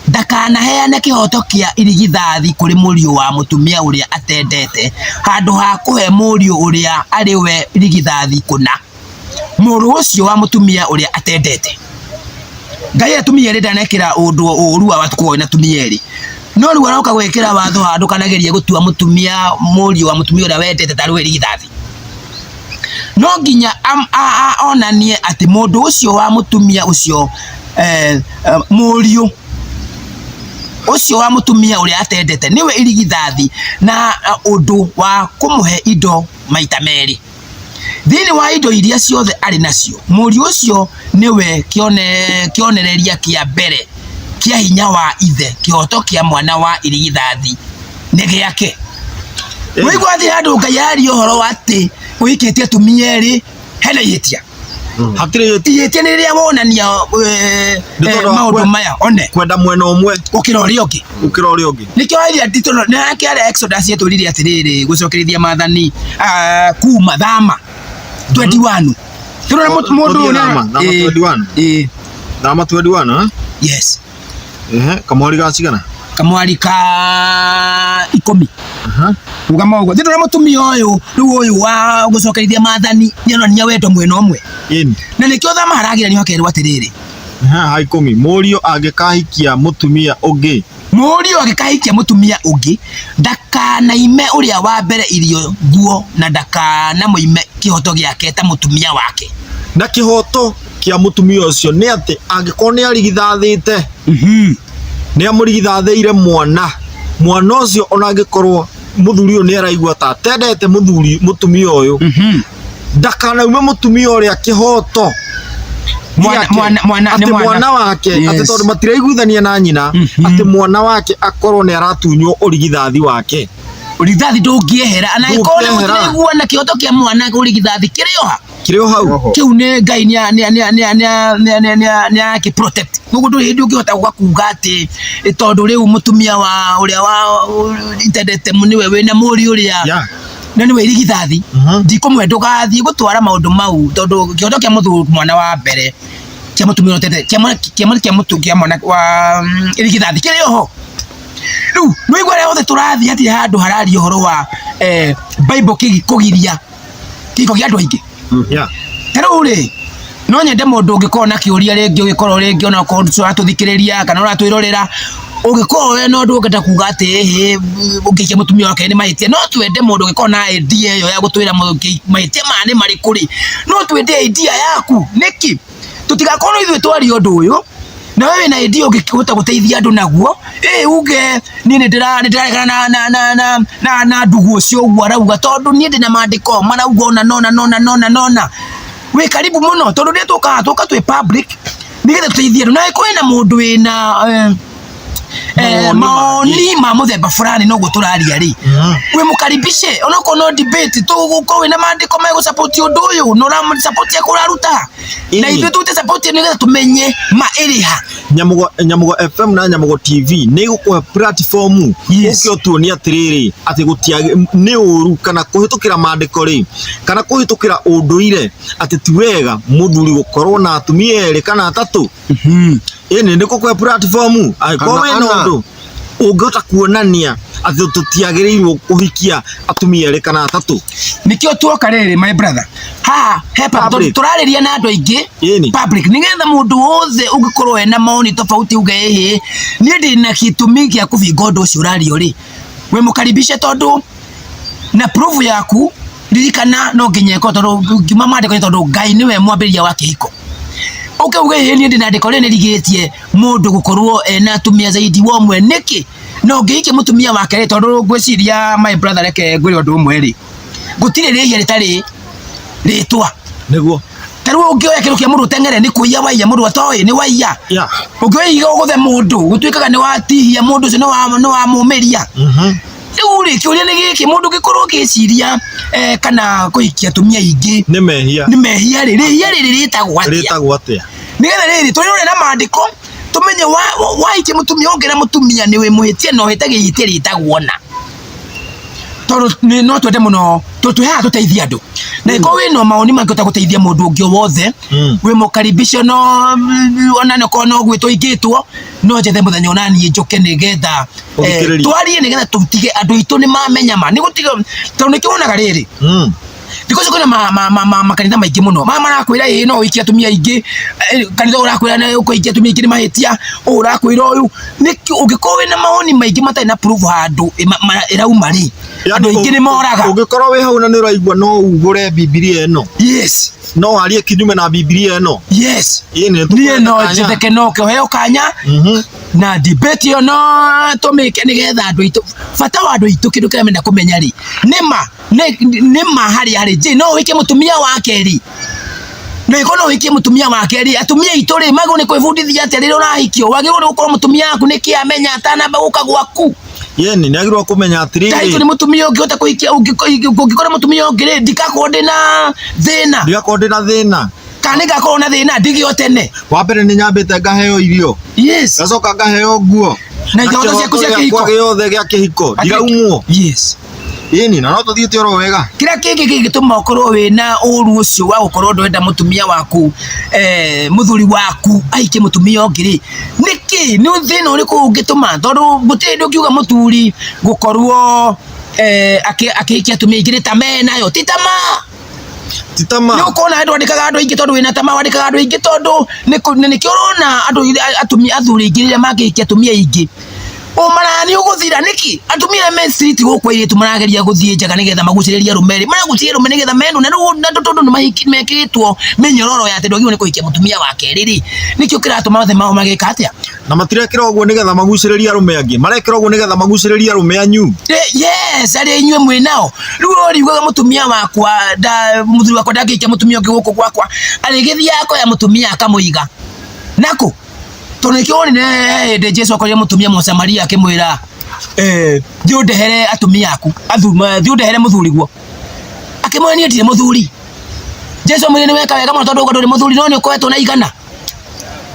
ndakanaheane kihoto kia irigithathi kuri muriu wa mutumia uria atendete handu ha kuhe muriu uria ari we irigithathi kuna muru ucio wa mutumia uria atendete Ngai atumia ri ndanekira undu urua watuko na atumia ri no riu aroka gwekira watho handu kanageria gutua mutumia muriu wa mutumia uria wendete tari we irigithathi no nginya onanie ati mundu ucio wa mutumia ucio muriu ucio wa mutumia uria atendete niwe irigithathi na undu wa kumuhe indo maita meri thini wa indo iria ciothe ari nacio muriu ucio niwe kionereria kia mbere kia hinya wa ithe kihoto kia mwana wa irigithathi nĩ gĩake. Wĩigua atĩ handũ Ngai aria ũhoro wa atĩ ũhikĩtie atumia erĩ hena ihĩtia. Ihĩtia nĩ rĩrĩa wonania maũndũ maya one kwenda mwena ũmwe gũkĩra ũrĩa ũngĩ. Nĩkĩo hairia nditũ nake arĩa Exodus yetũrire atĩrĩrĩ gũcokerithia maathani kuma thama 21. Tũrona mũndũ thama 21. Yes. Kamwari ga cigana? Kamwari ka 10. Ugama ugo nditũrona mũtumia ũyũ rĩu ũyũ wa gũcokerithia maathani nĩonania wendo mwena ũmwe. Na nĩkĩo thama haragĩranio hakerwo atĩrĩrĩ. Ha 10 mũriũ angĩkahikia mũtumia ũngĩ. Mũriũ angĩkahikia mũtumia ũngĩ ndakanaime ũrĩa wa mbere irio nguo na ndakanamũime kĩhoto gĩake ta mũtumia wake. Na kĩhoto kia mũtumia ũcio nĩ atĩ angĩkorwo nĩ arigithathĩte nĩ amũrigithathĩire mwana ũcio ona angĩkorwo mũthuri ũyũ nĩ araigua ta atendete mũtumia ũyũ ndakanaume mũtumia ũrĩa kĩhoto mwana wake atĩ tondũ matiraiguithania na nyina atĩ mwana wake akorwo nĩ aratunywo ũrigithathi wake. Ũrigithathi ndũngĩehera angĩkorwo nĩ mũtiraiguana kĩhoto kĩa mwana ũrigithathi kĩrĩ o hau. Kĩu nĩ Ngai nĩ agĩprotect. Koguo ndũrĩ hĩndĩ ũngĩhota kuga atĩ tondũ rĩu mũtumia wa ũrĩa wa itendete nĩwe wĩna mũriũ ũrĩa na nĩwe irigithathi ndikũmwe ndũgathiĩ gũtwara maũndũ mau tondũ kĩhoto kĩa mũthuri mwana wa mbere kĩa mũtumia ũtete kĩa mwana wa irigithathi kĩrĩ oho. Rĩu nĩigua rĩa othe tũrathiĩ atĩ handũ hararia ũhoro wa Bible kũgiria kĩhiko gĩa andũ aingĩ. Rĩu rĩ no nyende mũndũ ũngĩkorwo na kĩũria rĩngĩ ũgĩkorwo rĩngĩ ona ũkorwo ũratũthikĩrĩria kana ũratwĩrorera ũgĩkorwo we no ndũngĩenda kuga atĩ ũngĩikia mũtumia wake nĩ mahĩtia no twende mũndũ ũgĩkorwo na idea ĩyo ya gũtwĩra mahĩtia maya nĩ marĩkũ rĩ no twende idea yaku nĩkĩ tũtigakorwo ithuĩ twaria ũndũ ũyũ na wewe na idea ũngĩhota gũteithia andũ naguo uge niĩ nĩndĩraregana na ndugu ũcio ũguo arauga tondũ niĩ ndĩna maandĩko marauga ona wĩ karibu mũno tondũ nĩ tũka twĩ public nĩgetha tũteithie andũ na kwĩna mũndũ wĩna maoni ma mũthemba fulani no gũtũraria rĩ we mũkaribishe onokorwo no debate tũgũkorwo wĩna maandĩko ma gũsupport ũndũ ũyũ no support ya kũraruta na ithuĩ tũte support nĩgetha tũmenye ma ĩrĩha. Nyamugo FM na Nyamugo TV nĩ gũkũhe platform ũkĩo tuonia atĩrĩrĩ atĩ nĩ ũru kana kũhĩtũkĩra maandĩko rĩ kana kũhĩtũkĩra ũndũire atĩ ti wega mũthuri gũkorwo na atumia erĩ kana atatũ. Ĩni nĩ gũkũhe platform angĩkorwo wĩna ũndũ ũngĩhota kuonania atĩ tũtiagĩrĩirwo kũhikia atumia erĩ kana atatũ. Nĩkĩo tuoka rĩrĩ my brother tũrarĩria na andũ aingĩ public nĩgetha mũndũ wothe ũngĩkorwo ena maoni tofauti uge niĩ ndĩna gĩtũmi gĩa kũbinga ũndũ ũcio ũrario rĩ we mũkaribishe tondũ na proof yaku ririkana no nginya ĩkorwo tondũ ngiuma maandĩko tondũ Ngai nĩwe mwambĩrĩria wa kĩhiko. Uge niĩ ndĩna andĩko rĩrĩa nĩrigĩtie mũndũ gũkorwo ena atumia zaidi wa ũmwe nĩkĩ no ngĩhikie mũtumia wake rĩ tondũ ngwĩciria my brother reke ngwĩre ũndũ ũmwe rĩ gũtirĩ rĩhia rĩtarĩ rĩtwa nĩguo tarĩu ũngĩoya kĩndũ kĩa mũndũ teng'ere nĩ kũiya waiya mũndũ atoĩ nĩ waiya ũngĩoya ũgũthe mũndũ gũtuĩkaga nĩ watihia mũndũ ũcio nĩ wa mũmĩria. Rĩu rĩ kĩũria nĩ gĩkĩ mũndũ ũngĩkorwo ũgĩciria kana kũhikia atumia aingĩ nĩ mehia rĩ rĩhia rĩrĩ rĩtagwo atĩa nĩgetha rĩrĩ tũrĩrore na maandĩko tũmenye wahikia mũtumia ũngĩ na mũtumia nĩ wĩ mũhĩtia na ũhĩtagia ihĩtia rĩtagwo na tondũ no twende mũno tũtũheaga tũteithia andũ na ĩkorwo wĩna maoni mangĩhota gũteithia mũndũ ũngĩ wothe wĩ mũkaribisho no ona nĩkorwo no gwĩtwo ingĩtwo no njethe mũthenya ona niĩ njoke nĩgetha twarie nĩgetha tũtige andũ aitũ nĩ mamenya ma nĩ gũtiga tondũ nĩkĩwonaga rĩrĩ thikũ ici kwĩna makanitha maingĩ mũno marakwĩra no ũhikie atumia aingĩ kanitha ũrakwĩra ũkũhikia atumia aingĩ nĩ mahĩtia ũrakwĩra ũyũ ũngĩkorwo wĩna maoni maingĩ matarĩ na proof handũ ĩrauma rĩ andũ aingĩ nĩ moraga. Ũngĩkorwo wĩ hau na nĩ ũraigua no ugũre Biblia ĩno no warie kinyume na Biblia ĩno niĩ no njetheke no kĩheo kanya na debate ĩyo no tũmĩke nĩgetha andũ aitũ bata wa andũ aitũ kĩndũ kĩrĩa menda kũmenya rĩ nĩma harĩ no ũhikie mũtumia wa kerĩ na ikono wikie mutumia wake ri atumia itore mago ni kwibundithia ati riro rahikio wagirwo gukorwo mutumia aku niki amenya atanamba guka gwaku yeni nagirwo kumenya atiriri taito ni mutumia ungihota kuikia ungikora mutumia ungire ndikakonde na thina kana ngakorwo na thina ndigio tene wa mbere ni nyambite ngaheo irio yes gacoka ngaheo nguo na ihoto ciaku cia kihiko giothe gia kihiko ndiraumwo yes yeni na no tuthiite oro wega kira kingi gigituma ukorwo wina uru ucio wa gukorwo ndwenda mutumia waku muthuri waku aike mutumia ongiri niki ni thina uriku ungituma tondu gutiri ndukiuga muthuri gukorwo akiikia atumia ingiri ta menayo titama ni ukona andu andikaga andu aingi tondu wina tama wandikaga andu aingi tondu nikio urona andu atumia athuri ingiri ria magiikia atumia ingi umarani uguthira niki atumia me street guko iritu marageria guthie njaga nigetha maguciriria rumeri maraguciria rumeri nigetha mendu na tondu ni mekitwo menyororo ya ati ndwagirwo ni kuikia mutumia wake riri nikio kiratuma othe mao magika atia na matirekira uguo nigetha maguciriria rume angi marekira uguo nigetha maguciriria rume anyu yes ari inywe mwinao riu riugaga mutumia wakwa muthuri wakwa ndagiikia mutumia ungi guko gwakwa arigithia yako ya mutumia akamuiga nako tonekio ni de Jesu akoria mutumia Mosamaria akimwira thiu ndehere atumia aku thiu ndehere muthuri guo akimwenia ndire muthuri Jesu mwene weka wega muno tondu nduri muthuri no ni ukoetwo na igana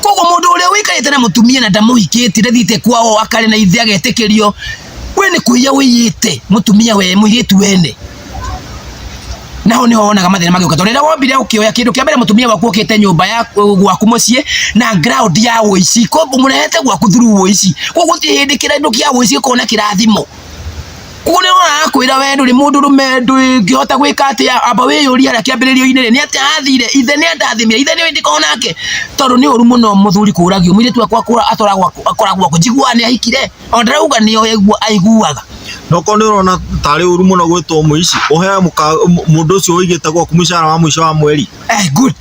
koguo mundu uria wikarite na mutumia na ndamuhikite ndathite kwao akari na ithe agetikirio we ni kuiya wiyite mutumia we muiritu wene naho ni wonaga mathina magiuka tondu rira wombire ukioya kindu kia mbere mutumia waku ukite nyumba ya gwaku mucii na ground ya uici ko murehete gwaku through uici ko guti hindi kindu kia uici kona kirathimo kune wana kwira we nduri mundu rume ngihota gwika atia amba wiyuria ra kiambiririo-ini ni atia athire ithe ni andathimira ithe ni windika nake tondu ni uru muno muthuri kuragio mwiritu akwa akoragwo ku njiguane ahikire ondarauga ni aiguaga no kono urona tari uru muno gwitwo muici uhe mundu ucio uigite gwaku mucara wa mwisho wa mweri good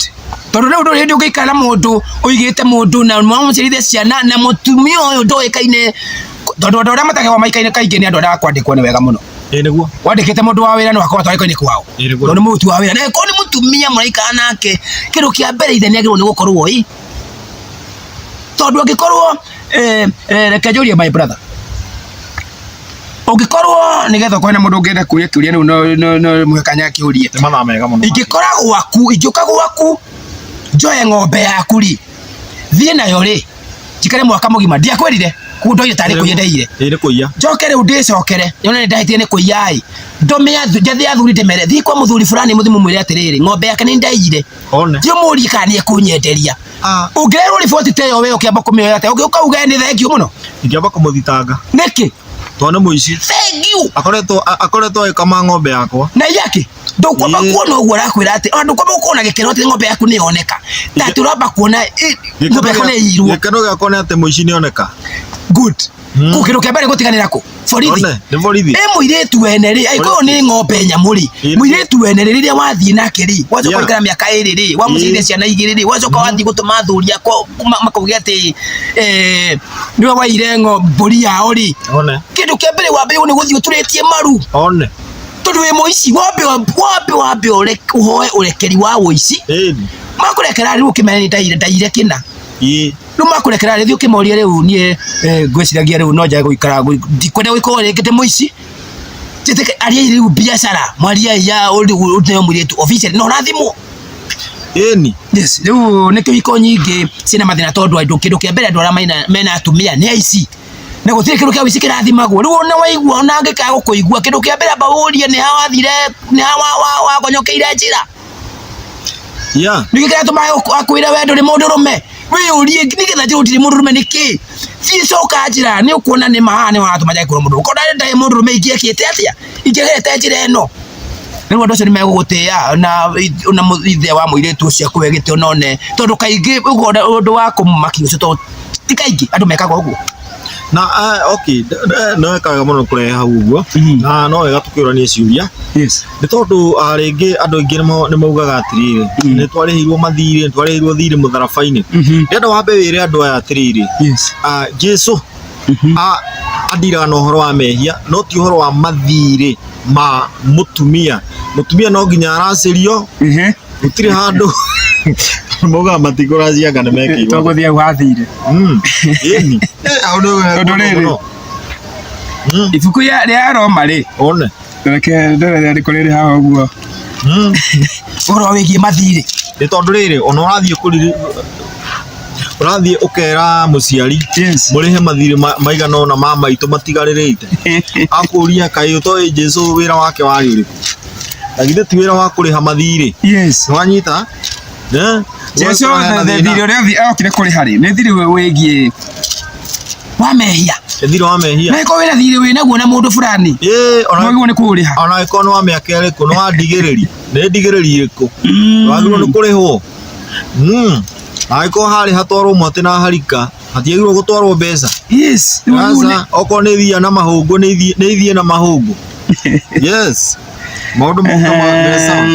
tondu riu nduri ndi ugikara mundu uigite mundu na mwamucirithia ciana na mutumia uyu ndoikaine tondu andu aria matagwa maikaine kaingi ni andu aria kwandikwo ni wega muno niguo wandikite mundu wa wira no akorwo twarikaine kwao tondu mutu wa wira na ko ni mutumia muraikara nake kindu kia mbere ithe ni agirwo ni gukorwo tondu angikorwo reke njurie my brother ugikorwo nigetha kwena mundu ungienda kuria kiuria riu no muhekanya kiurie mathaa mega muno ingikora gwaku njoe ng'ombe yaku ri thie nayo ri njikare mwaka mugima ndiakwirire kundoire tari kuyendeire iri kuiya njoke riu ndicokere yone ni ndahitie ni kuiya ndomea njathi athuri ndemere thie kwa muthuri fulani muthimu mwire atiriri ng'ombe yake ni ndaiyire one thie murie kana ni ekunyenderia ungererwo riboti teyo we ukiamba kumioya ate ukauga ni thengio muno ingiamba kumuthitanga niki tone muici thengio akoretwo agikama ng'ombe yakwa na yake ndukwamba kuona uguo rakwira ati ndukwamba kuona gikeno ati ng'ombe yaku ni yoneka tati uramba kuona ng'ombe yaku ni irwo gikeno giakwa ni ati muici ni oneka good kukiru kia mbere gutiganira ku borithi ni borithi muiritu wene ri aiko ni ng'ombe nyamuri muiritu wene ri riria wathie nake ri wacoka ikara miaka iri ri wamucithia ciana igiri ri wacoka wathie gutuma thuria makaugia ati niwe waire mburi yao ri kindu kia mbere wambe ni guthie uturitie maru one tondu wi muici wambe uhoe urekeri wa uici makurekera riu ukimenya ndaire kina no makurekera riu ukimoria riu nie ngwiciragia riu no njae guikara ndikwenda gwikwo rikite muici tete aria riu biashara mwaria ya ulio muritu official no rathimo yes riu nikio iko nyingi cina mathina tondu andu kindu kia mbere andu aria mena atumia ni aici na gutire kindu kia wici kirathimagwo riu ona waigua ona ngikaga gukuigua kindu kia mbere amba urie ni hawa thire ni hawa wagonyokeire njira nikikira tuma akwira we nduri mundu rume we urie nigetha ndiri mundu rume niki coka njira ni ukuona ni mahane wanatuma njai kuru mundu ukona ndai mundu rume ingiekite atia ingegete njira ino riu andu acio ni megugutia na ithe wa muiritu ucio akuwe gitio none tondu kaingi undu wa kumaki ucio to ti kaingi andu mekaga uguo na okay no wekaga muno kurehe hau uguo na no wega tukiurania ciuria ni tondu ringi andu aingi ni maugaga atiriri ni twarihirwo mathiri twarihirwo thiri mutharabaini ndenda wambe wire andu aya atiriri Jesu adiraga na uhoro wa mehia no ti uhoro wa mathiri ma mutumia no nginya aracirio gutire handu Moga matikora cia kana meki. Toguthia wathire. Yeni. Audo. Ibuku ya Roma ri. One. Reke ndore rikorere haha uguo. Oro wigie mathire. Ni tondu riri ona urathie kuriri urathie ukera muciari murihe mathire maigana ona mama itu matigaririte akuria kai utoi Jesu wira wake wari uriku agithe ti wira wa kuriha mathire wanyita Jesu thire uria okire kuriha ri ni thire wigie wamehia thire wamehia na iko wira thire wina guo na mundu fulani ona ni kuriha ona iko no miaka iriku no andigiriri ni ndigiriri iriku wagirwo ni kurihwo aiko hari hatwaro mate na harika hatiagirwo gutwarwo mbeca sasa oko ni thia na mahungu ni thie na mahungu maundu mo kama mbeca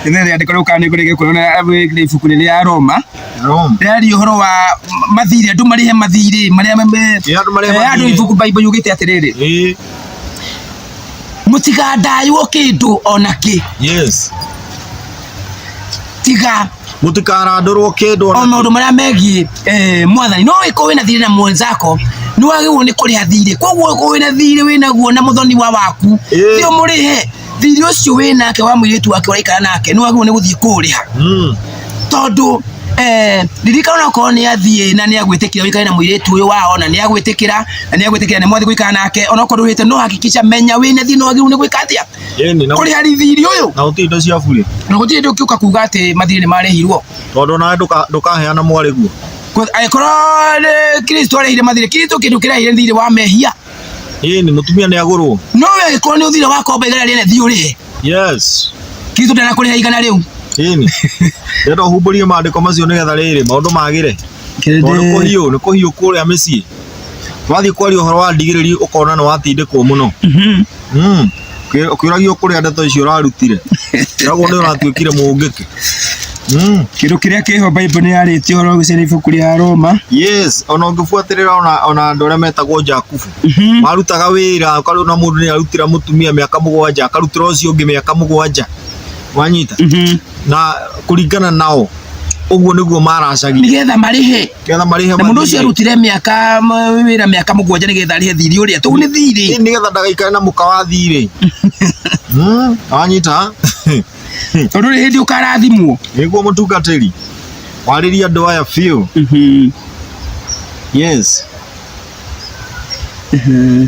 ine andikoro kani kurege kurona abwe ibuku ya Roma ndari uhoro wa mathire andu marihe mathire maria andu ibuku Bible yugite atiriri mutigandaywo kindu onaki tiga mutikarandurwo kindu ona maundu maria megie mwathani no iko wina thire na mwenzako ni wagirwo ni kuriha thire koguo wina thire wina guo na muthoni wa waku thio murihe thire ucio winake wa muiritu wake uraikara nake ni wagirwo ni guthie kuriha tondu ririkana ko ni athie na ni agwitikira wikare na muiritu uyu wao na ni agwitikira ni mwathi gwikara nake ona ko ruhite no hakikisha menya wina thire no wagirwo ni gwika atia kuriha thire uyu na utindo cia bure na gutie ndukiuka kuga ati mathire ni marehirwo tondu na ndukaheana mwari guo aikoro Kristo arehire mathire Kristo kindu kirehire thire wa mehia ni mutumia ni agurwo no we ko ni uthire wa komba igana rene thio ri Kristo ndana kuriha igana riu ndero humburie maandiko macio nigetha riri maundu magire tondu ni kuhiu kuria micii wathie kwari uhoro wa ndigiriri ukona no watindikwo muno ukiragio kuria ndeto icio urarutire rago ni uratuikire mungiki kindu kiria kiho Bible ni yarite horo gucera ibuku ria Roma ona ungibuatirira ona andu aria metagwo Jakubu marutaga wira ukari na mundu ni arutira mutumia miaka 7 akarutira ucio ungi miaka 7 wanyita na kuringana nao uguo niguo maracagi nigetha marihe na mundu ucio arutire miaka wira miaka 7 nigetha arihe thiri uria tu ni thiri nigetha ndagaikare na muka wa thiri wanyita tondu ri hindi ukarathimwo niguo mutungatiri wariria andu aya biu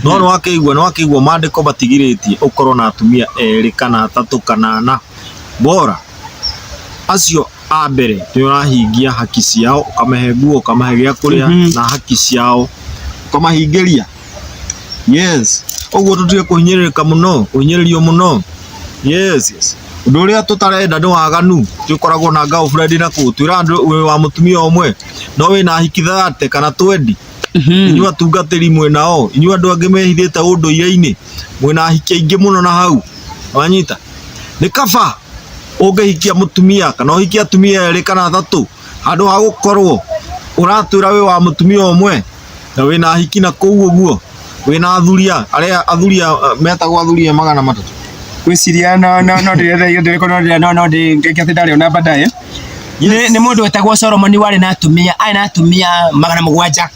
no wakigwa maandiko batigiritie ukorwo na atumia eri kana 3 kana 4 bora acio a mbere ni urahingia haki ciao ukamahe nguo ukamahe gia kuria na haki ciao ukamahingiria uguo tutige kuhinyiririka muno kuhinyiririo muno undu uria tutarenda ni waganu tukoragwo na girlfriend na kutwira andu wa mutumia omwe no wina hiki 30 kana 20 inyu atungatiri mwenao inyu andu angi mehithite unduire-ini mwina hiki aingi muno na hau wanyita ni kaba ungihikia mutumia kana uhikia atumia eri kana 3 andu ha gukorwo uratwira we wa mutumia omwe na wina hiki na kuu uguo wina athuria athuria metagwo athuria 300 gwiciria no ndireko no ngekete ndari ona baadaye ni mundu wetagwo Solomon wari na atumia 700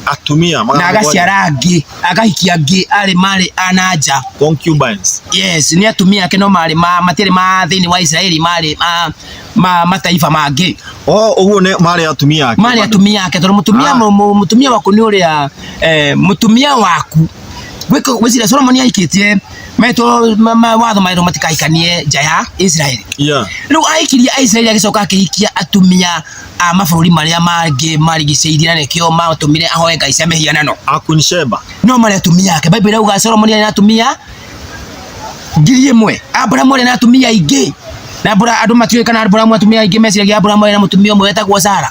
atumia na agaciara angi agahikia angi ari mari ananja concubines ni atumia ake no mari matiri ma thiini wa Israeli mari mataifa mangi uguo ne mari atumia ake tondu mutumia waku ni uria mutumia waku gwiciria Solomon aikitie maito watho mairo matikaikanie nja ya Israeli riu aikiria Israeli agicoka akihikia atumia a mabũrũri maria mangĩ marigicĩirie na nĩkĩo matũmire ahoe ngai cia mĩhianano akunisheba no marĩ atumia ake Bible irauga Solomon arĩ na atumia 1,000 Abrahamu arĩ na atumia aingĩ na andũ matiũĩ kana Abrahamu atumia aingĩ meciragia Abrahamu arĩ na mũtumia ũmwe wetagwo Sara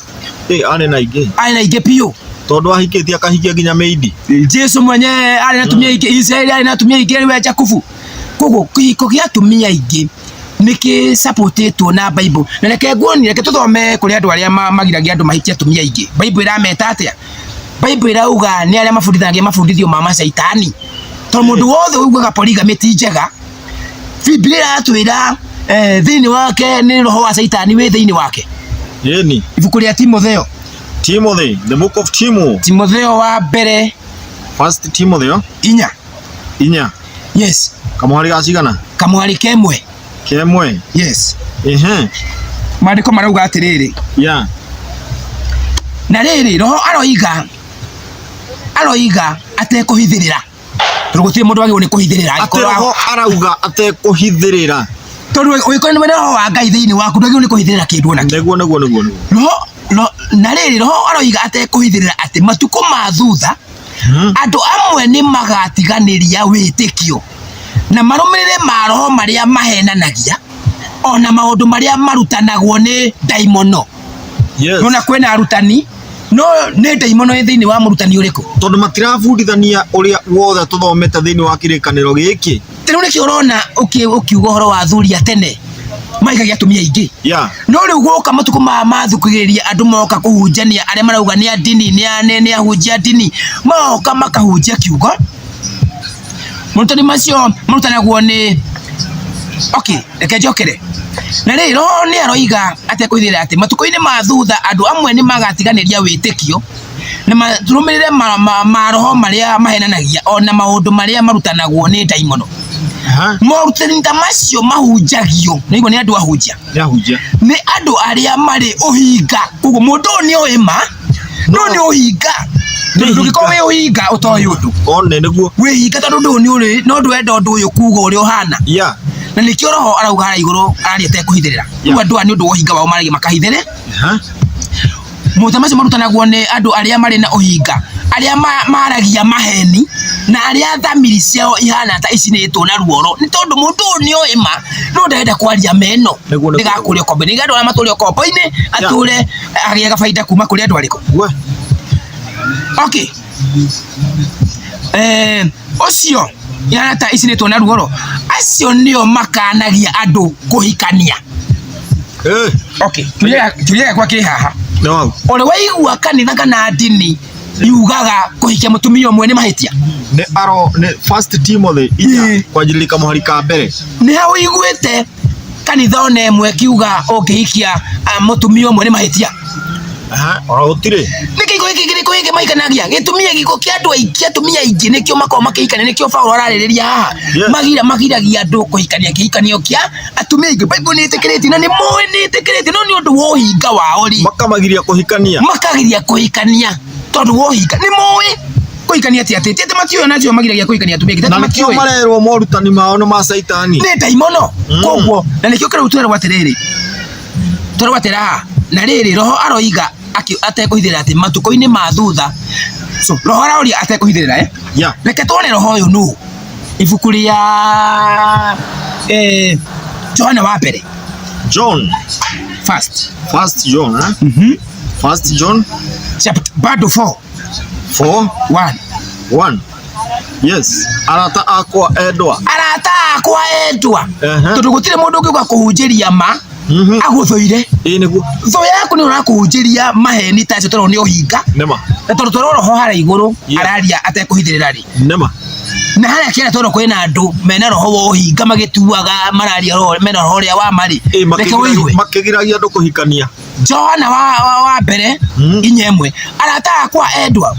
arĩ na aingĩ piũ tondu ahikĩtie akahikia nginya meidi Jesu mwenye arĩ na atumia aingĩ Israeli arĩ na atumia aingĩ ariwe Jakubu koguo kĩhiko gĩa atumia aingĩ niki supportetwo na Bible na reke nguoni reke tuthome kuri andu aria magiragia andu mahikia atumia aingĩ Bible irameta atia Bible irauga ni aria mabundithagia mabundithio ma macaitani tondu mundu wothe uigaga polygamy ti njega Biblia iratwira thiini wake ni roho wa caitani wi thiini wake Yeni. Ibuku rĩa Timotheo. Timothy, the book of Timotheo wa mbere. First Timothy. Inya. Yes. Kamuhari gacigana? Kamuhari kemwe. Kemwe. Yes. Maandĩko marauga atĩrĩrĩ. Yeah. Na rĩrĩ roho aroiga atekũhithĩrĩra. Tondũ gũtirĩ mũndũ wagĩrĩirwo nĩ kũhithĩrĩra. Roho arauga atekũhithĩrĩra. Tondũ ũĩkore nĩ roho wa Ngai thĩinĩ waku ndwagĩrĩirwo nĩ kũhithĩrĩra kĩndũ ona kĩ. Nĩguo. Na rĩrĩ roho aroiga atekũhithĩrĩra atĩ matukũ ma thutha andũ amwe nĩ magatiganĩria wĩtĩkio na marũmĩrĩre ma roho marĩa mahenanagia ona maũndũ marĩa marutanagwo nĩ ndaimono. Yes. Nona kwĩna arutani no nĩ ndaimono thĩinĩ wa mũrutani ũrĩkũ? Tondũ matirabundithania ũrĩa wothe tũthomete thĩinĩ wa kĩrĩkanĩro gĩkĩ. Rĩu nĩkĩo ũrona ũkiuga ũhoro wa athuri a tene maigagia atumia aingĩ. Yeah. No rĩu gũka matukũ mathukĩrĩria andũ moka kũhunjania arĩa marauga nĩ a ndini nĩ ahunjia ndini moka makahunjia kiugo. Mũrutani macio marutanagwo nĩ reke njokere. Na rĩrĩ roho nĩ aroiga atekũhithĩrĩra atĩ matukũ-inĩ ma thutha andũ amwe nĩ magatiganĩria wĩtĩkio na marũmĩrĩre ma roho marĩa mahenanagia ona maũndũ marĩa marutanagwo nĩ ndaimono. Morutani ta macio mahunjagio nĩ andũ ahunjia. Nĩ andũ arĩa marĩ ũhinga. Koguo mũndũ ũyũ nĩ oĩ ma no nĩ ũhinga. Ndũngĩkorwo wĩ ũhinga ũtoĩ ũndũ. One nĩguo. Wĩhinga tondũ ũndũ nĩ ũrĩ no ndwenda ũndũ ũyũ kuuga ũrĩa ũhana. Na nĩkĩo roho arauga harĩa igũrũ araria atekũhithĩrĩra. Rĩu andũ nĩ ũndũ wa ũhinga wao maragia makahithĩre. Maũndũ macio marutanagwo nĩ andũ arĩa marĩ na ũhinga, arĩa maragia maheni na arĩa thamiri ciao ihana ta icinĩtwo na ruoro. Nĩ tondũ mũndũ ũyũ nĩ oĩ ma no ndarenda kwaria meno. Ndĩgakũrĩa kombe. Nĩ andũ arĩa matũrĩa kombo-inĩ atũre agĩaga baida kuma kũrĩ andũ arĩkũ. Ũcio ihana ta icinĩtwo na ruoro. Acio nĩo makanagia andũ kũhikania. Kĩũria gĩakwa kĩ haha. Ũrĩ waigua kanitha kana ndini yugaga kũhikia mũtumia ũmwe nĩ mahĩtia? Nĩ First Timothy kwanjĩrĩria kamũhari ka mbere. Nĩ ha ũiguĩte kanitha ona ĩmwe kiuga ũngĩhikia mũtumia ũmwe nĩ mahĩtia? Gũtirĩ. Nĩkĩ gĩko gĩkĩ maikanagia gĩtumia gĩko kĩa andũ aingĩ atumia aingĩ nĩkĩo makorwo makĩhikania. Nĩkĩo Paulo ararĩrĩria haha magiragia andũ kũhikania kĩhikanio kĩa atumia aingĩ. Bible nĩ ĩtĩkĩrĩtie na nĩ moĩ nĩ ĩtĩkĩrĩtie no nĩ ũndũ wa ũhinga wao makamagiria kũhikania. Makagiria kũhikania tondũ wa ũhinga. Nĩ moĩ kũhikania atĩ matiũĩ nacio magiragia kũhikania atumia aingĩ. Na nĩkĩo marerwo morutani mao nĩ ma caitani. Nĩ ndaimono. Koguo na nĩkĩo kĩrau tũrerwo atĩrĩrĩ na rĩrĩ roho aroiga atekũhithĩrĩra atĩ matukũ-inĩ ma thutha. Roho aroria atekũhithĩrĩra reke tuone roho ũyũ nũ. Ibuku rĩa Johana wa mbere. First John chapter bado 4:1. Yes. Arata akwa endwa. Tondũ gũtirĩ mũndũ ũngĩuga kũhunjĩria ma agũthũire. Nĩguo. Thũ yaku nĩ ũrakũhunjĩria maheni ta acio tondũ nĩ ũhinga. Na tondũ tũrona roho harĩa igũrũ araria atekũhithĩrĩra na harĩa kĩara tondũ kwĩna andũ mena roho wa ũhinga magĩtuaga mararia mena roho ũrĩa wa marĩ. Reke ũigue. Makĩgiragia andũ kũhikania. Johana wa mbere 4:1. Arata akwa endwa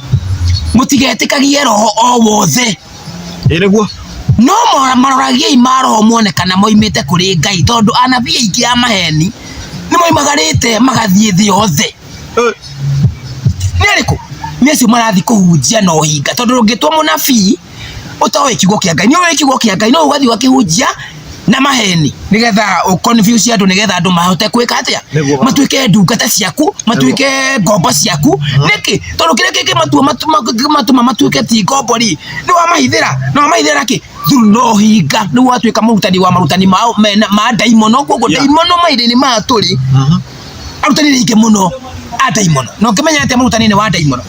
mũtigetĩkagie roho o wothe. Nĩguo. No maroragiai ma roho muone kana moimĩte kũrĩ Ngai tondũ anabii aingĩ a maheni nĩ moimagarĩte magathiĩ thĩ yothe. Nĩ arĩkũ? Nĩ acio marathiĩ kũhunjia na ũhinga tondũ ũngĩtua mũnabii ũtoĩ kiugo kĩa Ngai. Nĩ ũĩ kiugo kĩa Ngai no ũgathiĩ ũgakĩhunjia na maheni nĩgetha ũconfuse andũ nĩgetha andũ mahote kwĩka atĩa matuĩke ndungata ciaku matuĩke ngombo ciaku. Nĩkĩ? Tondũ kĩrĩa kĩngĩ matuma matuĩke ti ngombo nĩ wamahithĩra kĩ? Through no hinga nĩ watuĩka mũrutani wa marutani ma ndaimono. Koguo ndaimono maitho-inĩ ma tũrĩ arutani aingĩ mũno a ndaimono. Na ũngĩmenya atĩa mũrutani nĩ wa ndaimono?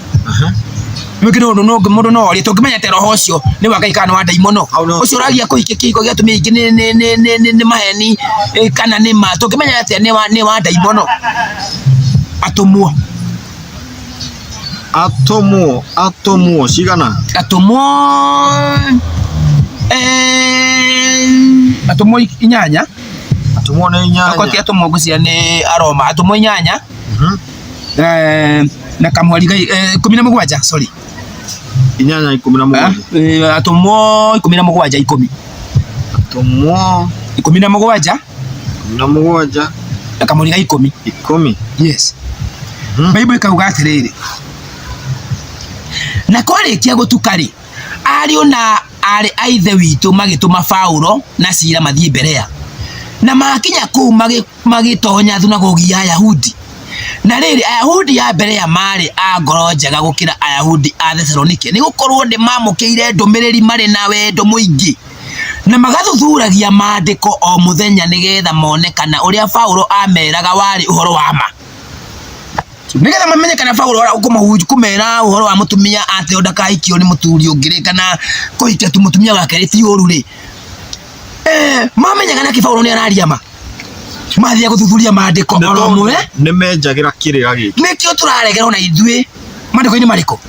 Mũndũ no orie tũngĩmenya atĩ roho ũcio nĩ wa Ngai kana wa ndaimono. Ũcio ũragia kũhikia kĩhiko gĩa atumia aingĩ nĩ maheni kana nĩ ma. Tũngĩmenya atĩa nĩ wa ndaimono? Atũmwo cigana? Atũmwo 8. Atũmwo nĩ 8. Akotia atũmwo ngũcia nĩ Aroma. Atũmwo 8 na kamweri 17 sorry inyanya 17 atumwo 17 10 atumwo 17 na kamweri 10 yes Bible kauga atiriri na kwarikia gutukari ario na ari aithe witu magituma Paulo na Sila mathie Berea na makinya kuu magitonya thunagogi ya Ayahudi na riri Ayahudi ya Berea mari a ngoro njega gukira Ayahudi a Thessalonike ni gukorwo ndi mamukiire ndumiriri mari na wendo muingi na magathuthuragia maandiko o muthenya nigetha monekana uria Paulo ameraga wari uhoro wa ma nigetha mamenye kana Paulo kumera uhoro wa mutumia ate ondakaikio ni muturi ungire kana kuhikia tu mutumia wake ri ti uru ri mamenye kana Paulo ni araria ma mathia guthuthuria maandiko oromwe ni menjagira kirira giki nikio turaregerwo na ithui maandiko-ini mariko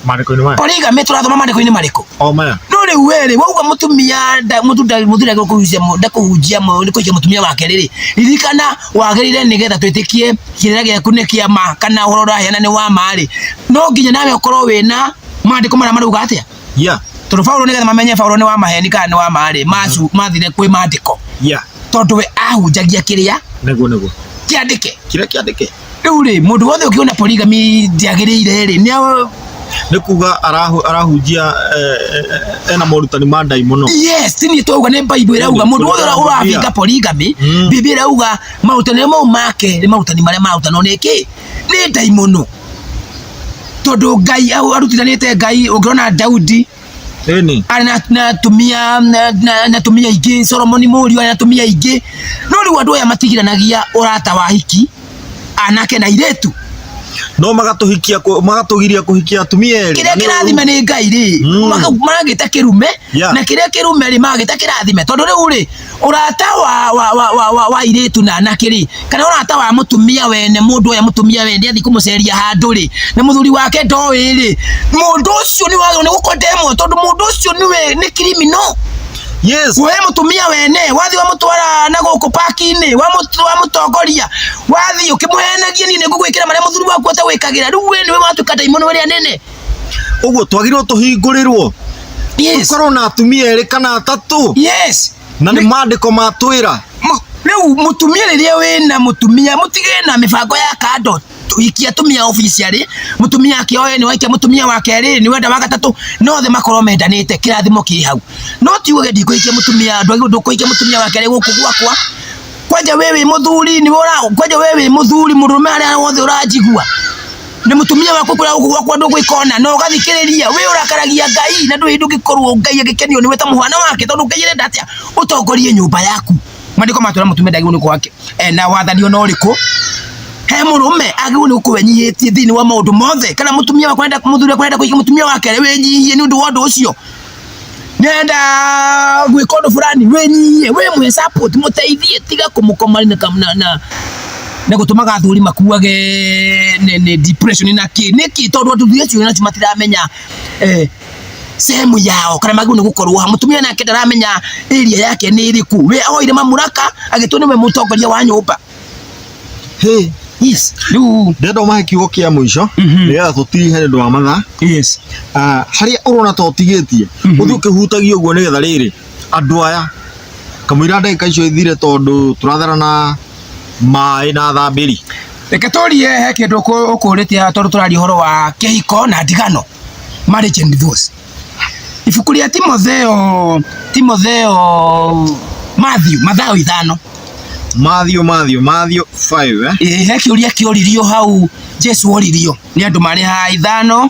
Polygamy turathoma maandiko-ini mariko o maya no ri were wauga mutumia muthura kuhunjia mutumia wake riri ririkana wagirire nigetha twitikie kirira giaku ni kiama kana uhoro uraheana ni wa mari no nginya nawe ukorwo wina maandiko maria maruga atia tondu Paulo nigetha mamenye Paulo ni wa maheni kana ni wa mari mathire kwi maandiko tondu we ahunjagia kiria nego kiandike kiria kiandike riu ri mundu wothe ukiona polygamy ndiagirire ri ni kuga arahunjia ena morutani mandai muno yes tini twauga ni Bible irauga mundu wothe uravinga polygamy Biblia irauga mautani mau make ni mautani maria marautanwo ni ki ni ndai muno tondu Ngai arutiranite Ngai ungiona Daudi anatumia ingi Solomoni Murio anatumia ingi no riu andu aya matigiranagia urata wa hiki anake na iretu no magatugiria kuhikia atumia eri kiria kirathime ni Ngai ri magita kirume na kiria kirume ri magita kirathime tondu riu ri urata wa iretu na anake ri kana urata wa mutumia wene mundu oya mutumia wene athi kumuceria handu ri na muthuri wake ndowi ri mundu ucio ni wagwo ni gukodemwo tondu mundu ucio ni criminal we mutumia wene wathi wa mutwara na guku park-ini wa mutongoria wathi ukimuhenagia ni ngugwikira maria muthuri waku atawikigira riu we niwe watuka daimono weria nene uguo twagirwo tuhingurirwo ukorwo na atumia eri kana atatu na ni maandiko matwira riu mutumia riria wina mutumia mutige na mibango ya kando ikia tumia officially mutumia akioe ni waikia mutumia wake ri ni wenda wa gatatu no the makorwo mendanite kirathimo ki hau no tiuge ndikuikia mutumia ndukuikia mutumia wake ri guku gwakwa kwanja wewe muthuri ni wora kwanja wewe muthuri murume aria wothe urajigua ni mutumia wako kura guku gwakwa ndugwikona no gathikiriria we urakaragia Ngai na ndugikorwo Ngai agikenio ni weta muhana wake tondu Ngai irenda atia utongorie nyumba yaku maandiko matwira mutumia ndagirwo ni kwake na wathani ona uriku he murume agirwo ni gukuwenyihitie thini wa maundu mothe kana mutumia wakwenda muthuri kwenda kuikia mutumia wake wenyihie ni undu wa undu ucio nenda gwika undu fulani wenyihie we mwe support muteithie tiga kumukomania na gutumaga athuri makuage ne depression na niki tondu athuri acio na matiramenya sehemu yao kana magirwo ni gukorwo ha mutumia nake ndaramenya area yake ni iriku we oire mamuraka agitwo niwe mutongoria wa nyumba ndendo mahe kiugo kia muico nigetha tutirihe ndu wa mathaa haria urona totigitie uthi ukihutagia uguo nigetha riri andu aya kamwira ndagika icio ithire tondu turatherana mai na thambiri reke turie he kindu ukuritie tondu turaria uhoro wa kihiko na ndigano marriage and divorce ibuku ria Timotheo Mathayo 5 Matthew 5 he kiuria kioririo hau Jesu oririo ni andu mari ha 5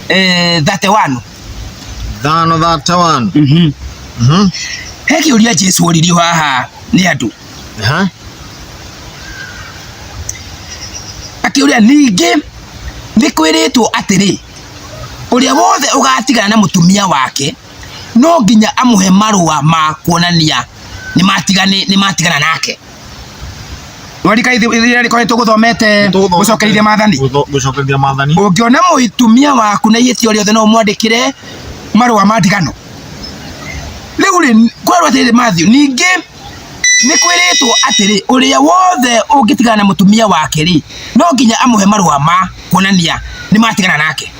31 he kiuria Jesu oririo haha ni andu akiuria ningi nikwiritwo atiri uria wothe ugatigana na mutumia wake no nginya amuhe marua ma kuonania ni matigana nake Wandika ithire rikoretwo guthomete gucokerithia maathani ungiona mutumia waku na ihitio riothe no mwandikire marua ma ndigano riu ri kwarwa atiri Matthew ningi ni kwiritwo atiri uria wothe ungitigana na mutumia wake ri no nginya amuhe marua ma kuonania ni matigana nake.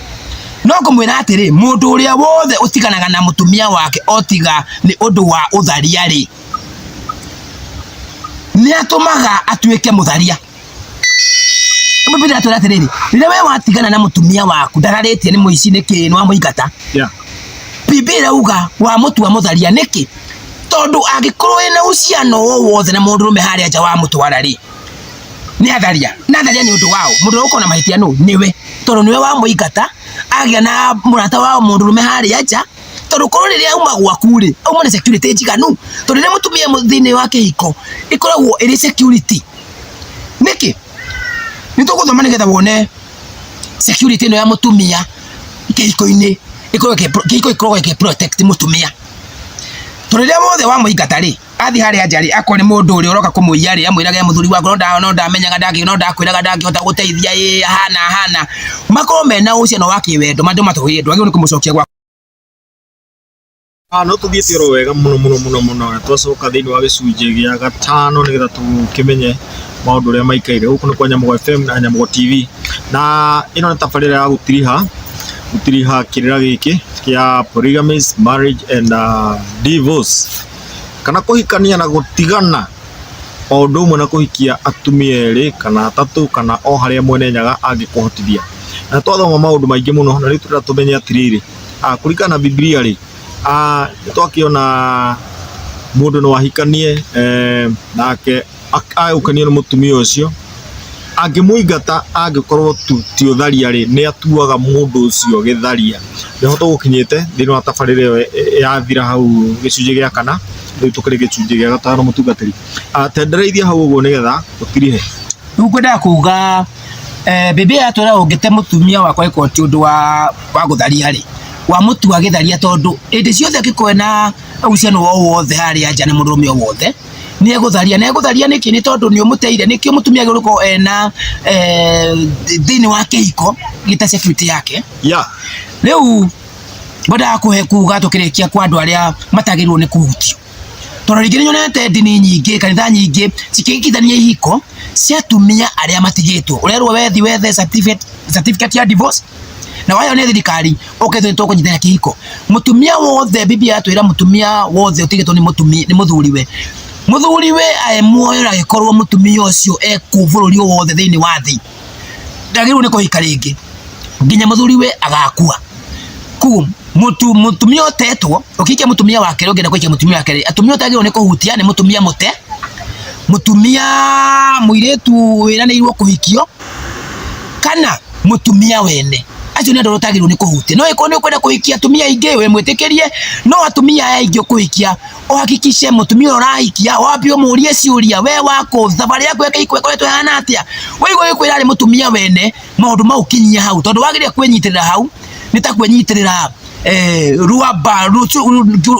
No ngumwira atiri mundu uria wothe utiganaga na mutumia wake otiga ni undu wa utharia ri ni atumaga atuike mutharia. Mbibiri atwira atiriri rire we watigana na mutumia waku ndararitie ni muici niki ni wa muigata. Bibiri uga wa mutu wa mutharia niki tondu agikorwo ina uciano wothe na mundu rume haria nja wa mutwara ri ni atharia na atharia ni undu wao mundu uko na mahitia no niwe tondu niwe wa muigata agia na murata wa mundu rume haria nja tondu korwo riria uma gwaku ri uma na security njiganu tondu riria mutumia thini wa kihiko ikoragwo iri security niki nituguthoma nigetha wone security no ya mutumia kihiko-ini ikoragwo ikiprotect mutumia. Turiria wothe wa muigata ri athi haria njari akore mundu uri uroka kumuiya ri amwirage muthuri wako no ndamenyaga ndaki no ndakwiraga ndangihota guteithia hana makorwo mena uciano wa kiwendo mandu matuhie ndwagirwo ni kumucokia gwa no tuthiite ro wega muno twacoka thiini wa gicunje gia gatano nigetha tukimenye maundu uria maikaire guku ni kwa Nyamugo FM na Nyamugo TV na ino ni tabarira ya gutiriha kirira giki kia polygamy, marriage and divorce kana kuhikania na gutigana o undu umwe na kuhikia atumia eri kana atatu kana o haria mwene nyaga angikuhotithia na twathoma maundu maingi muno na riu turira tumenye atiriri kuringana na Biblia ri twakiona mundu no ahikanie nake agukania na mutumia ucio angimuigata angikorwo ti utharia ri ni atuaga mundu ucio githaria nihoto gukinyite thini wa tabarire yo yathira hau gicunje gia kana riu tukiri gicunje gia gatano mutungatiri tendereithia hau uguo nigetha utirihe riu kwenda kuga Biblia atwira ungite mutumia wakwa ikoti undu wa gutharia ri wa mutu agitharia tondu indi ciothe akikwena uciano wothe haria nja na murume wothe ni egutharia niki ni tondu ni umuteire niki mutumia giruko ena thini wa kihiko gita security yake riu boda kuhe kuga tukirikia kwa andu aria matagirwo ni kuhutio tondu ringi nyonete dini nyingi kanitha nyingi cikigithania ihiko cia atumia aria matigitwo urerwo wethe certificate ya divorce na wayo ni thirikari ukethwe tukunyithania kihiko mutumia wothe Biblia atwira mutumia wothe utigitwo ni muthuriwe muoyo na gikorwo mutumia ucio ekuvururi wothe thiini wa thi ndagirwo ni kuhika ringi nginya muthuriwe agakua ku mutumia otetwo ukikia mutumia wake ungenda kuikia mutumia wake atumia otagirwo ni kuhutia ni mutumia muiretu wiranirwo kuhikio kana mutumia wene acio ni andu otagirwo ni kuhutia no iko ni ukwenda kuhikia atumia ingi we mwitikirie no atumia aya ingi kuhikia uhakikishe mutumia urahikia wapi umurie ciuria we wako thabari yako ikoretwo hana atia wigo ikwira ri mutumia wene maundu mau kinyia hau tondu wagiria kwenyitirira hau nitakwenyitirira ruaba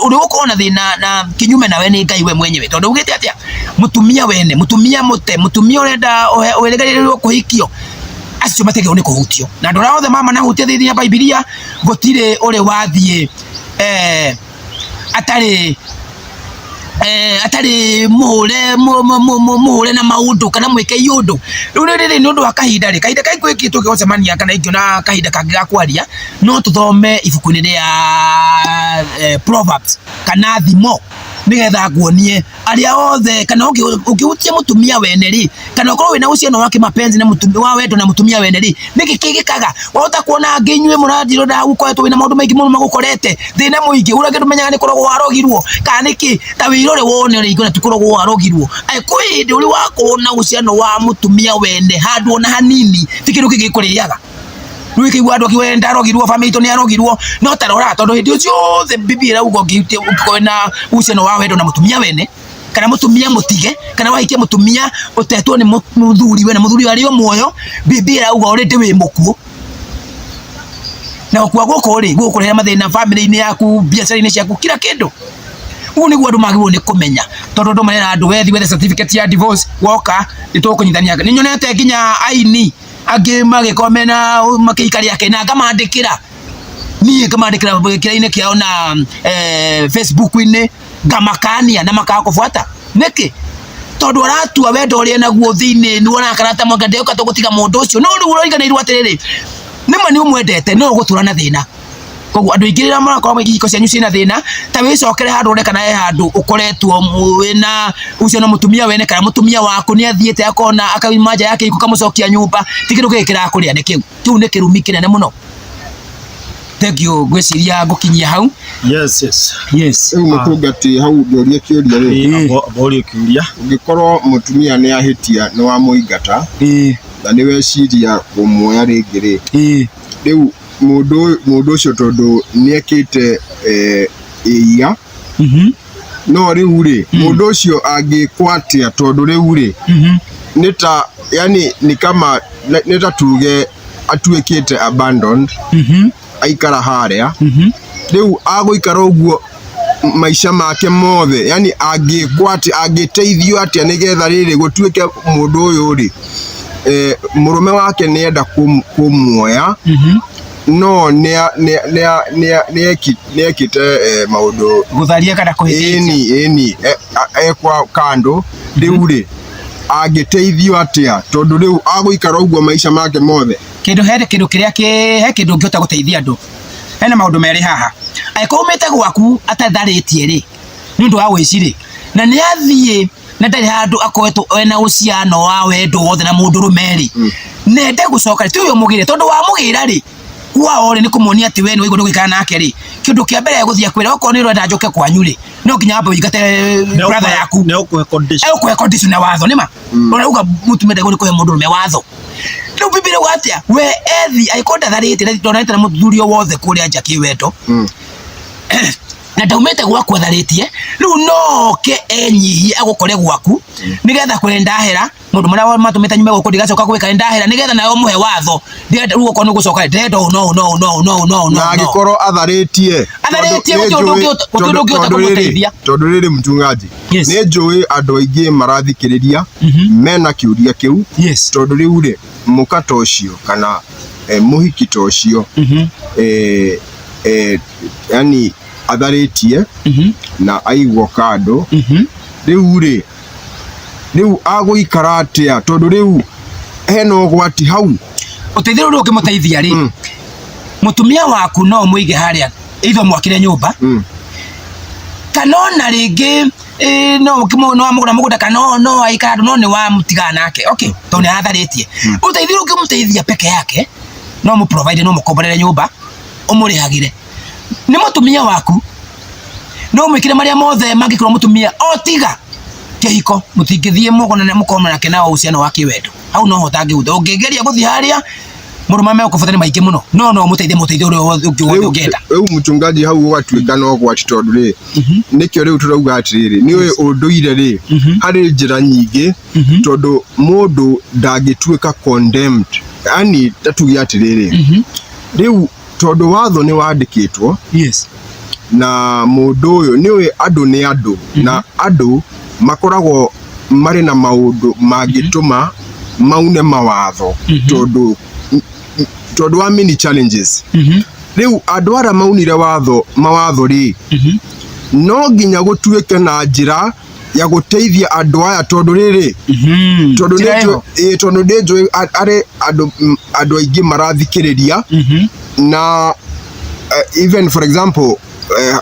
uri ukona thina na kinyume nawe ni Ngai we mwenyewe tondu ugite atia mutumia wene mutumia mutumia urenda uregererirwo kuhikio acio mategirwo ni kuhutio na andu othe mama na hutia thiini ya Biblia gutire uri wathie atari muhure na maundu kana mwike yundu riri ni undu wa kahinda kai gwikitwo gicemania kana ingio na kahinda kangi gakwaria no tuthome ibuku-ini ria Proverbs kana thimo nigetha nguonie aria othe kana ukihutia mutumia wene ri kana ukorwo wina uciano wake mapenzi na mutumia wa wendo na mutumia wene ri niki kigikaga wahota kuona nginywe muranjiro na ukoretwo wina maundu maingi muno magukorete thina muingi uria kindu menyaga ni koragwo warogirwo kana niki ta wirore wone ri ngona tukoragwo warogirwo kwindi uri wakona uciano wa mutumia wene handu ona hanini tikiru kigikuriaga Rwiki wadu kiwenda arogirwo family ni arogirwo no tarora tondu hindi ucio the Biblia ugo ukikoena uciano wa wendo na mutumia wene kana mutumia mutige kana wahikia mutumia utetwo ni muthuri we na muthuri ari o muoyo Biblia ugo already wi mukuo na kwa goko ri gukurehera mathina family-ini yaku biacara-ini ciaku kila kindu ugu niguo andu magirwo ni kumenya tondu andu marera andu wethi wethe certificate ya divorce woka nitukunyithania ni nyonete nginya aini angi magikomena makikari yake na ngamandikira nie ngamandikira kira-ini kiao na Facebook-ini ngamakania na makaga kufuata niki tondu aratua wendo uria naguo thiini ni wona kana ta mwanga ndeo katugutiga mundu ucio no ri uroiganirwo atiriri nima ni umwendete no gutura na thina koguo andu ingirira marakorwo igiko cianyu cina thina ta wicokere handu ureka na handu ukoretwo wina ucio no mutumia wene kana mutumia waku ni athiete akona akawima nja yake ikukamucokia nyumba tikindu gikira kuria ni kiu ni kirumi kinene muno. Thank you gwiciria ngukinyia hau. Yes mutungati hau ndoria kiuria ri aborio kiuria ungikorwo mutumia ni ahitia ni wa muingata na ni weciria kumwoya ringi ri riu mundu ucio tondu ni ekite iya no riu ri mundu ucio angikwatia tondu riu ri nita yani ni kama nita tuge atuikite abandoned aikara haria riu aguikara uguo maisha make mothe yani angikwati angiteithio atia nigetha riri gutuike mundu uyu ri murume wake ni enda kumwoya no ni ekite maundu gutharia kana kuhithia eni ekwa kando riu ri angiteithio atia tondu riu aguikara uguo maisha make mothe kindu kiria he kindu ngiota guteithia andu hena maundu meri haha aikomete gwaku atatharitie ri ni undu wa wiciri na ni athie na ndari handu akoetwo ena uciano wa wendo wothe na mundu rumeri nende gucoka ti uyo mugire tondu wa mugira ri kwao ni kumuonia ati we ni wigo ndugikana nake ri kindu kia mbere guthia kwira oko ni rwenda njoke kwanyu ri no nginya ambe wigate brother yaku ne ukuhe condition na watho nima urauga mutumende guri kuhe mundu rume watho no bibire watia we ethi aikonda tharite na ndonete na muthurio wothe kuria njaki weto na ndaumete gwaku tharitie riu no ke enyihie agukore gwaku nigetha kurenda hera mundu mara matumete nyume guku ndigacoka gwika ndahera nigetha nayo muhe watho ndirenda riu uko ni gucoka ndirenda no na agikoro atharitie tondu riri mtungaji ni njui andu aingi marathikiriria mena kiuria kiu tondu riu ri mukata ucio kana muhiki ta ucio yani atharitie na aigwo kando riu aguikara atia tondu riu hena ugwati hau uteithio uri ukimuteithia ri mutumia waku no muige haria itho mwakire nyumba kanona ringi no kimono amugura muguda kanono aikara no ni wa mutigana nake okay to ni atharitie uteithio ukimuteithia peke yake no mu provide no mukomborere nyumba umurihagire ni mutumia waku no mwikire maria mothe mangikirwo mutumia otiga kihiko mutingithie mugona na mukoma nake na uciano wa kiwendo au no hotangi uthe ungigeria guthia haria murumame ukufuthani maingi muno no muteithie uri ungenda eu mchungaji hau watuika no gwati tondu ri nikio riu turauga atiriri ni uyu unduire ri hari njira nyingi tondu mundu ndangituika condemned yani tatugi atiriri riu tondu watho ni wandikitwo na mundu uyu ni uyu andu ni andu na andu makoragwo mari na maundu mangituma maune mawatho tondu wa many challenges riu andu ara maunire mawatho ri no nginya gutuike na njira ya guteithia andu aya tondu riri tondu ndio ari andu aingi marathikiriria na even for example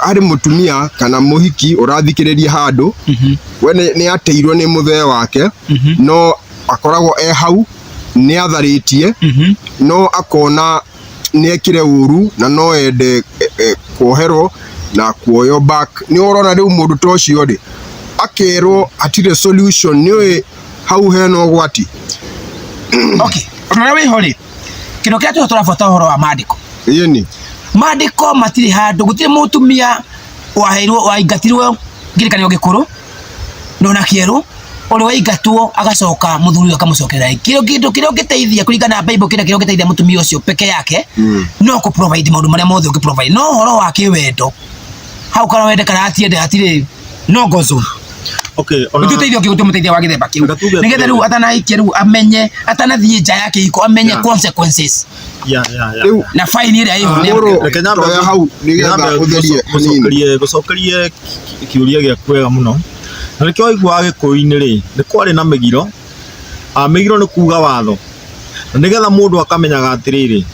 ari mutumia kana muhiki urathikiriria handu we ni ateirwo ni muthee wake no akoragwo hau ni atharitie no akona ni ekire uru na no ende kuoherwo na kuoyo back ni urona riu mundu tocio ri akerwo atire solution ni hau heno gwati okay ona we hori kino kia turabota horo wa maandiko yeni maandiko matiri handu gutire mutumia waheirwo waingatirwo ngirikanio gikuru ndona kieru uri waigatwo agacoka muthuri akamucokerera kindu kiria giteithia kuringana na Bible kiria giteithia mutumia ucio peke yake no ku provide maundu maria mothe uki provide no horo wa kiwendo hau kana wende kana atiende atire no gozo okay ona tuteithio kiguteithia wa githemba kiu nigetha riu atanaikia riu amenye atanathie nja yake iko amenye consequences na fine iria iho rekenya hau nigetha utherie gucokerie kiuria gia kwega muno na nikio waigua Gikuyu-ini ri ni kwari na migiro migiro ni kuga watho na nigetha mundu akamenyaga atiriri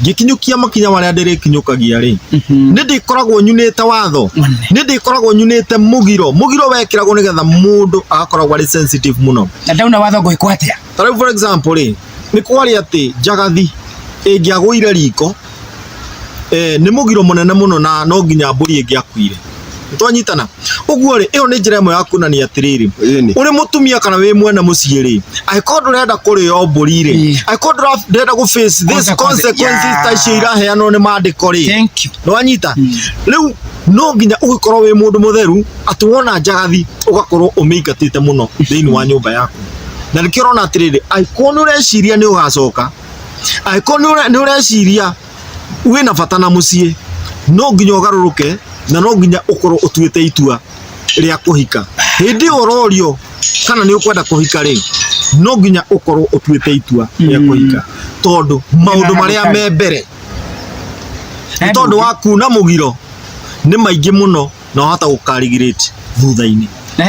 ngikinyukia makinya maria ndirikinyukagia ri ni ndikoragwo nyunite watho ni ndikoragwo nyunite mugiro wekiragwo nigetha mundu agakoragwo ari sensitive muno na ndauna watho gwikwo atia tara for example ri ni kwari ati njagathi ingiagwire riko ni mugiro munene muno na no nginya mburi ingiakuire twanyitana uguo ri iyo ni njira imwe ya kunania atiriri uri mutumia kana wi mwene mucii ri aikorwo ndurenda kurio mburi ri aikorwo ndurenda gu face this consequences ta icio iraheanwo ni mandiko ri twanyita riu no nginya ugikorwo wi mundu mutheru ati wona njagathi ugakorwo umiingatite muno thiini wa nyumba yaku na nikio rona atiriri aikorwo ni ureciria ni ugacoka aikorwo ni ureciria wina bata na mucii no nginya ugaruruke na no nginya ukorwo utuite itua ria kuhika hindi ororio kana ni ukwenda kuhika ri no nginya ukorwo utuite itua ria kuhika tondu maundu maria me mbere tondu waku na mugiro ni maingi muno na hota gukarigirate thutha-ini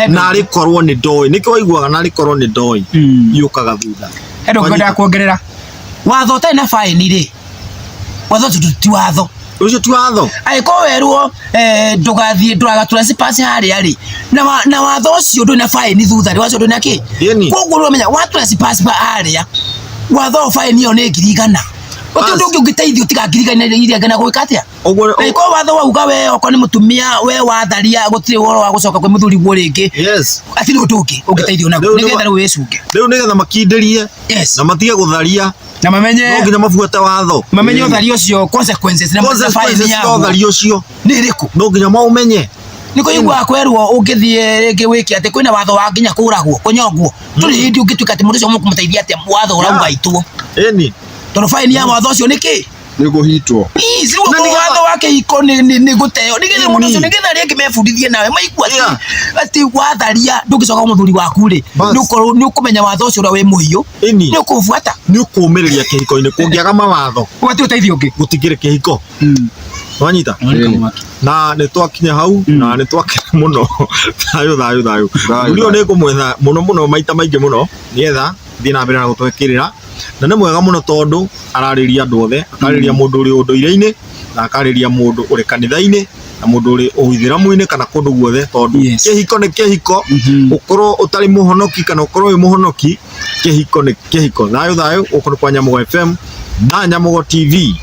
na ari korwo ni ndoi nikio waiguaga na ari korwo ni ndoi yukaga thutha hendo ngenda kuongerera watho ta na fine ri watho ti watho ucio tu watho aiko werwo ndugathie nduragatũra cipaci haria ri na watho ucio nduna fine thutha ri wacio nduna ki koguo umenya watũra cipaci haria watho fine iyo ni 100,000 uti ungi ungiteithio tiga 100,000 gwika atia aiko watho wauga we oko ni mutumia we watharia gutire woro wa gucoka kwi muthuri gwo ringi ati ni utuki ungiteithio naguo nigetha riu wicuke riu nigetha makinderie na matige gutharia na mamenye no nginya mabuate watho mamenye uthario cio consequences na fine ya uthario cio ni riku no nginya maumenye niko igwa kwerwo ungithie ringi wiki ati kwina watho wa nginya kuragwo kunyongwo turi hindi ungituika ati mundu cio mukumuteithia ati watho urauga itwo tondu fine ya watho cio niki ni guhitwo sio watho wake iko ni guteo nigetha mundu cio nigetha ringi mebundithie nawe maigua ati watharia ndungicoka muthuri waku ri ni ukumenya watho ucio ura wi muhiu ni ukubuata ni ukumiriria kihiko-ini kungiaga mawatho ugati uteithio ungi gutigire kihiko wanyita na ni twakinya hau na ni twakena muno thayu ndio ni kumwetha muno maita maingi muno nietha thii na mbere na gutwekirira na ni mwega muno tondu arariria andu othe akariria mundu uri unduire-ini na akariria mundu uri kanitha-ini na mundu uri uithiramu-ini kana kundu guothe tondu kihiko ni kihiko ukorwo utari muhonoki kana ukorwo wi muhonoki kihiko ni kihiko thayu ukuru kwa Nyamugo FM na Nyamugo TV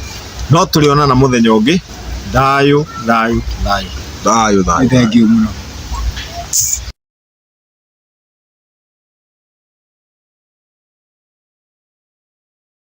no turionana muthenya ungi thayu thank you muno.